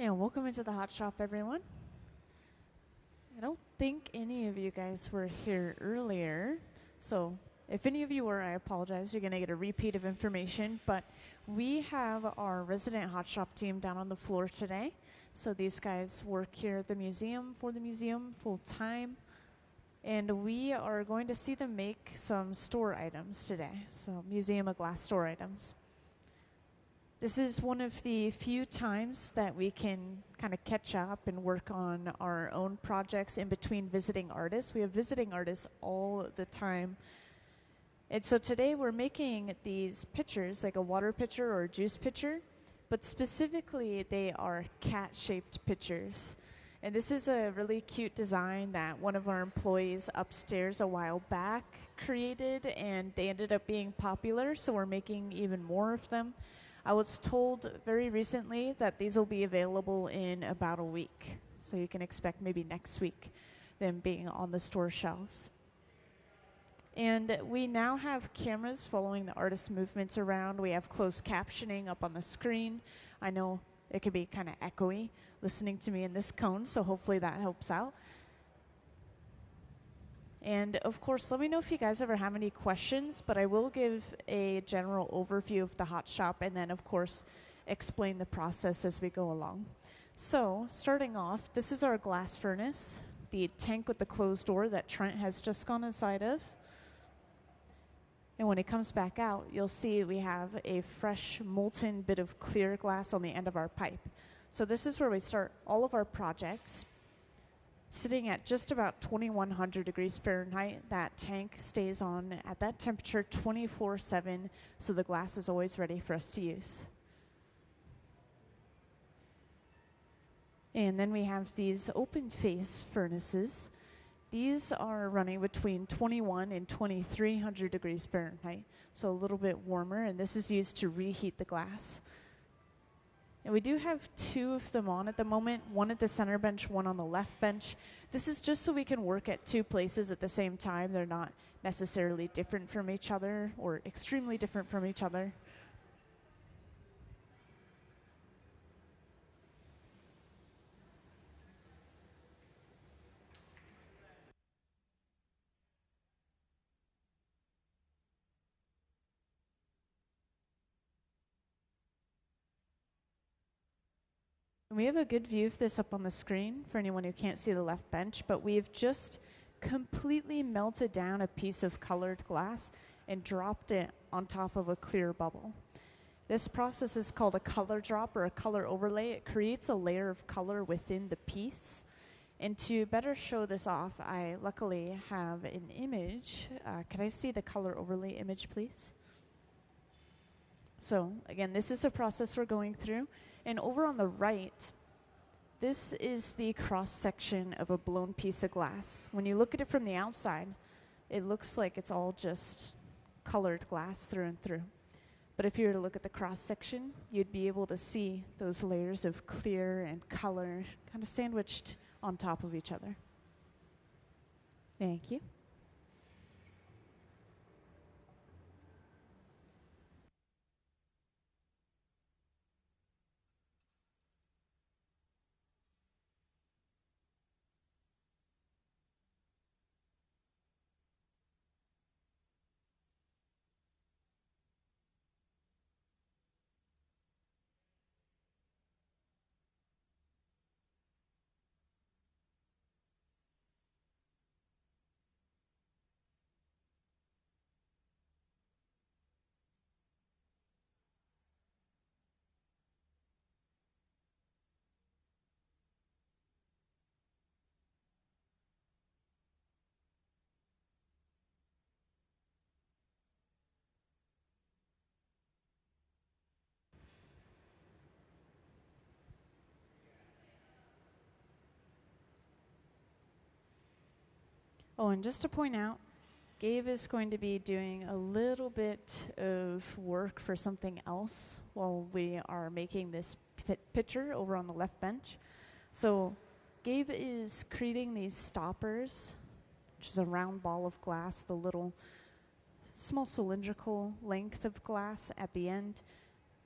And welcome into the hot shop, everyone. I don't think any of you guys were here earlier, so if any of you were, I apologize. You're going to get a repeat of information, but we have our resident hot shop team down on the floor today. So these guys work here at the museum for the museum full time, and we are going to see them make some store items today. So Museum of Glass store items. This is one of the few times that we can kind of catch up and work on our own projects in between visiting artists. We have visiting artists all the time. And so today we're making these pitchers, like a water pitcher or a juice pitcher, but specifically they are cat-shaped pitchers. And this is a really cute design that one of our employees upstairs a while back created, and they ended up being popular, so we're making even more of them. I was told very recently that these will be available in about a week. So you can expect maybe next week them being on the store shelves. And we now have cameras following the artist's movements around. We have closed captioning up on the screen. I know it could be kind of echoey listening to me in this cone, so hopefully that helps out. And of course, let me know if you guys ever have any questions, but I will give a general overview of the hot shop and then, of course, explain the process as we go along. So, starting off, this is our glass furnace, the tank with the closed door that Trent has just gone inside of. And when it comes back out, you'll see we have a fresh, molten bit of clear glass on the end of our pipe. So this is where we start all of our projects. Sitting at just about 2100 degrees Fahrenheit, that tank stays on at that temperature 24/7, so the glass is always ready for us to use. And then we have these open face furnaces. These are running between 21 and 2300 degrees Fahrenheit, so a little bit warmer, and this is used to reheat the glass. And we do have two of them on at the moment, one at the center bench, one on the left bench. This is just so we can work at two places at the same time. They're not necessarily different from each other or extremely different from each other. We have a good view of this up on the screen for anyone who can't see the left bench, but we've just completely melted down a piece of colored glass and dropped it on top of a clear bubble. This process is called a color drop or a color overlay. It creates a layer of color within the piece. And to better show this off, I luckily have an image. Can I see the color overlay image, please? So again, this is the process we're going through. And over on the right, this is the cross-section of a blown piece of glass. When you look at it from the outside, it looks like it's all just colored glass through and through. But if you were to look at the cross-section, you'd be able to see those layers of clear and color kind of sandwiched on top of each other. Thank you. Oh, and just to point out, Gabe is going to be doing a little bit of work for something else while we are making this picture over on the left bench. So Gabe is creating these stoppers, which is a round ball of glass, the little small cylindrical length of glass at the end.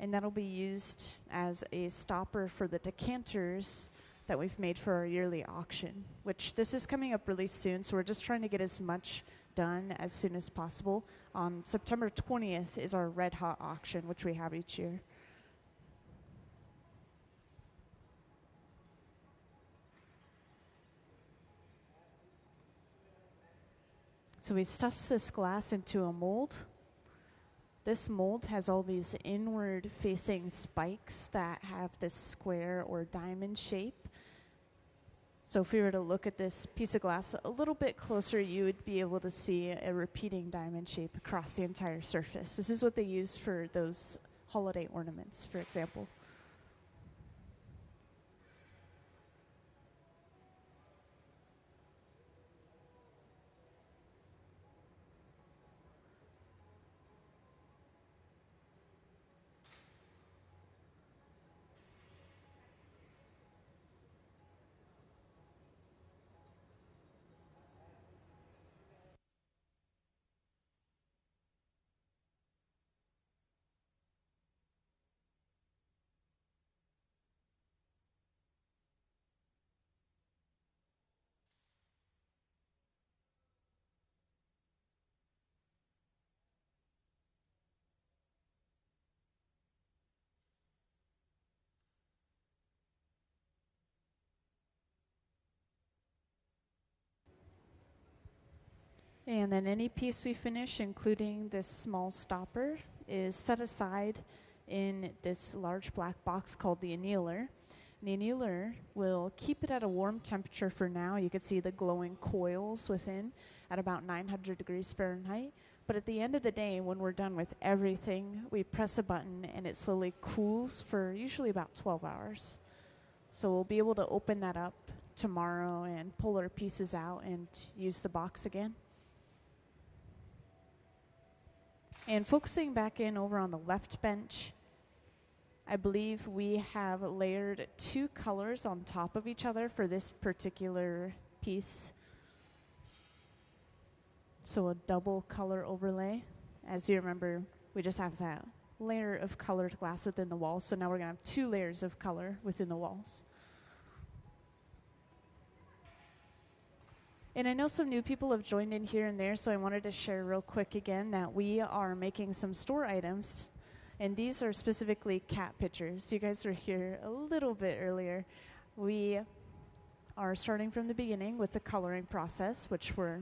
and that'll be used as a stopper for the decanters that we've made for our yearly auction, which this is coming up really soon, so we're just trying to get as much done as soon as possible. On September 20th is our Red Hot auction, which we have each year. So we stuffed this glass into a mold. This mold has all these inward facing spikes that have this square or diamond shape. So if we were to look at this piece of glass a little bit closer, you would be able to see a repeating diamond shape across the entire surface. This is what they use for those holiday ornaments, for example. And then any piece we finish, including this small stopper, is set aside in this large black box called the annealer. The annealer will keep it at a warm temperature for now. You can see the glowing coils within at about 900 degrees Fahrenheit. But at the end of the day, when we're done with everything, we press a button and it slowly cools for usually about 12 hours. So we'll be able to open that up tomorrow and pull our pieces out and use the box again. And focusing back in over on the left bench, I believe we have layered 2 colors on top of each other for this particular piece. So a double color overlay. As you remember, we just have that layer of colored glass within the walls. So now we're going to have 2 layers of color within the walls. And I know some new people have joined in here and there, so I wanted to share real quick again that we are making some store items, and these are specifically cat pictures. You guys were here a little bit earlier. We are starting from the beginning with the coloring process, which we're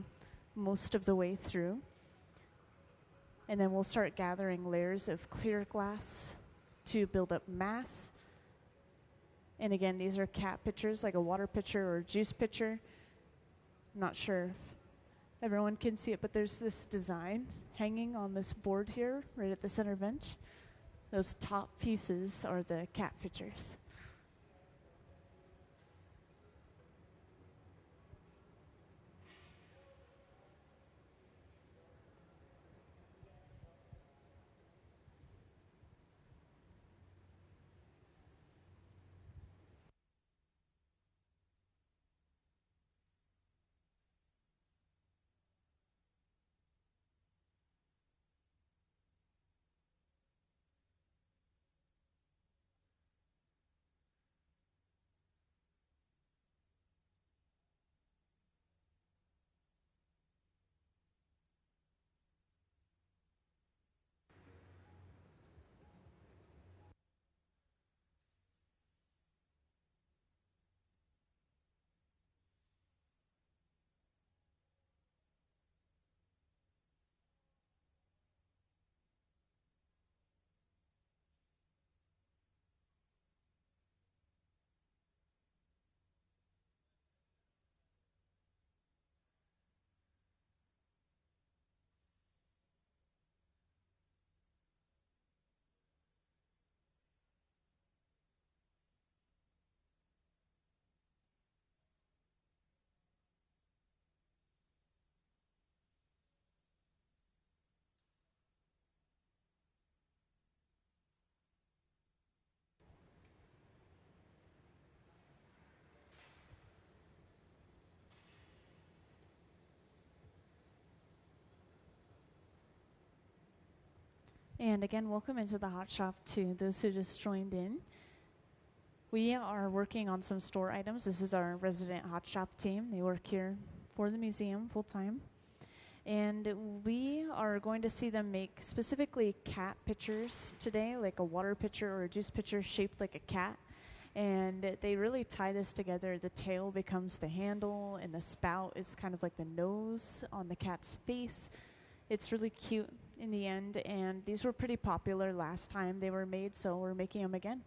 most of the way through. And then we'll start gathering layers of clear glass to build up mass. And again, these are cat pictures, like a water pitcher or a juice pitcher. I'm not sure if everyone can see it, but there's this design hanging on this board here, right at the center bench. Those top pieces are the cat pictures. And again, welcome into the Hot Shop to those who just joined in. We are working on some store items. This is our resident Hot Shop team. They work here for the museum full time. And we are going to see them make specifically cat pitchers today, like a water pitcher or a juice pitcher shaped like a cat. And they really tie this together. The tail becomes the handle, and the spout is kind of like the nose on the cat's face. It's really cute in the end, and these were pretty popular last time they were made, so we're making them again.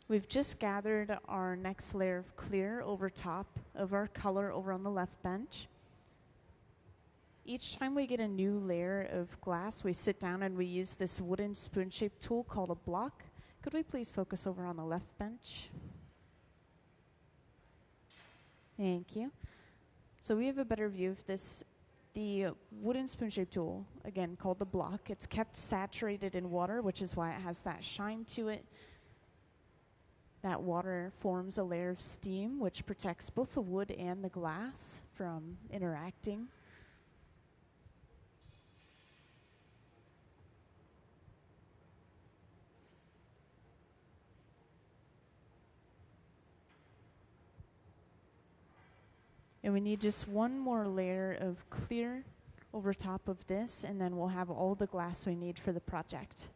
We've just gathered our next layer of clear over top of our color over on the left bench. Each time we get a new layer of glass, we sit down and we use this wooden spoon-shaped tool called a block. Could we please focus over on the left bench? Thank you. So we have a better view of this. The wooden spoon-shaped tool, again called the block, it's kept saturated in water, which is why it has that shine to it. That water forms a layer of steam, which protects both the wood and the glass from interacting. And we need just one more layer of clear over top of this, and then we'll have all the glass we need for the project.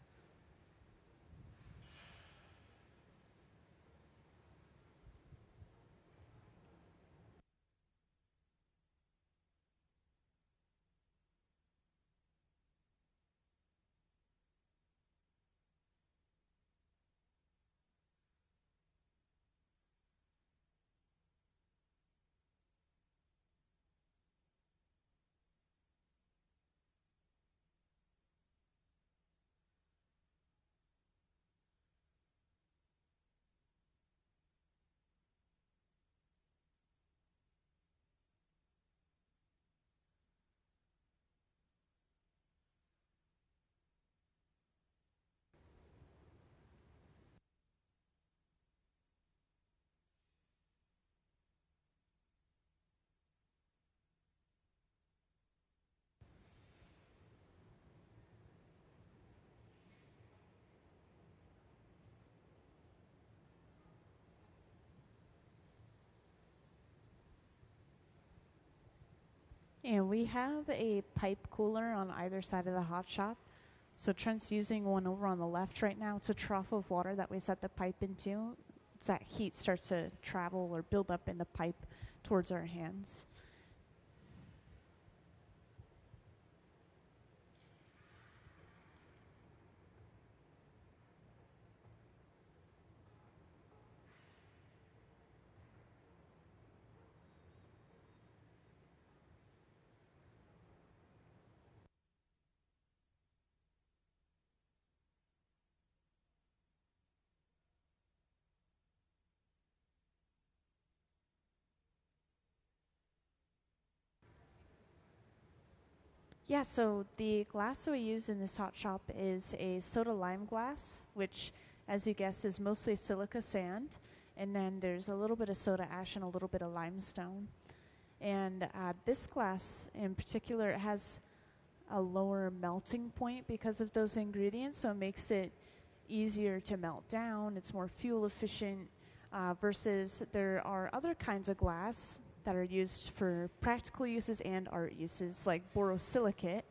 And we have a pipe cooler on either side of the hot shop. So Trent's using one over on the left right now. It's a trough of water that we set the pipe into. It's that heat starts to travel or build up in the pipe towards our hands. Yeah, so the glass that we use in this hot shop is a soda lime glass, which, as you guessed, is mostly silica sand. And then there's a little bit of soda ash and a little bit of limestone. And this glass in particular, it has a lower melting point because of those ingredients, so it makes it easier to melt down. It's more fuel efficient versus there are other kinds of glass that are used for practical uses and art uses, like borosilicate.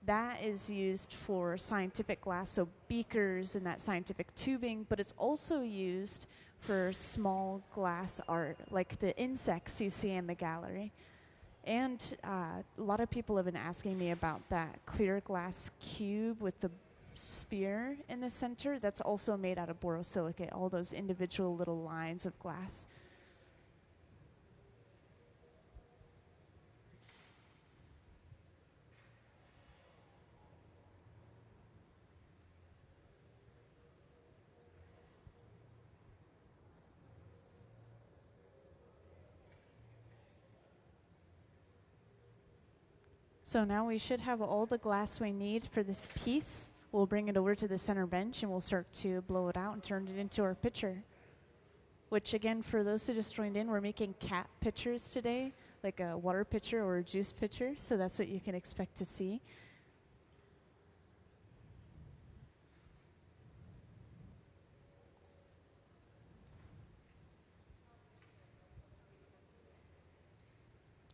That is used for scientific glass, so beakers and that scientific tubing, but it's also used for small glass art, like the insects you see in the gallery. And a lot of people have been asking me about that clear glass cube with the sphere in the center. That's also made out of borosilicate, all those individual little lines of glass. So now we should have all the glass we need for this piece. We'll bring it over to the center bench and we'll start to blow it out and turn it into our pitcher. Which again, for those who just joined in, we're making cat pitchers today. like a water pitcher or a juice pitcher, so that's what you can expect to see.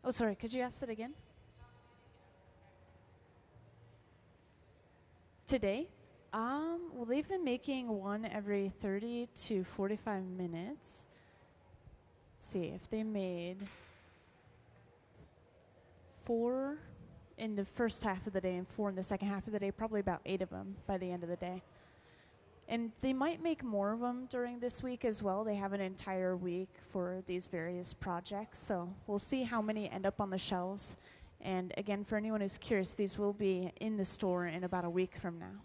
Oh, sorry, could you ask that again? Today? Well, they've been making one every 30 to 45 minutes. Let's see, if they made 4 in the first half of the day and 4 in the second half of the day, probably about 8 of them by the end of the day. And they might make more of them during this week as well. They have an entire week for these various projects, so we'll see how many end up on the shelves. And again, for anyone who's curious, these will be in the store in about a week from now.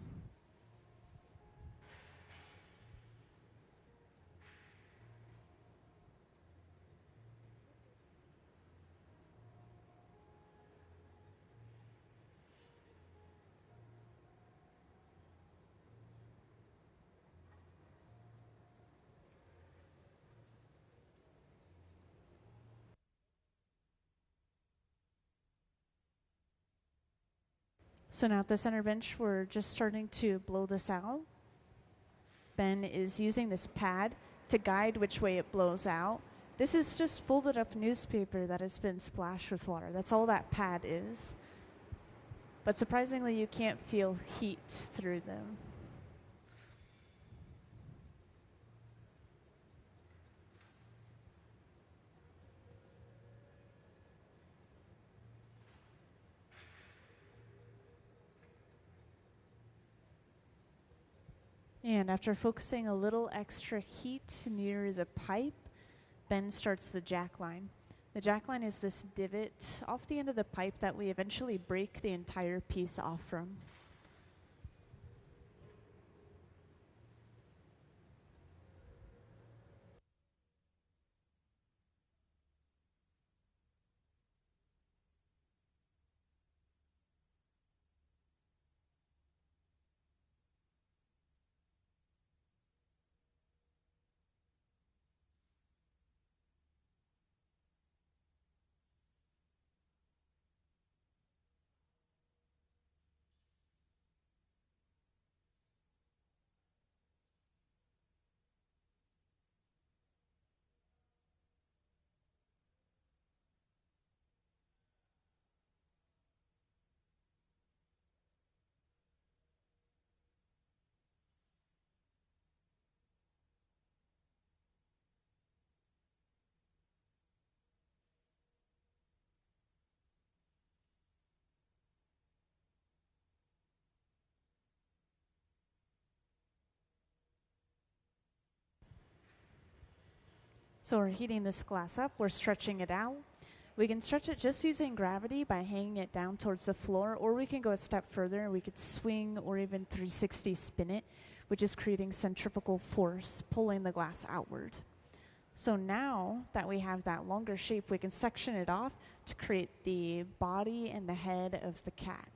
So now at the center bench, we're just starting to blow this out. Ben is using this pad to guide which way it blows out. This is just folded up newspaper that has been splashed with water. That's all that pad is. But surprisingly, you can't feel heat through them. And after focusing a little extra heat near the pipe, Ben starts the jack line. The jack line is this divot off the end of the pipe that we eventually break the entire piece off from. So we're heating this glass up, we're stretching it out. We can stretch it just using gravity by hanging it down towards the floor, or we can go a step further and we could swing or even 360 spin it, which is creating centrifugal force, pulling the glass outward. So now that we have that longer shape, we can section it off to create the body and the head of the cat.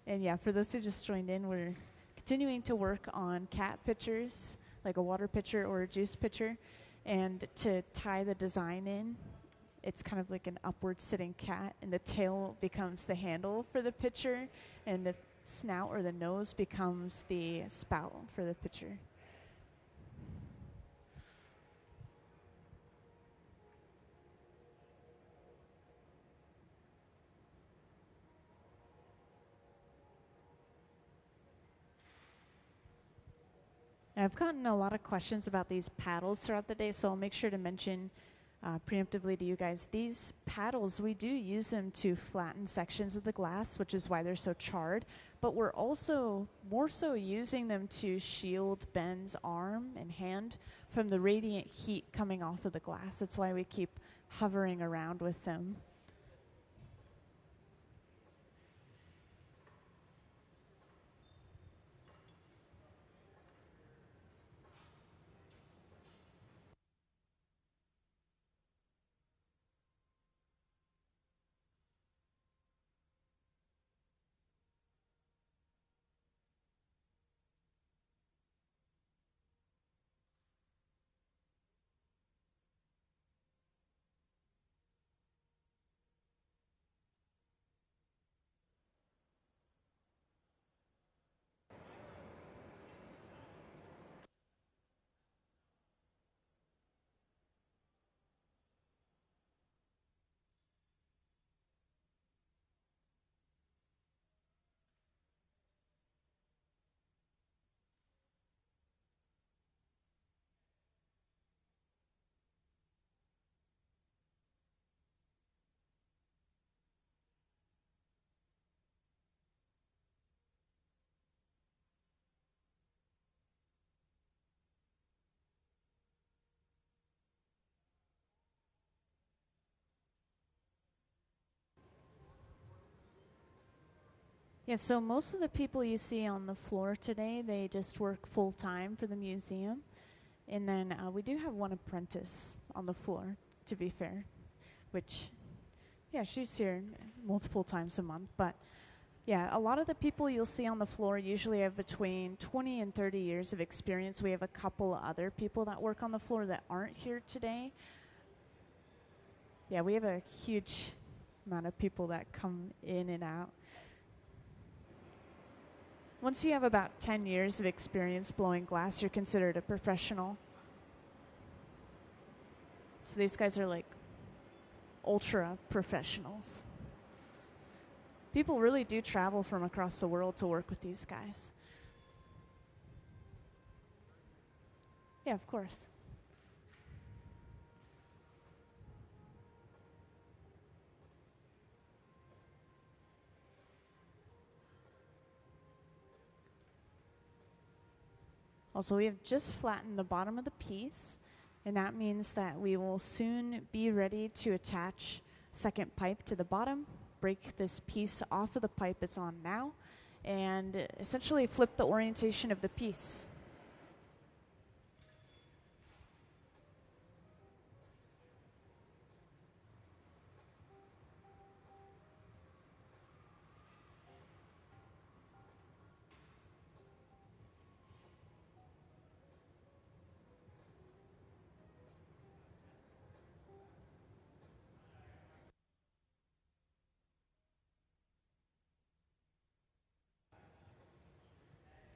And yeah, for those who just joined in, we're continuing to work on cat pitchers, like a water pitcher or a juice pitcher. And to tie the design in, it's kind of like an upward sitting cat, and the tail becomes the handle for the pitcher, and the snout or the nose becomes the spout for the pitcher. I've gotten a lot of questions about these paddles throughout the day, so I'll make sure to mention preemptively to you guys, these paddles, we do use them to flatten sections of the glass, which is why they're so charred, but we're also more so using them to shield Ben's arm and hand from the radiant heat coming off of the glass. That's why we keep hovering around with them. Yeah, so most of the people you see on the floor today, they just work full time for the museum. And then we do have one apprentice on the floor, to be fair, which, yeah, she's here multiple times a month. But yeah, a lot of the people you'll see on the floor usually have between 20 and 30 years of experience. We have a couple other people that work on the floor that aren't here today. Yeah, we have a huge amount of people that come in and out. Once you have about 10 years of experience blowing glass, you're considered a professional. So these guys are like ultra professionals. People really do travel from across the world to work with these guys. Yeah, of course. Also, we have just flattened the bottom of the piece, and that means that we will soon be ready to attach second pipe to the bottom, break this piece off of the pipe it's on now, and essentially flip the orientation of the piece.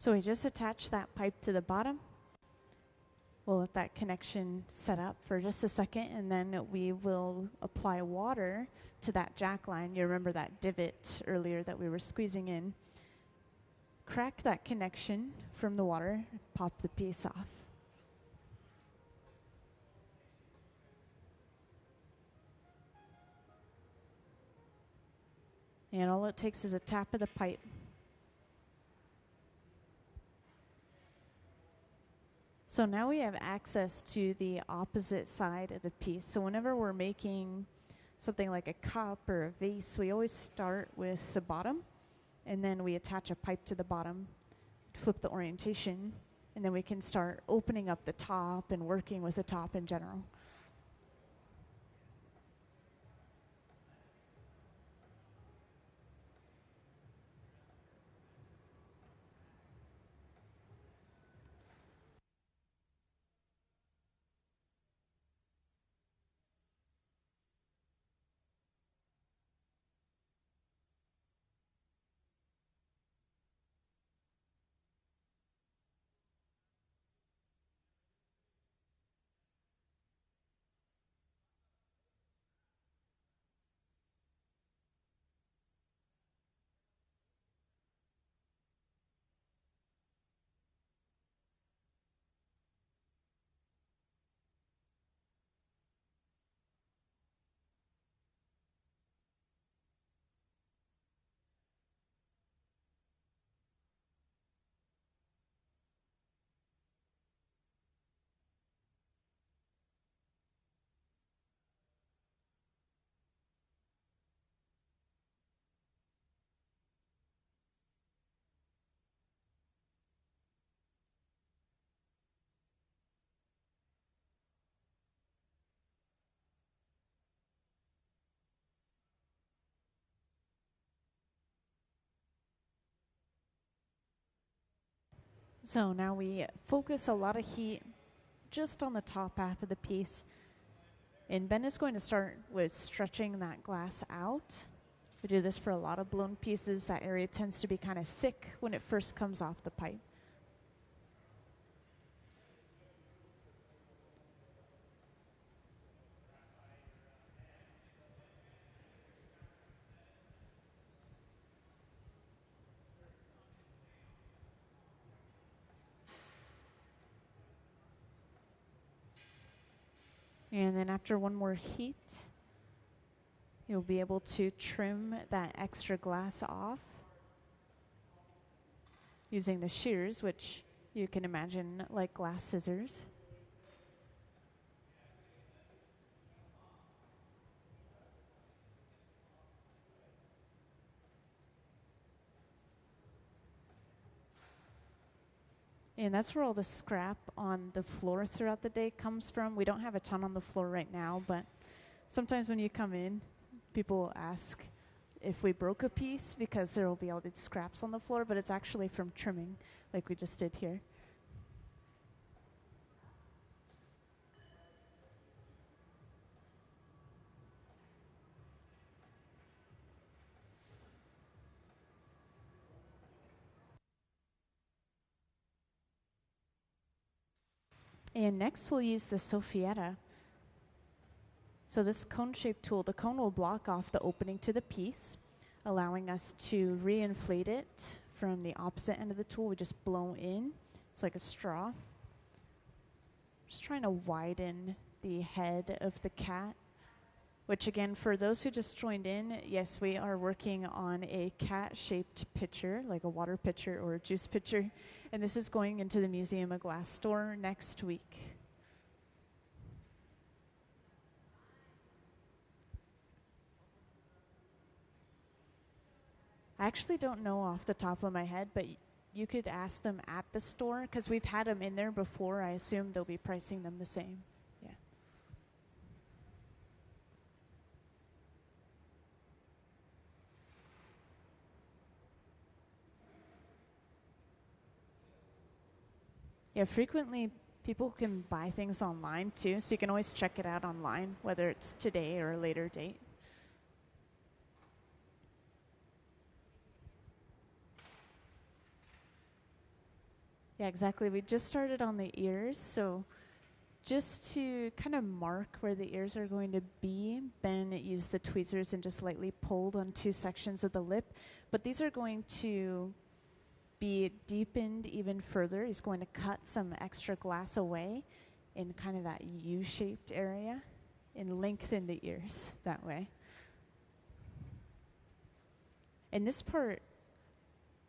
So we just attach that pipe to the bottom. We'll let that connection set up for just a second, and then we will apply water to that jack line. You remember that divot earlier that we were squeezing in. Crack that connection from the water, pop the piece off. And all it takes is a tap of the pipe. So now we have access to the opposite side of the piece. So whenever we're making something like a cup or a vase, we always start with the bottom, and then we attach a pipe to the bottom, flip the orientation, and then we can start opening up the top and working with the top in general. So now we focus a lot of heat just on the top half of the piece. And Ben is going to start with stretching that glass out. We do this for a lot of blown pieces. That area tends to be kind of thick when it first comes off the pipe. And then after one more heat, you'll be able to trim that extra glass off using the shears, which you can imagine like glass scissors. And that's where all the scrap on the floor throughout the day comes from. We don't have a ton on the floor right now, but sometimes when you come in, people will ask if we broke a piece because there will be all these scraps on the floor, but it's actually from trimming, like we just did here. And next we'll use the Soffietta. So this cone-shaped tool, the cone will block off the opening to the piece, allowing us to reinflate it from the opposite end of the tool. We just blow in. It's like a straw. Just trying to widen the head of the cat, which again, for those who just joined in, yes, we are working on a cat-shaped pitcher, like a water pitcher or a juice pitcher, and this is going into the Museum of Glass store next week. I actually don't know off the top of my head, but you could ask them at the store because we've had them in there before. I assume they'll be pricing them the same. Yeah. Yeah, frequently people can buy things online too, so you can always check it out online, whether it's today or a later date. Yeah, exactly. We just started on the ears, so just to kind of mark where the ears are going to be, Ben used the tweezers and just lightly pulled on two sections of the lip, but these are going to be deepened even further. He's going to cut some extra glass away in kind of that U-shaped area and lengthen the ears that way. And this part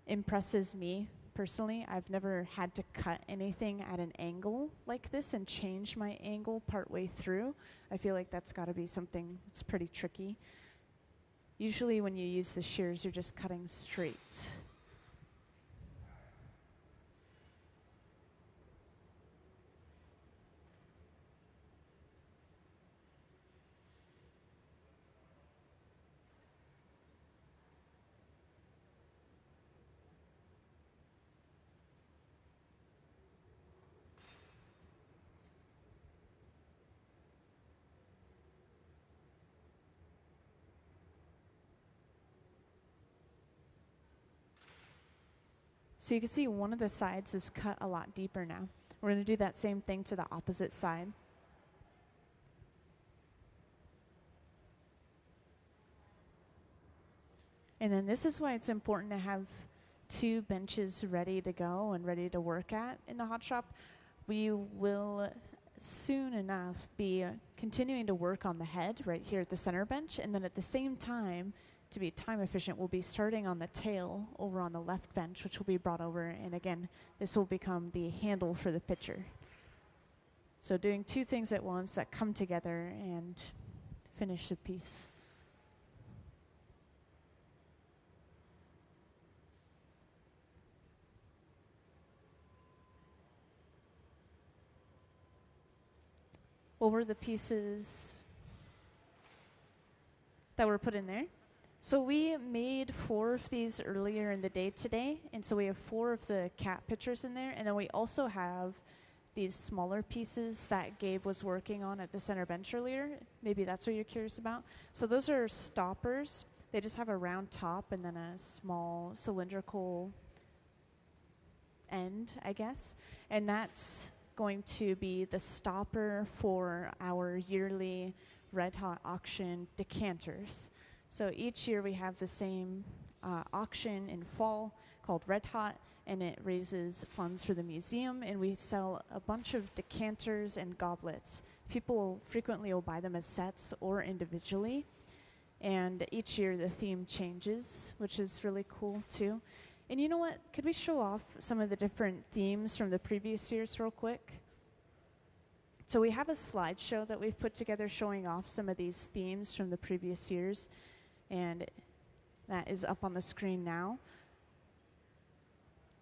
impresses me personally. I've never had to cut anything at an angle like this and change my angle partway through. I feel like that's got to be something that's pretty tricky. Usually when you use the shears, you're just cutting straight. So you can see one of the sides is cut a lot deeper now. We're going to do that same thing to the opposite side. And then this is why it's important to have two benches ready to go and ready to work at in the hot shop. We will soon enough be continuing to work on the head right here at the center bench, and then at the same time, to be time efficient, we'll be starting on the tail over on the left bench, which will be brought over, and again, this will become the handle for the pitcher. So doing two things at once that come together and finish the piece. What were the pieces that were put in there? So we made 4 of these earlier in the day today, and so we have 4 of the cat pictures in there, and then we also have these smaller pieces that Gabe was working on at the center bench earlier. Maybe that's what you're curious about. So those are stoppers. They just have a round top and then a small cylindrical end, I guess, and that's going to be the stopper for our yearly Red Hot auction decanters. So each year we have the same auction in fall called Red Hot, and it raises funds for the museum, and we sell a bunch of decanters and goblets. People frequently will buy them as sets or individually, and each year the theme changes, which is really cool too. And you know what? Could we show off some of the different themes from the previous years real quick? So we have a slideshow that we've put together showing off some of these themes from the previous years, and that is up on the screen now.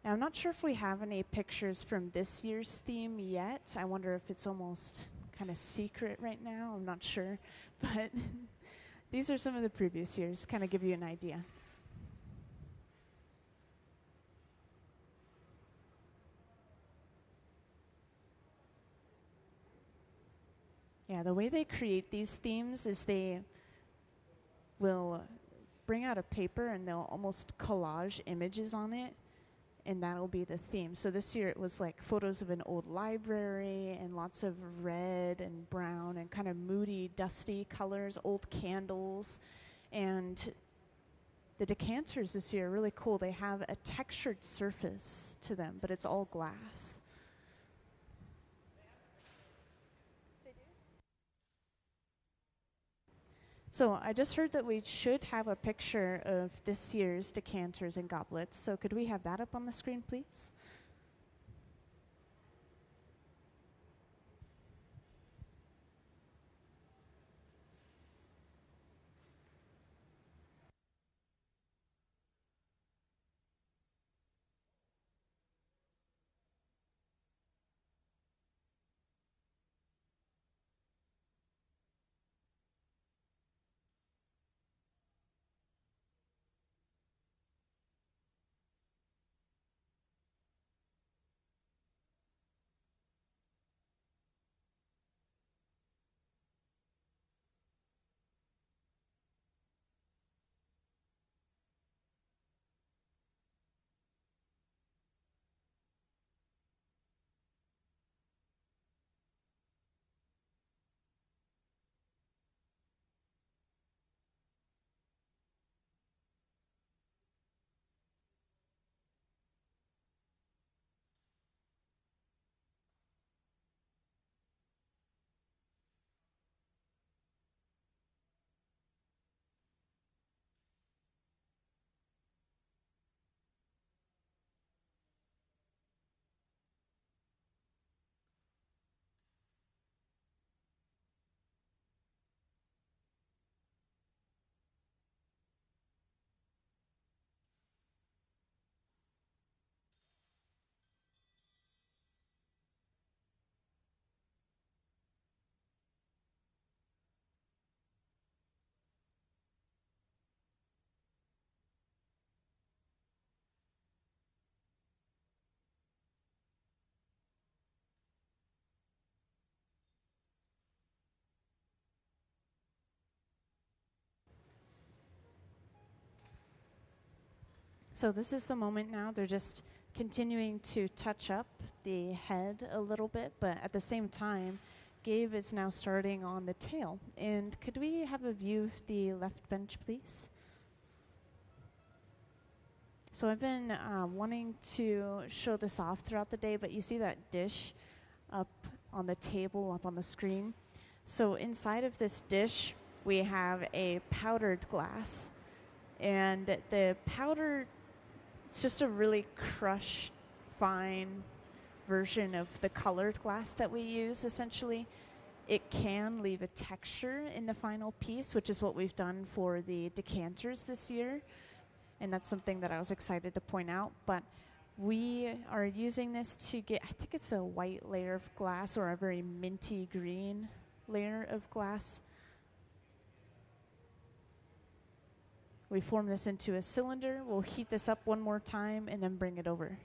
And I'm not sure if we have any pictures from this year's theme yet. I wonder if it's almost kind of secret right now. I'm not sure. But these are some of the previous years, kind of give you an idea. Yeah, the way they create these themes is they will bring out a paper and they'll almost collage images on it, and that'll be the theme. So this year it was like photos of an old library and lots of red and brown and kind of moody, dusty colors, old candles. And the decanters this year are really cool. They have a textured surface to them, but it's all glass. So I just heard that we should have a picture of this year's decanters and goblets. So could we have that up on the screen, please? So this is the moment now. They're just continuing to touch up the head a little bit, but at the same time, Gabe is now starting on the tail. And could we have a view of the left bench, please? So I've been wanting to show this off throughout the day, but you see that dish up on the table, up on the screen. So inside of this dish, we have a powdered glass. And the powder, it's just a really crushed, fine version of the colored glass that we use, essentially. It can leave a texture in the final piece, which is what we've done for the decanters this year. And that's something that I was excited to point out. But we are using this to get, I think it's a white layer of glass or a very minty green layer of glass. We form this into a cylinder. We'll heat this up one more time and then bring it over.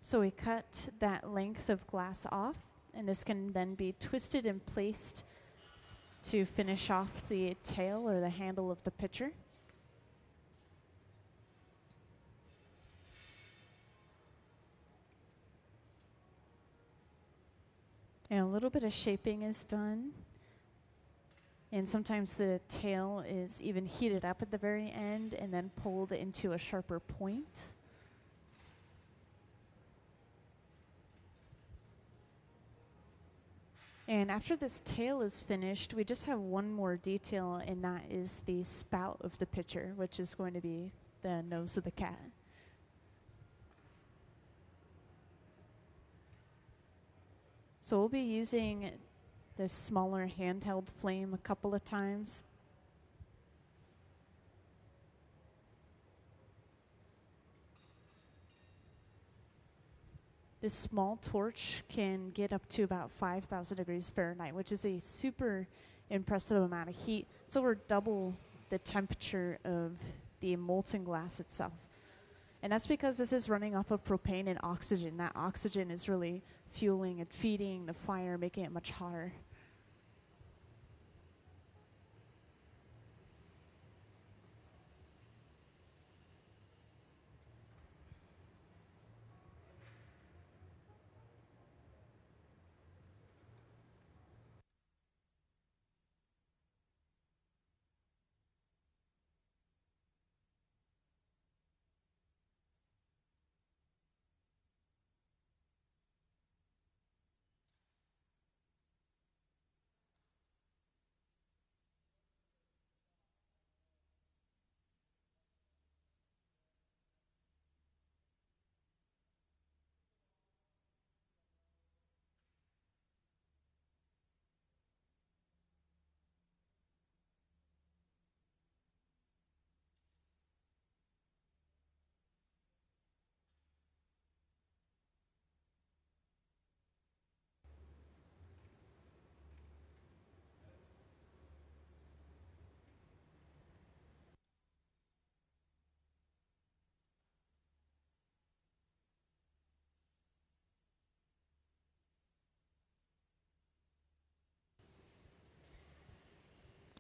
So we cut that length of glass off, and this can then be twisted and placed to finish off the tail or the handle of the pitcher. And a little bit of shaping is done. And sometimes the tail is even heated up at the very end and then pulled into a sharper point. And after this tail is finished, we just have one more detail, and that is the spout of the pitcher, which is going to be the nose of the cat. So we'll be using this smaller handheld flame a couple of times. This small torch can get up to about 5,000 degrees Fahrenheit, which is a super impressive amount of heat. It's over double the temperature of the molten glass itself. And that's because this is running off of propane and oxygen. That oxygen is really fueling and feeding the fire, making it much hotter.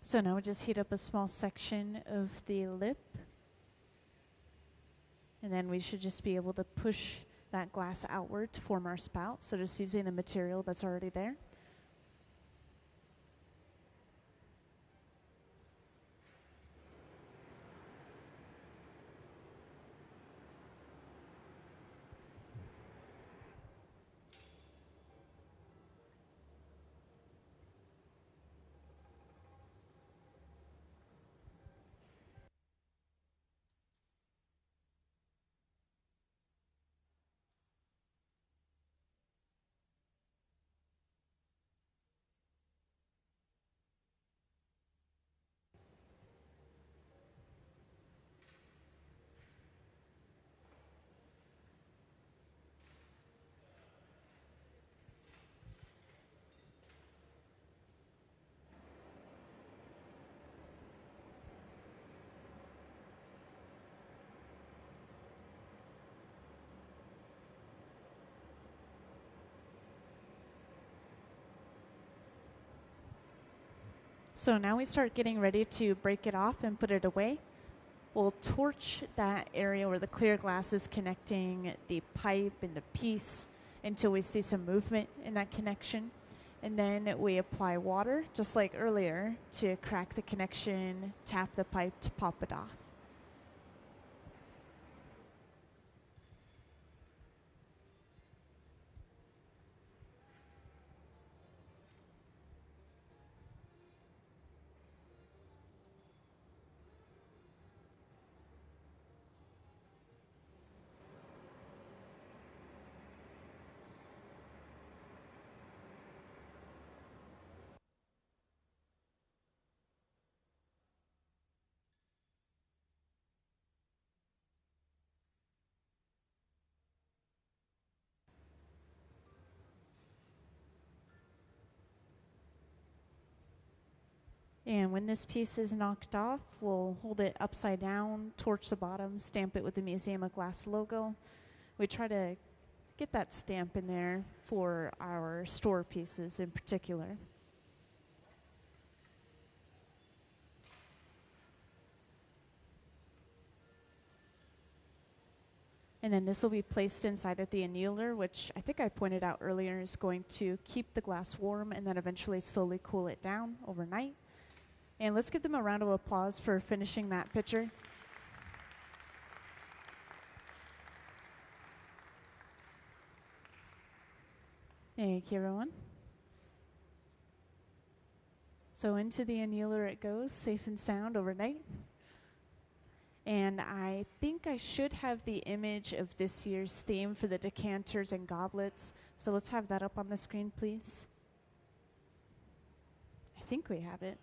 So now we just heat up a small section of the lip. And then we should just be able to push that glass outward to form our spout. So just using the material that's already there. So now we start getting ready to break it off and put it away. We'll torch that area where the clear glass is connecting the pipe and the piece until we see some movement in that connection. And then we apply water, just like earlier, to crack the connection, tap the pipe to pop it off. And when this piece is knocked off, we'll hold it upside down, torch the bottom, stamp it with the Museum of Glass logo. We try to get that stamp in there for our store pieces in particular. And then this will be placed inside of the annealer, which I think I pointed out earlier is going to keep the glass warm and then eventually slowly cool it down overnight. And let's give them a round of applause for finishing that picture. Thank you, everyone. So into the annealer it goes, safe and sound overnight. And I think I should have the image of this year's theme for the decanters and goblets. So let's have that up on the screen, please. I think we have it.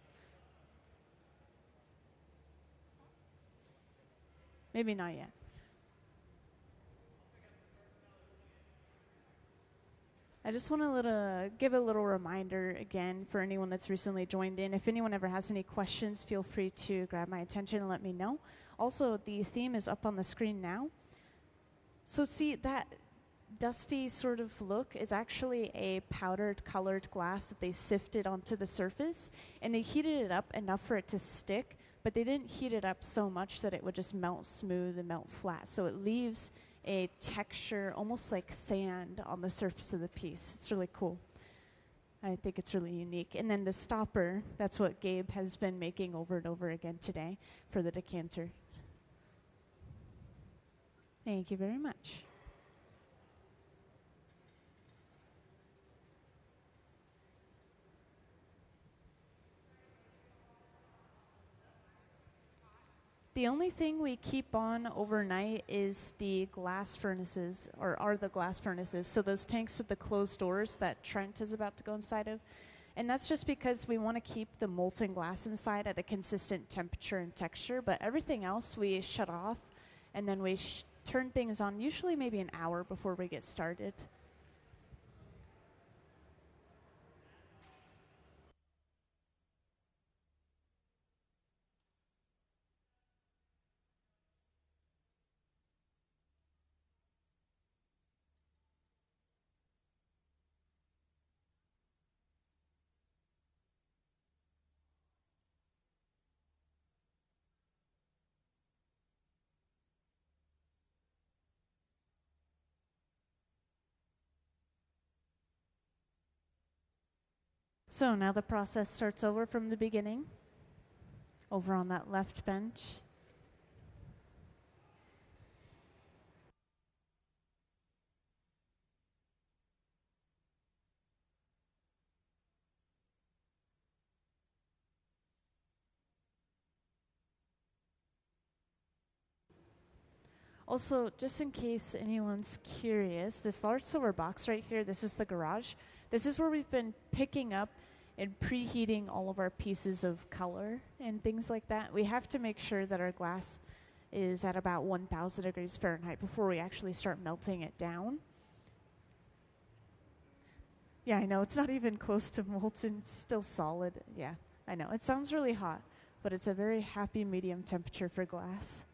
Maybe not yet. I just want to give a little reminder again for anyone that's recently joined in. If anyone ever has any questions, feel free to grab my attention and let me know. Also, the theme is up on the screen now. So see, that dusty sort of look is actually a powdered colored glass that they sifted onto the surface, and they heated it up enough for it to stick, but they didn't heat it up so much that it would just melt smooth and melt flat. So it leaves a texture almost like sand on the surface of the piece. It's really cool. I think it's really unique. And then the stopper, that's what Gabe has been making over and over again today for the decanter. Thank you very much. The only thing we keep on overnight is the glass furnaces, or are the glass furnaces. So those tanks with the closed doors that Trent is about to go inside of. And that's just because we want to keep the molten glass inside at a consistent temperature and texture. But everything else we shut off, and then we turn things on usually maybe an hour before we get started. So now the process starts over from the beginning, over on that left bench. Also, just in case anyone's curious, this large silver box right here, this is the garage. This is where we've been picking up and preheating all of our pieces of color and things like that. We have to make sure that our glass is at about 1,000 degrees Fahrenheit before we actually start melting it down. Yeah, I know, it's not even close to molten, it's still solid. Yeah, I know, it sounds really hot, but it's a very happy medium temperature for glass.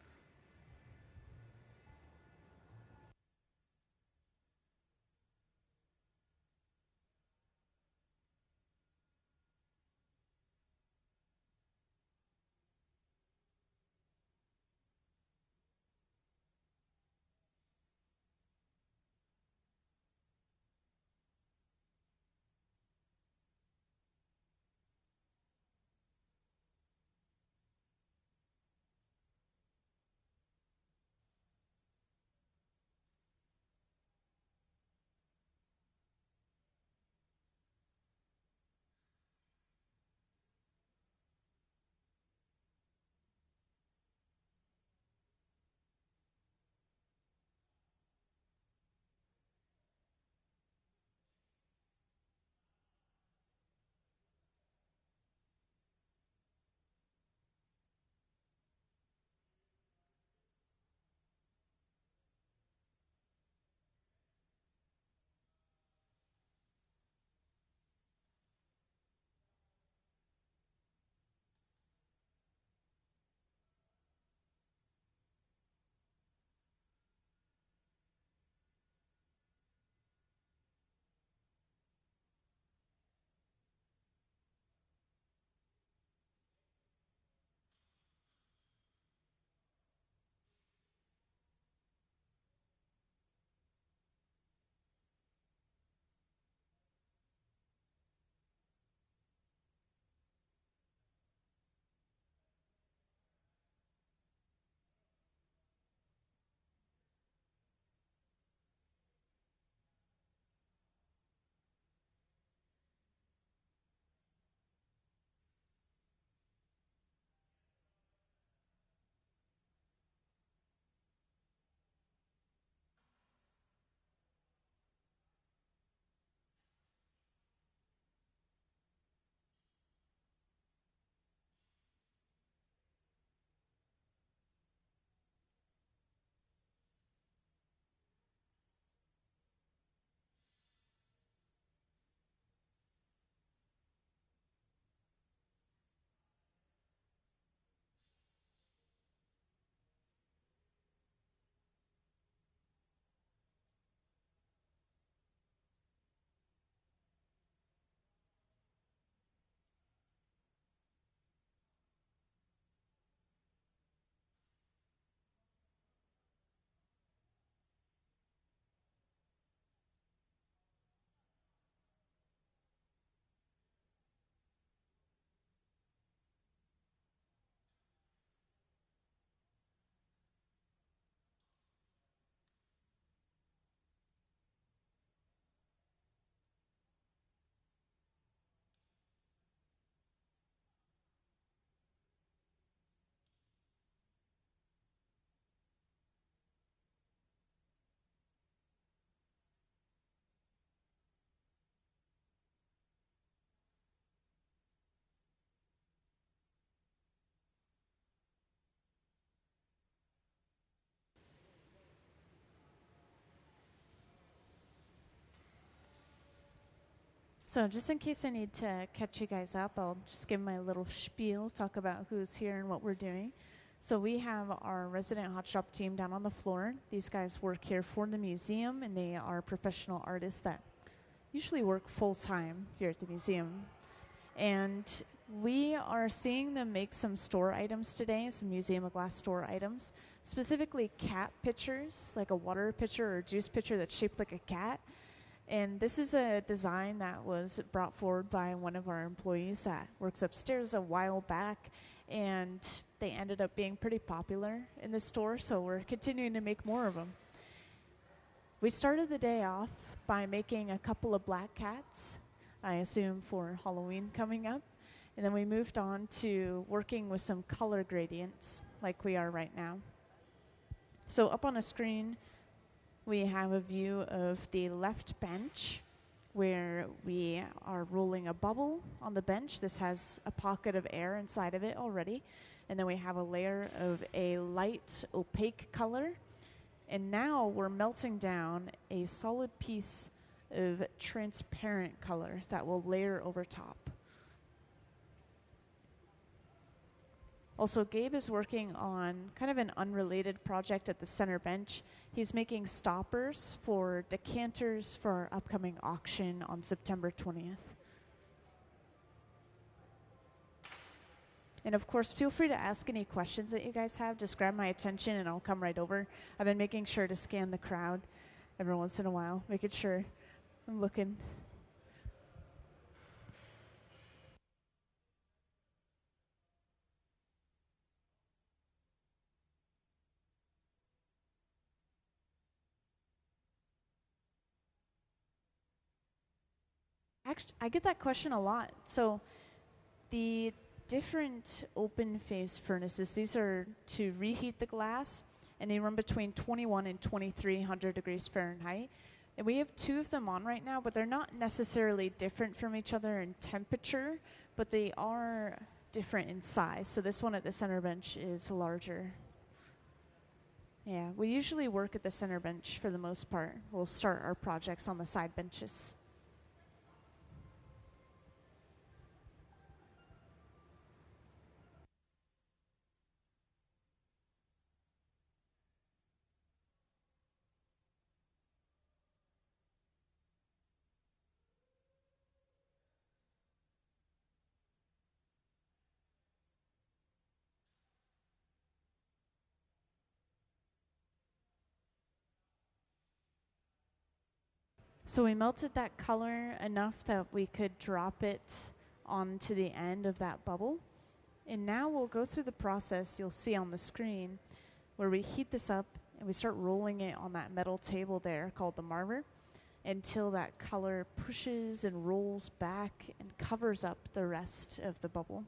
So just in case I need to catch you guys up, I'll just give my little spiel, talk about who's here and what we're doing. So we have our resident hot shop team down on the floor. These guys work here for the museum, and they are professional artists that usually work full-time here at the museum. And we are seeing them make some store items today, some Museum of Glass store items, specifically cat pitchers, like a water pitcher or juice pitcher that's shaped like a cat. And this is a design that was brought forward by one of our employees that works upstairs a while back, and they ended up being pretty popular in the store, so we're continuing to make more of them. We started the day off by making a couple of black cats, I assume for Halloween coming up, and then we moved on to working with some color gradients like we are right now. So up on a screen, we have a view of the left bench where we are rolling a bubble on the bench. This has a pocket of air inside of it already. And then we have a layer of a light opaque color. And now we're melting down a solid piece of transparent color that will layer over top. Also, Gabe is working on kind of an unrelated project at the center bench. He's making stoppers for decanters for our upcoming auction on September 20th. And of course, feel free to ask any questions that you guys have. Just grab my attention and I'll come right over. I've been making sure to scan the crowd every once in a while, making sure I'm looking. Actually, I get that question a lot. So the different open phase furnaces, these are to reheat the glass, and they run between 21 and 2300 degrees Fahrenheit. And we have two of them on right now, but they're not necessarily different from each other in temperature, but they are different in size. So this one at the center bench is larger. Yeah, we usually work at the center bench for the most part. We'll start our projects on the side benches. So we melted that color enough that we could drop it onto the end of that bubble. And now we'll go through the process you'll see on the screen where we heat this up and we start rolling it on that metal table there called the marver until that color pushes and rolls back and covers up the rest of the bubble.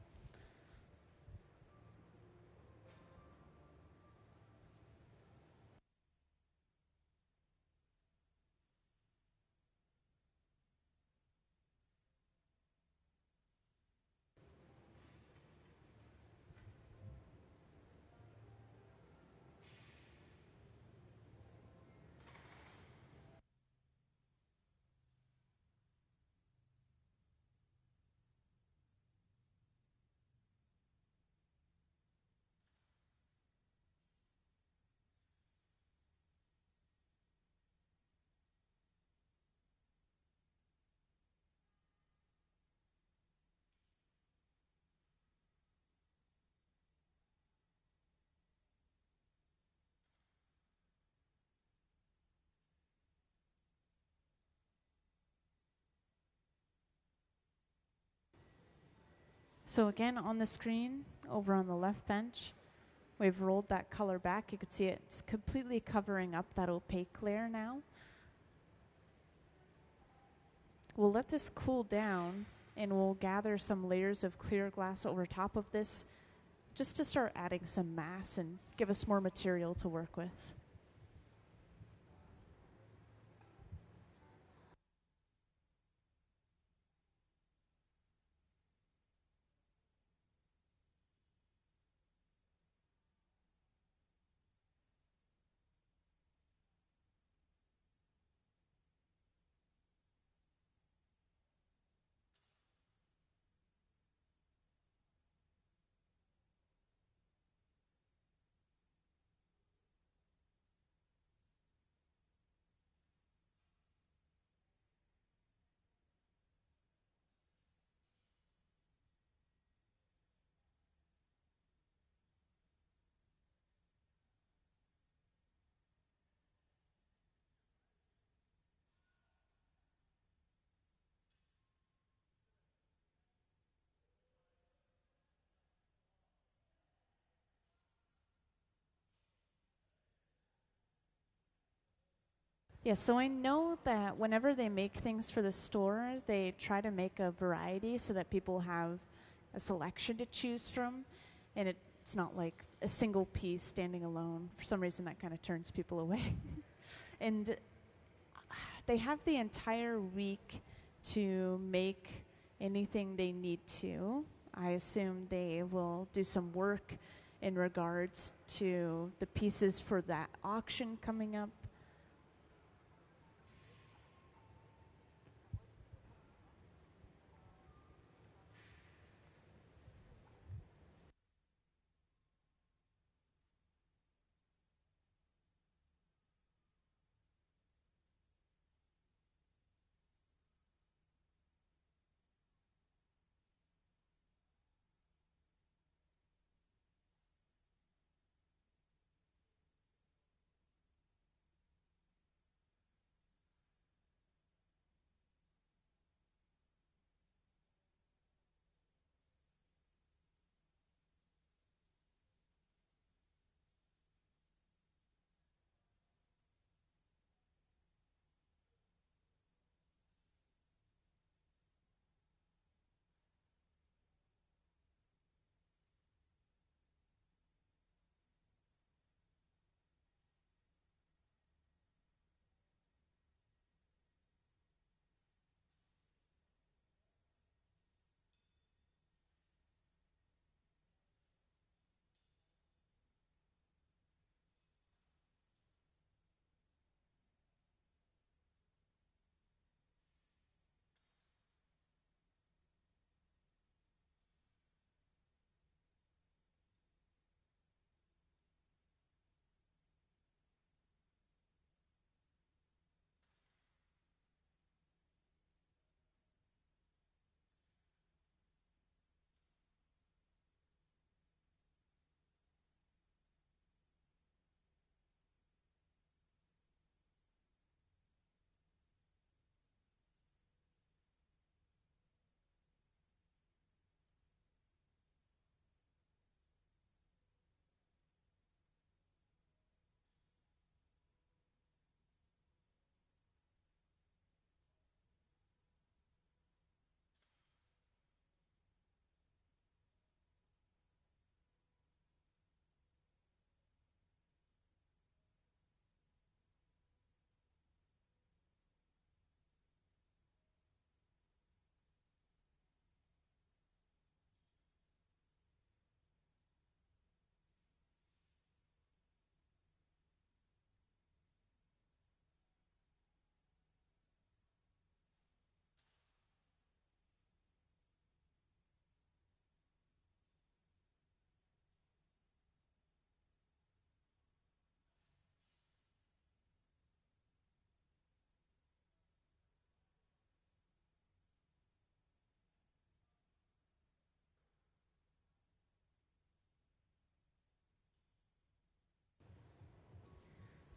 So again, on the screen, over on the left bench, we've rolled that color back. You can see it's completely covering up that opaque layer now. We'll let this cool down and we'll gather some layers of clear glass over top of this just to start adding some mass and give us more material to work with. Yeah, so I know that whenever they make things for the store, they try to make a variety so that people have a selection to choose from, and it's not like a single piece standing alone. For some reason, that kind of turns people away. And they have the entire week to make anything they need to. I assume they will do some work in regards to the pieces for that auction coming up.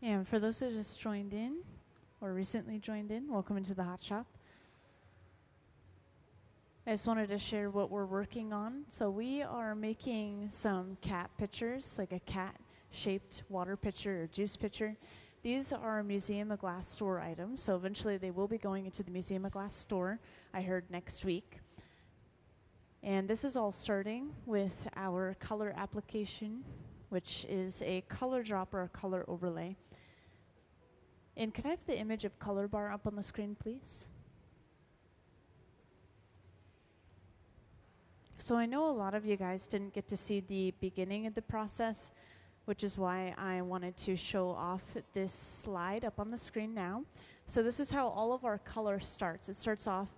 And for those who just joined in or recently joined in, welcome into the Hot Shop. I just wanted to share what we're working on. So we are making some cat pitchers, like a cat-shaped water pitcher or juice pitcher. These are Museum of Glass store items, so eventually they will be going into the Museum of Glass store, I heard next week. And this is all starting with our color application, which is a color drop or a color overlay. And could I have the image of color bar up on the screen, please? So I know a lot of you guys didn't get to see the beginning of the process, which is why I wanted to show off this slide up on the screen now. So this is how all of our color starts. It starts off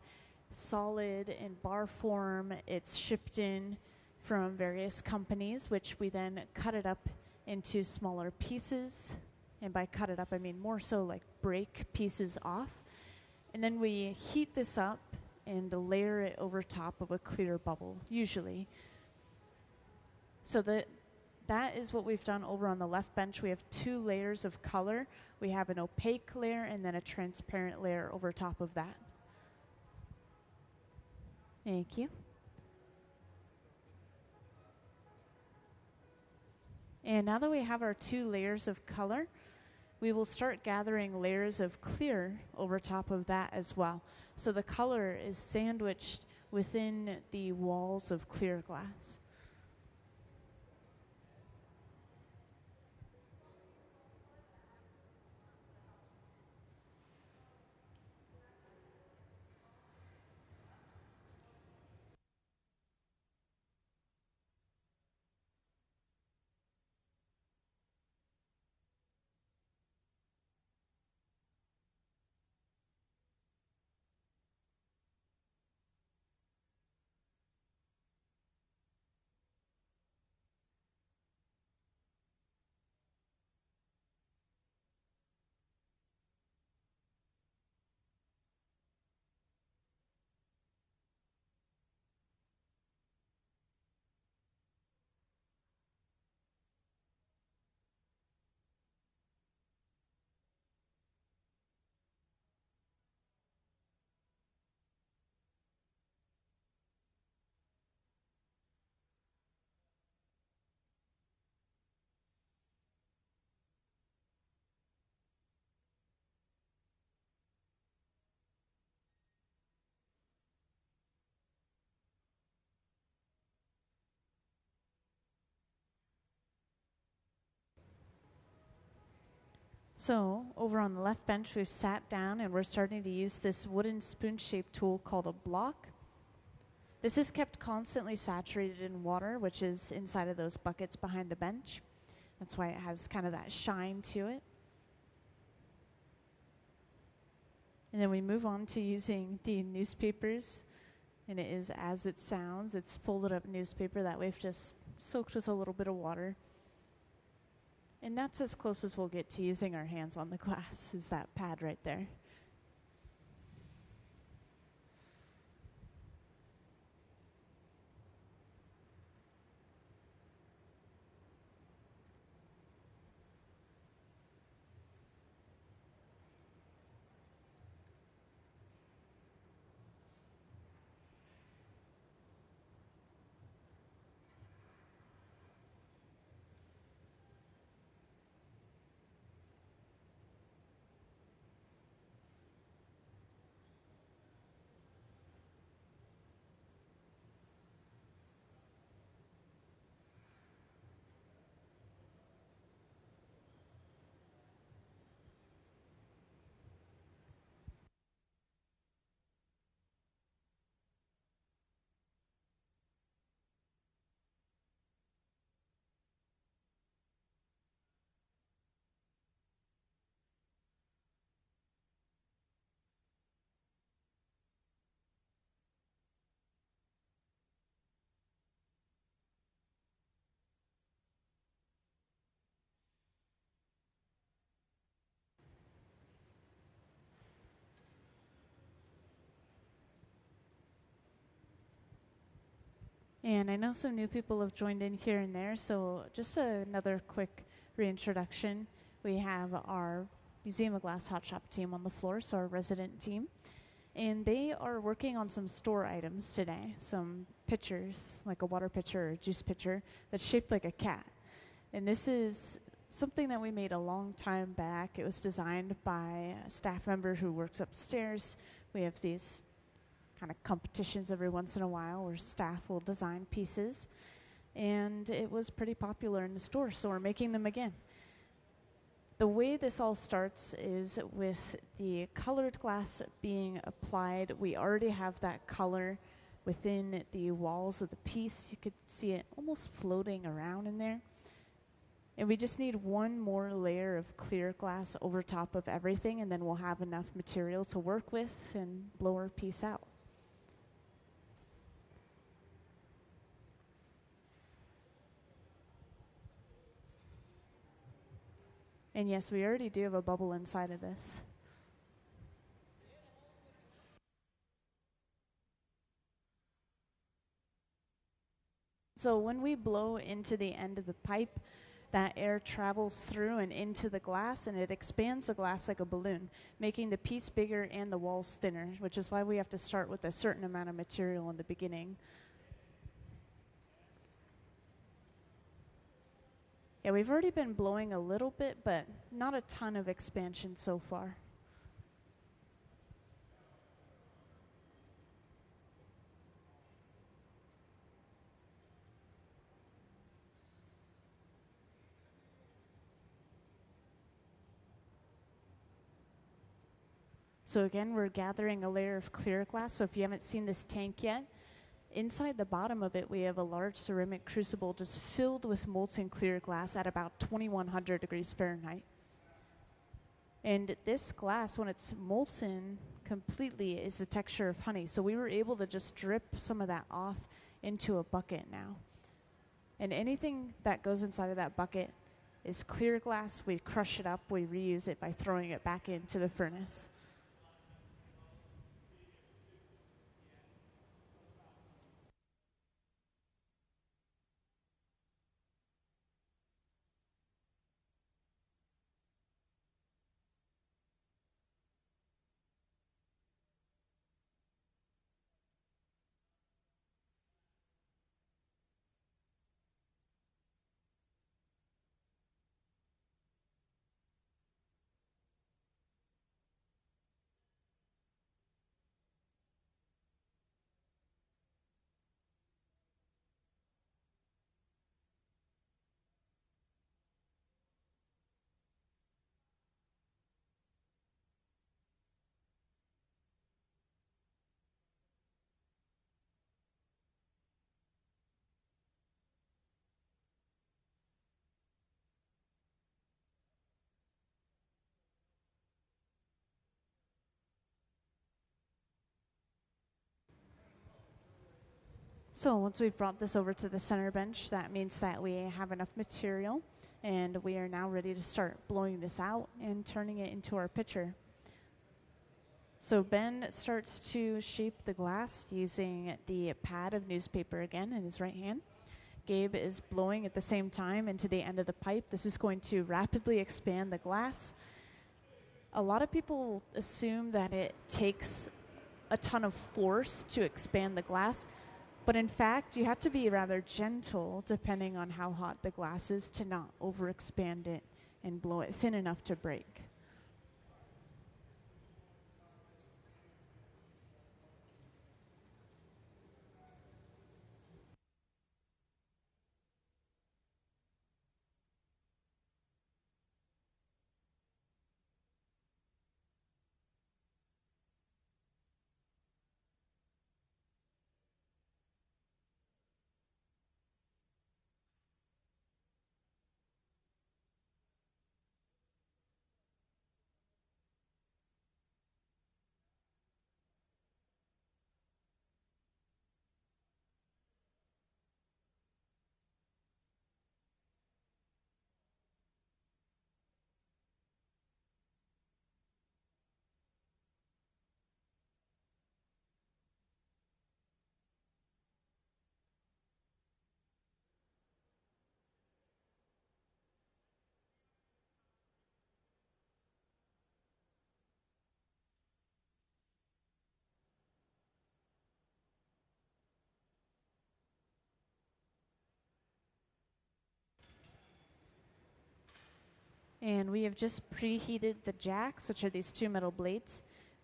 solid in bar form. It's shipped in from various companies, which we then cut it up into smaller pieces. And by cut it up, I mean more so like break pieces off. And then we heat this up and layer it over top of a clear bubble, usually. So that is what we've done over on the left bench. We have 2 layers of color. We have an opaque layer and then a transparent layer over top of that. Thank you. And now that we have our 2 layers of color, we will start gathering layers of clear over top of that as well. So the color is sandwiched within the walls of clear glass. So over on the left bench, we've sat down and we're starting to use this wooden spoon-shaped tool called a block. This is kept constantly saturated in water, which is inside of those buckets behind the bench. That's why it has kind of that shine to it. And then we move on to using the newspapers, and it is as it sounds. It's folded up newspaper that we've just soaked with a little bit of water. And that's as close as we'll get to using our hands on the glass, is that pad right there. And I know some new people have joined in here and there, so just another quick reintroduction. We have our Museum of Glass Hot Shop team on the floor, so our resident team. And they are working on some store items today, some pitchers, like a water pitcher or a juice pitcher, that's shaped like a cat. And this is something that we made a long time back. It was designed by a staff member who works upstairs. We have these kind of competitions every once in a while where staff will design pieces, and it was pretty popular in the store, so we're making them again. The way this all starts is with the colored glass being applied. We already have that color within the walls of the piece. You could see it almost floating around in there. And we just need one more layer of clear glass over top of everything, and then we'll have enough material to work with and blow our piece out. And yes, we already do have a bubble inside of this. So when we blow into the end of the pipe, that air travels through and into the glass, and it expands the glass like a balloon, making the piece bigger and the walls thinner, which is why we have to start with a certain amount of material in the beginning. Yeah, we've already been blowing a little bit, but not a ton of expansion so far. So again, we're gathering a layer of clear glass. So if you haven't seen this tank yet, inside the bottom of it, we have a large ceramic crucible just filled with molten clear glass at about 2100 degrees Fahrenheit. And this glass, when it's molten completely, is the texture of honey. So we were able to just drip some of that off into a bucket now. And anything that goes inside of that bucket is clear glass. We crush it up, we reuse it by throwing it back into the furnace. So once we've brought this over to the center bench, that means that we have enough material, and we are now ready to start blowing this out and turning it into our pitcher. So Ben starts to shape the glass using the pad of newspaper again in his right hand. Gabe is blowing at the same time into the end of the pipe. This is going to rapidly expand the glass. A lot of people assume that it takes a ton of force to expand the glass, but in fact, you have to be rather gentle depending on how hot the glass is to not overexpand it and blow it thin enough to break. And we have just preheated the jacks, which are these two metal blades,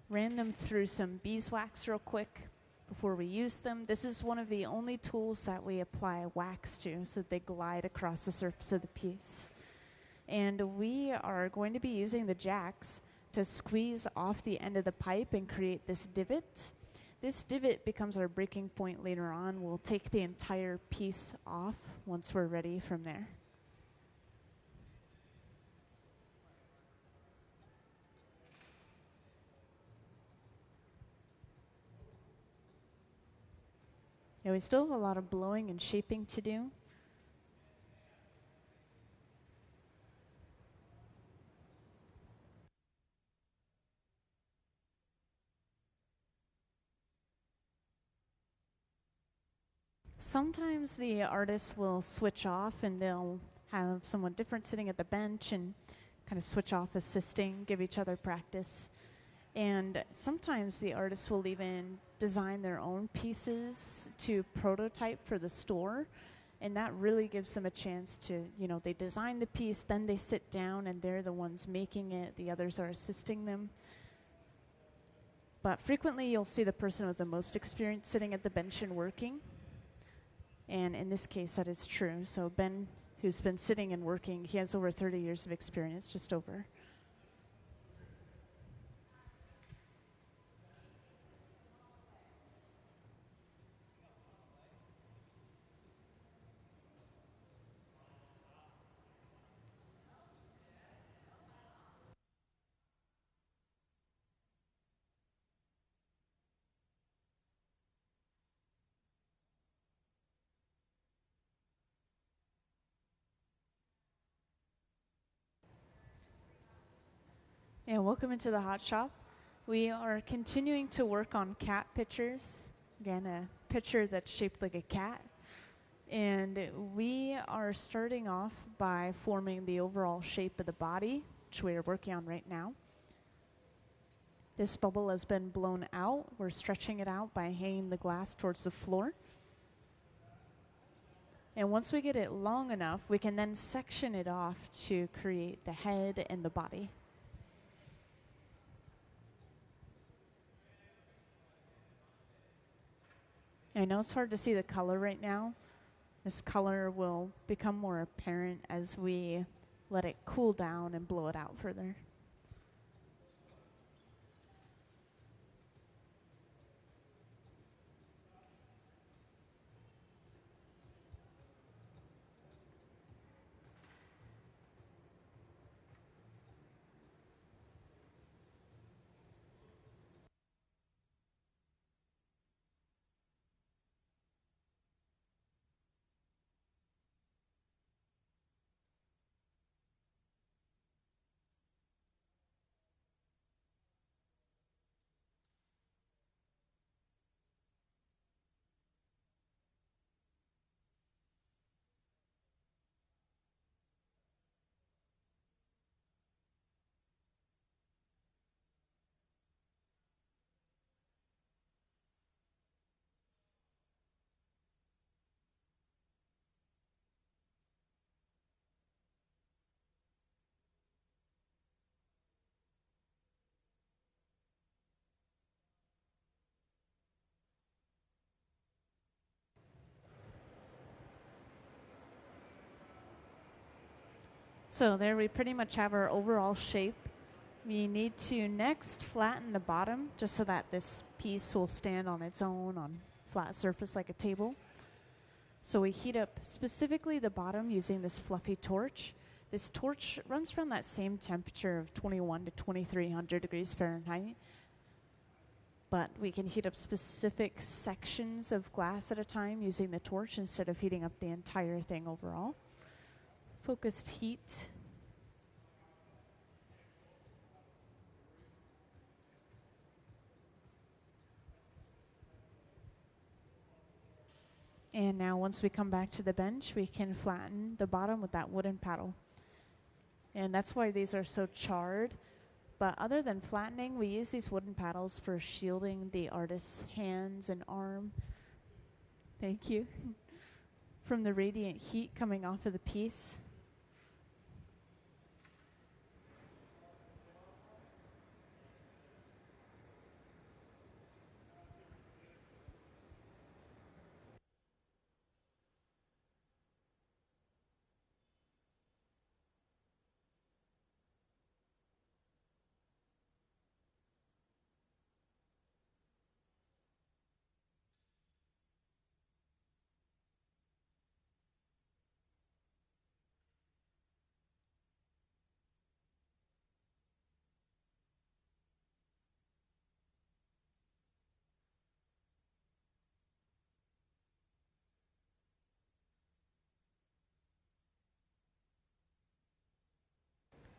ran them through some beeswax real quick before we use them. This is one of the only tools that we apply wax to, so they glide across the surface of the piece. And we are going to be using the jacks to squeeze off the end of the pipe and create this divot. This divot becomes our breaking point later on. We'll take the entire piece off once we're ready from there. Yeah, we still have a lot of blowing and shaping to do. Sometimes the artist will switch off and they'll have someone different sitting at the bench and kind of switch off assisting, give each other practice. And sometimes the artists will even design their own pieces to prototype for the store. And that really gives them a chance to, they design the piece, then they sit down and they're the ones making it. The others are assisting them. But frequently you'll see the person with the most experience sitting at the bench and working. And in this case, that is true. So Ben, who's been sitting and working, he has over 30 years of experience, just over. And welcome into the hot shop. We are continuing to work on cat pictures. Again, a picture that's shaped like a cat. And we are starting off by forming the overall shape of the body, which we are working on right now. This bubble has been blown out. We're stretching it out by hanging the glass towards the floor. And once we get it long enough, we can then section it off to create the head and the body. I know it's hard to see the color right now. This color will become more apparent as we let it cool down and blow it out further. So there we pretty much have our overall shape. We need to next flatten the bottom just so that this piece will stand on its own on flat surface like a table. So we heat up specifically the bottom using this fluffy torch. This torch runs around that same temperature of 21 to 2300 degrees Fahrenheit. But we can heat up specific sections of glass at a time using the torch instead of heating up the entire thing overall. Focused heat. And now once we come back to the bench, we can flatten the bottom with that wooden paddle. And that's why these are so charred. But other than flattening, we use these wooden paddles for shielding the artist's hands and arm. Thank you. From the radiant heat coming off of the piece.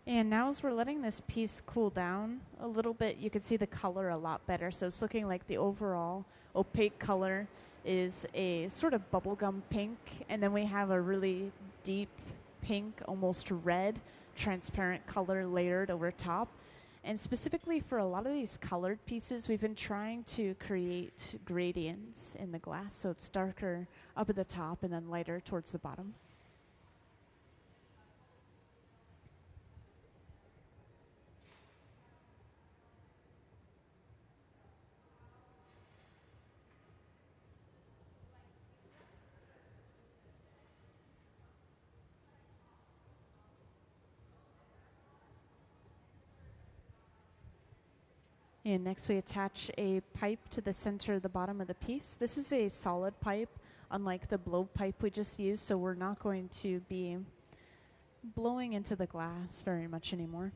And now as we're letting this piece cool down a little bit, you can see the color a lot better. So it's looking like the overall opaque color is a sort of bubblegum pink. And then we have a really deep pink, almost red, transparent color layered over top. And specifically for a lot of these colored pieces, we've been trying to create gradients in the glass, so it's darker up at the top and then lighter towards the bottom. And next we attach a pipe to the center of the bottom of the piece. This is a solid pipe, unlike the blow pipe we just used, so we're not going to be blowing into the glass very much anymore.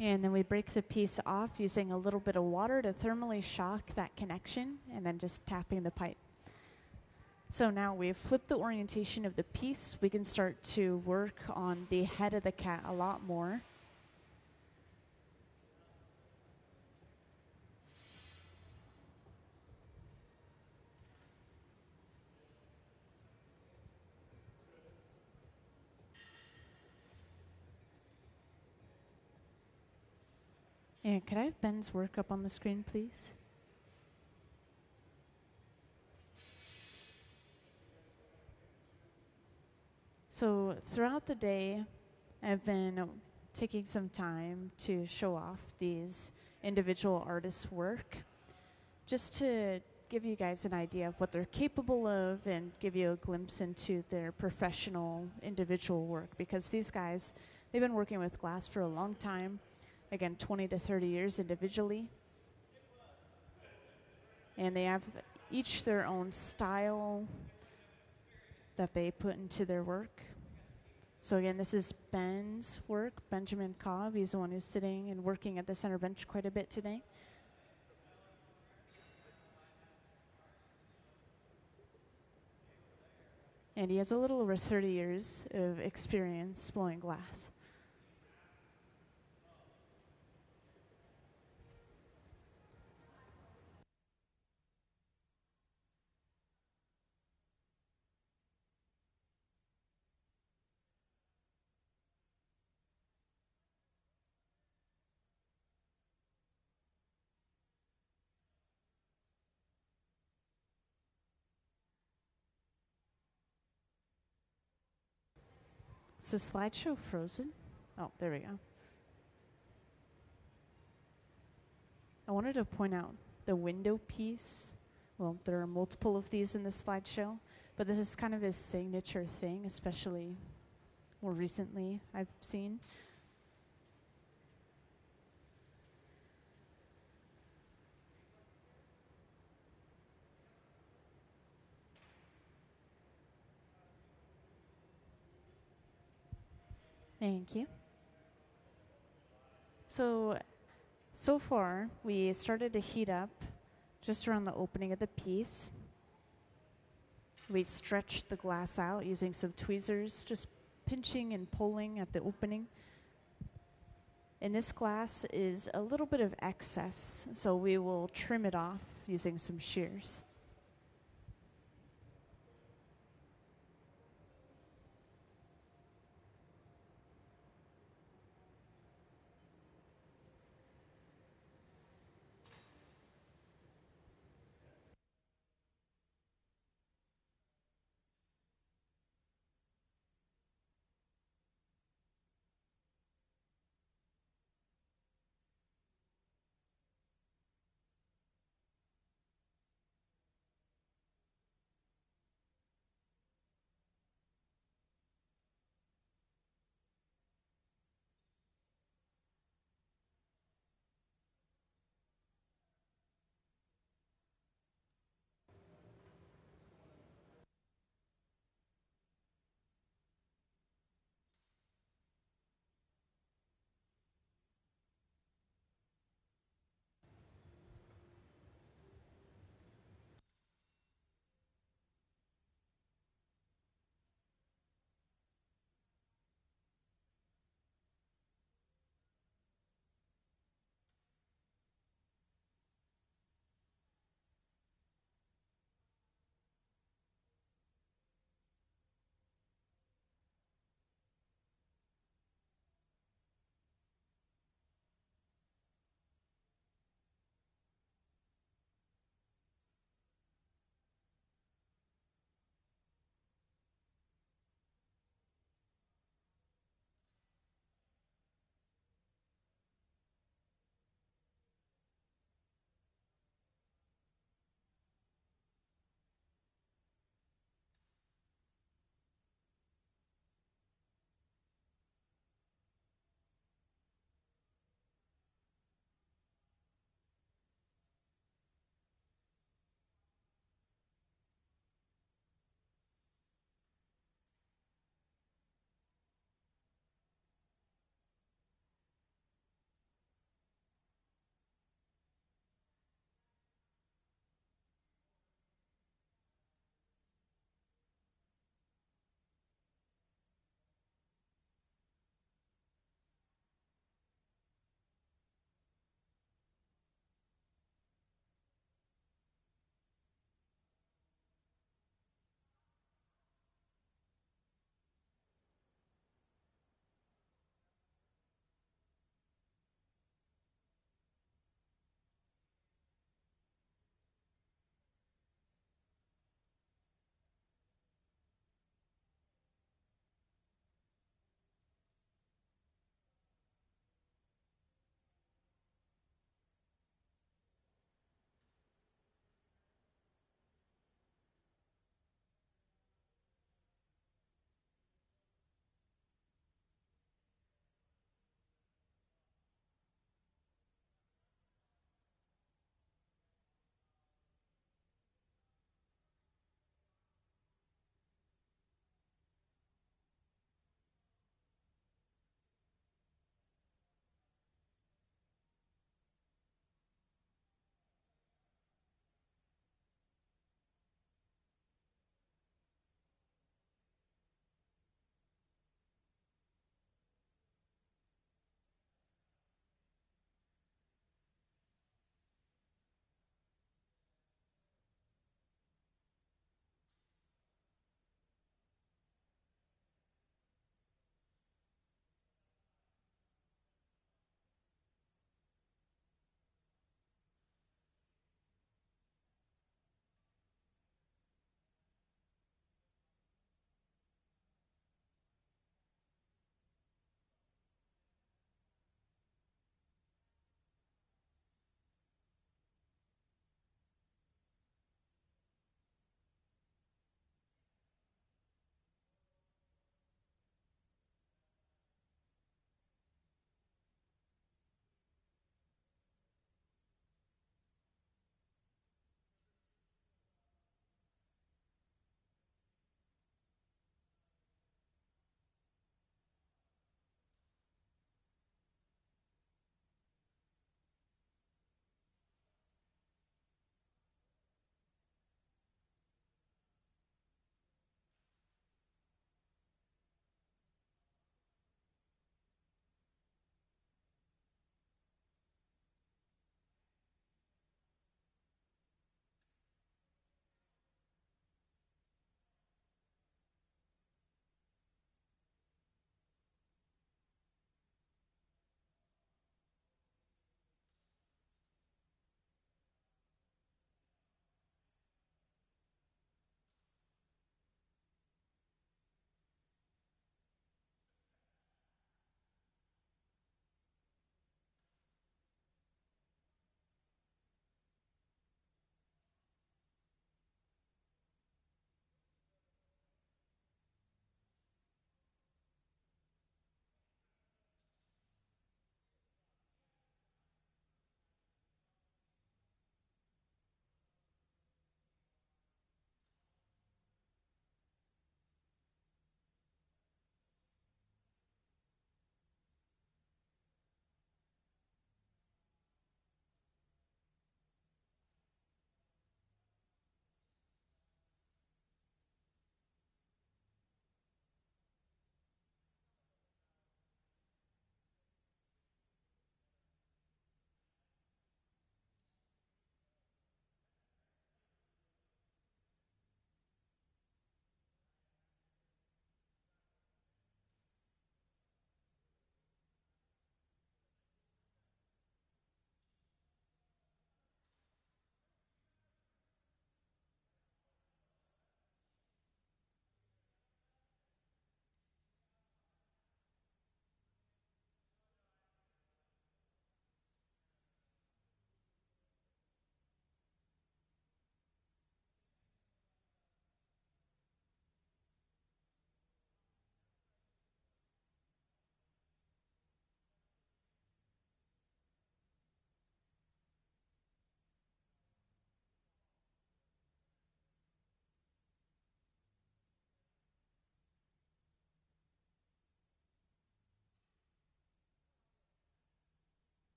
And then we break the piece off using a little bit of water to thermally shock that connection and then just tapping the pipe. So now we've flipped the orientation of the piece. We can start to work on the head of the cat a lot more. And could I have Ben's work up on the screen, please? So throughout the day, I've been taking some time to show off these individual artists' work, just to give you guys an idea of what they're capable of and give you a glimpse into their professional individual work, because these guys, they've been working with glass for a long time, again, 20 to 30 years individually, and they have each their own style that they put into their work. So again, this is Ben's work, Benjamin Cobb. He's the one who's sitting and working at the center bench quite a bit today. And he has a little over 30 years of experience blowing glass. Is the slideshow frozen? Oh, there we go. I wanted to point out the window piece. Well, there are multiple of these in the slideshow, but this is kind of his signature thing, especially more recently I've seen. Thank you. So far, we started to heat up just around the opening of the piece. We stretched the glass out using some tweezers, just pinching and pulling at the opening. And this glass is a little bit of excess, so we will trim it off using some shears.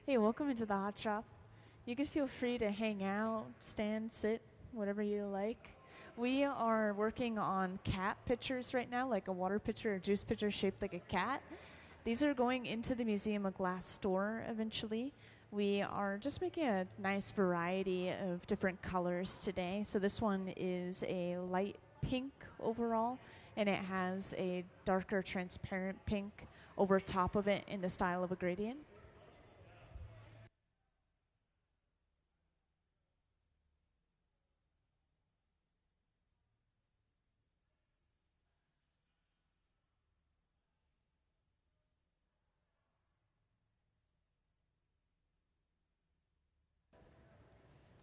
Hey, welcome into the Hot Shop. You can feel free to hang out, stand, sit, whatever you like. We are working on cat pitchers right now, like a water pitcher or juice pitcher shaped like a cat. These are going into the Museum of Glass store eventually. We are just making a nice variety of different colors today. So this one is a light pink overall, and it has a darker transparent pink over top of it in the style of a gradient.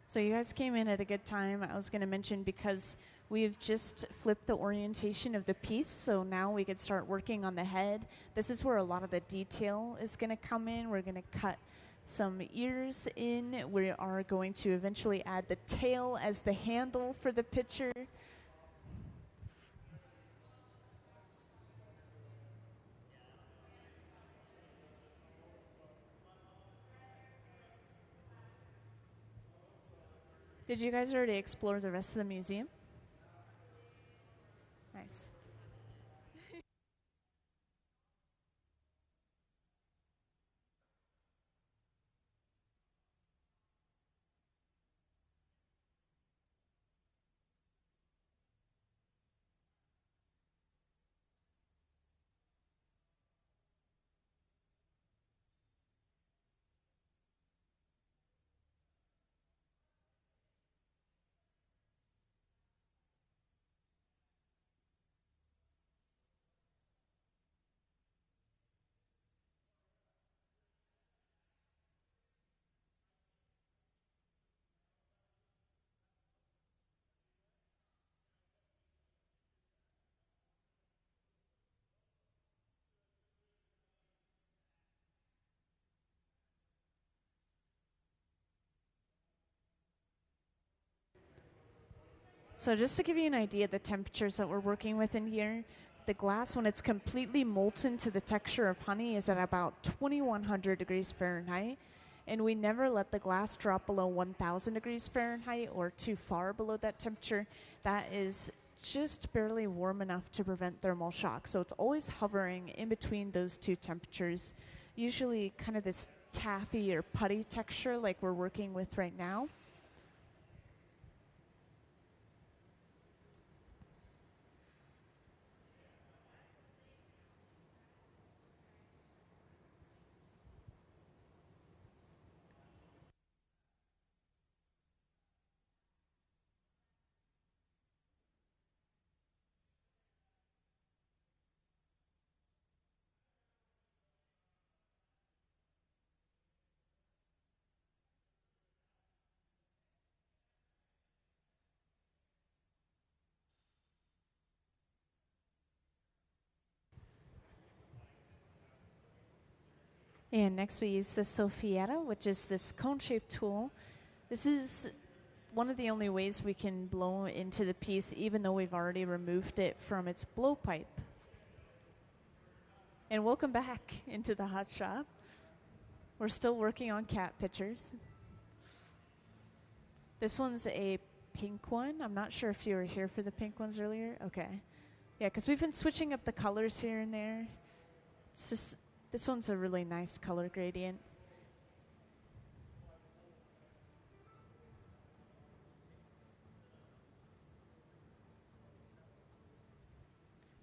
So you guys came in at a good time. I was going to mention because we've just flipped the orientation of the piece, so now we could start working on the head. This is where a lot of the detail is going to come in. We're going to cut some ears in. We are going to eventually add the tail as the handle for the pitcher. Did you guys already explore the rest of the museum? Nice. So just to give you an idea of the temperatures that we're working with in here, the glass, when it's completely molten to the texture of honey, is at about 2100 degrees Fahrenheit. And we never let the glass drop below 1000 degrees Fahrenheit or too far below that temperature. That is just barely warm enough to prevent thermal shock. So it's always hovering in between those two temperatures, usually kind of this taffy or putty texture like we're working with right now. And next we use the Soffietta, which is this cone-shaped tool. This is one of the only ways we can blow into the piece, even though we've already removed it from its blowpipe. And welcome back into the hot shop. We're still working on cat pitchers. This one's a pink one. I'm not sure if you were here for the pink ones earlier. Okay. Yeah, because we've been switching up the colors here and there. It's just, this one's a really nice color gradient.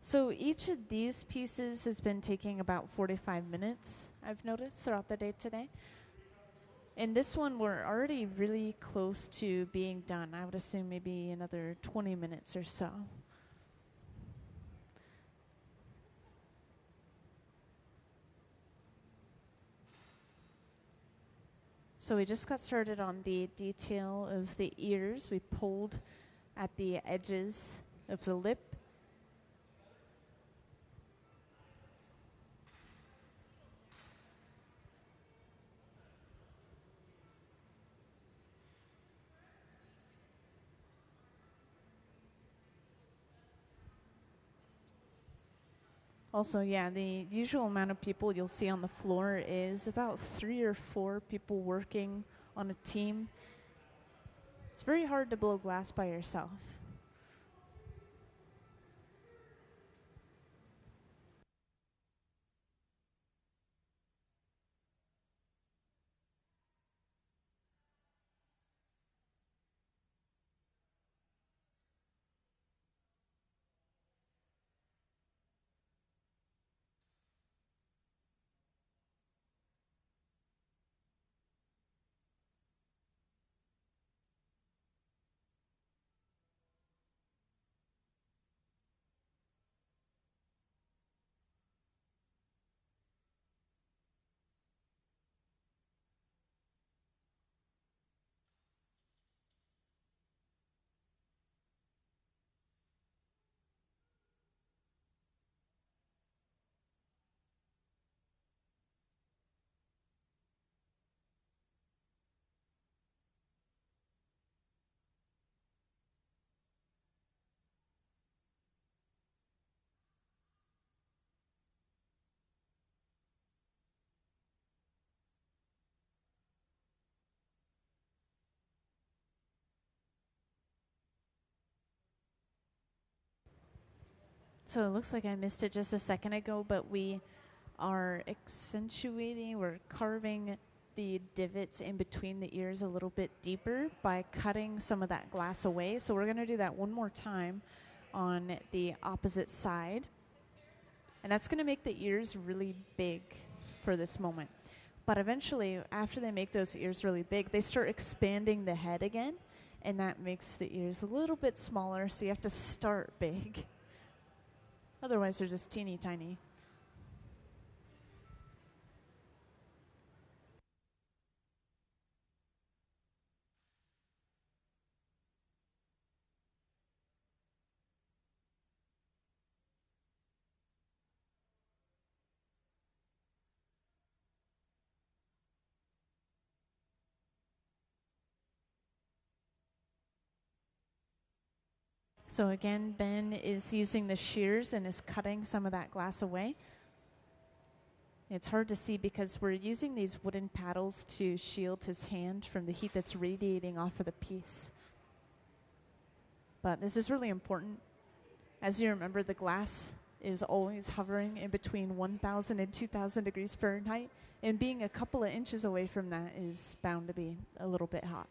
So each of these pieces has been taking about 45 minutes, I've noticed, throughout the day today. And this one, we're already really close to being done. I would assume maybe another 20 minutes or so. So we just got started on the detail of the ears. We pulled at the edges of the lip. Also, yeah, the usual amount of people you'll see on the floor is about 3 or 4 people working on a team. It's very hard to blow glass by yourself. So it looks like I missed it just a second ago, but we are accentuating, we're carving the divots in between the ears a little bit deeper by cutting some of that glass away. So we're going to do that one more time on the opposite side. And that's going to make the ears really big for this moment. But eventually, after they make those ears really big, they start expanding the head again, and that makes the ears a little bit smaller, so you have to start big. Otherwise, they're just teeny tiny. So again, Ben is using the shears and is cutting some of that glass away. It's hard to see because we're using these wooden paddles to shield his hand from the heat that's radiating off of the piece. But this is really important. As you remember, the glass is always hovering in between 1,000 and 2,000 degrees Fahrenheit, and being a couple of inches away from that is bound to be a little bit hot.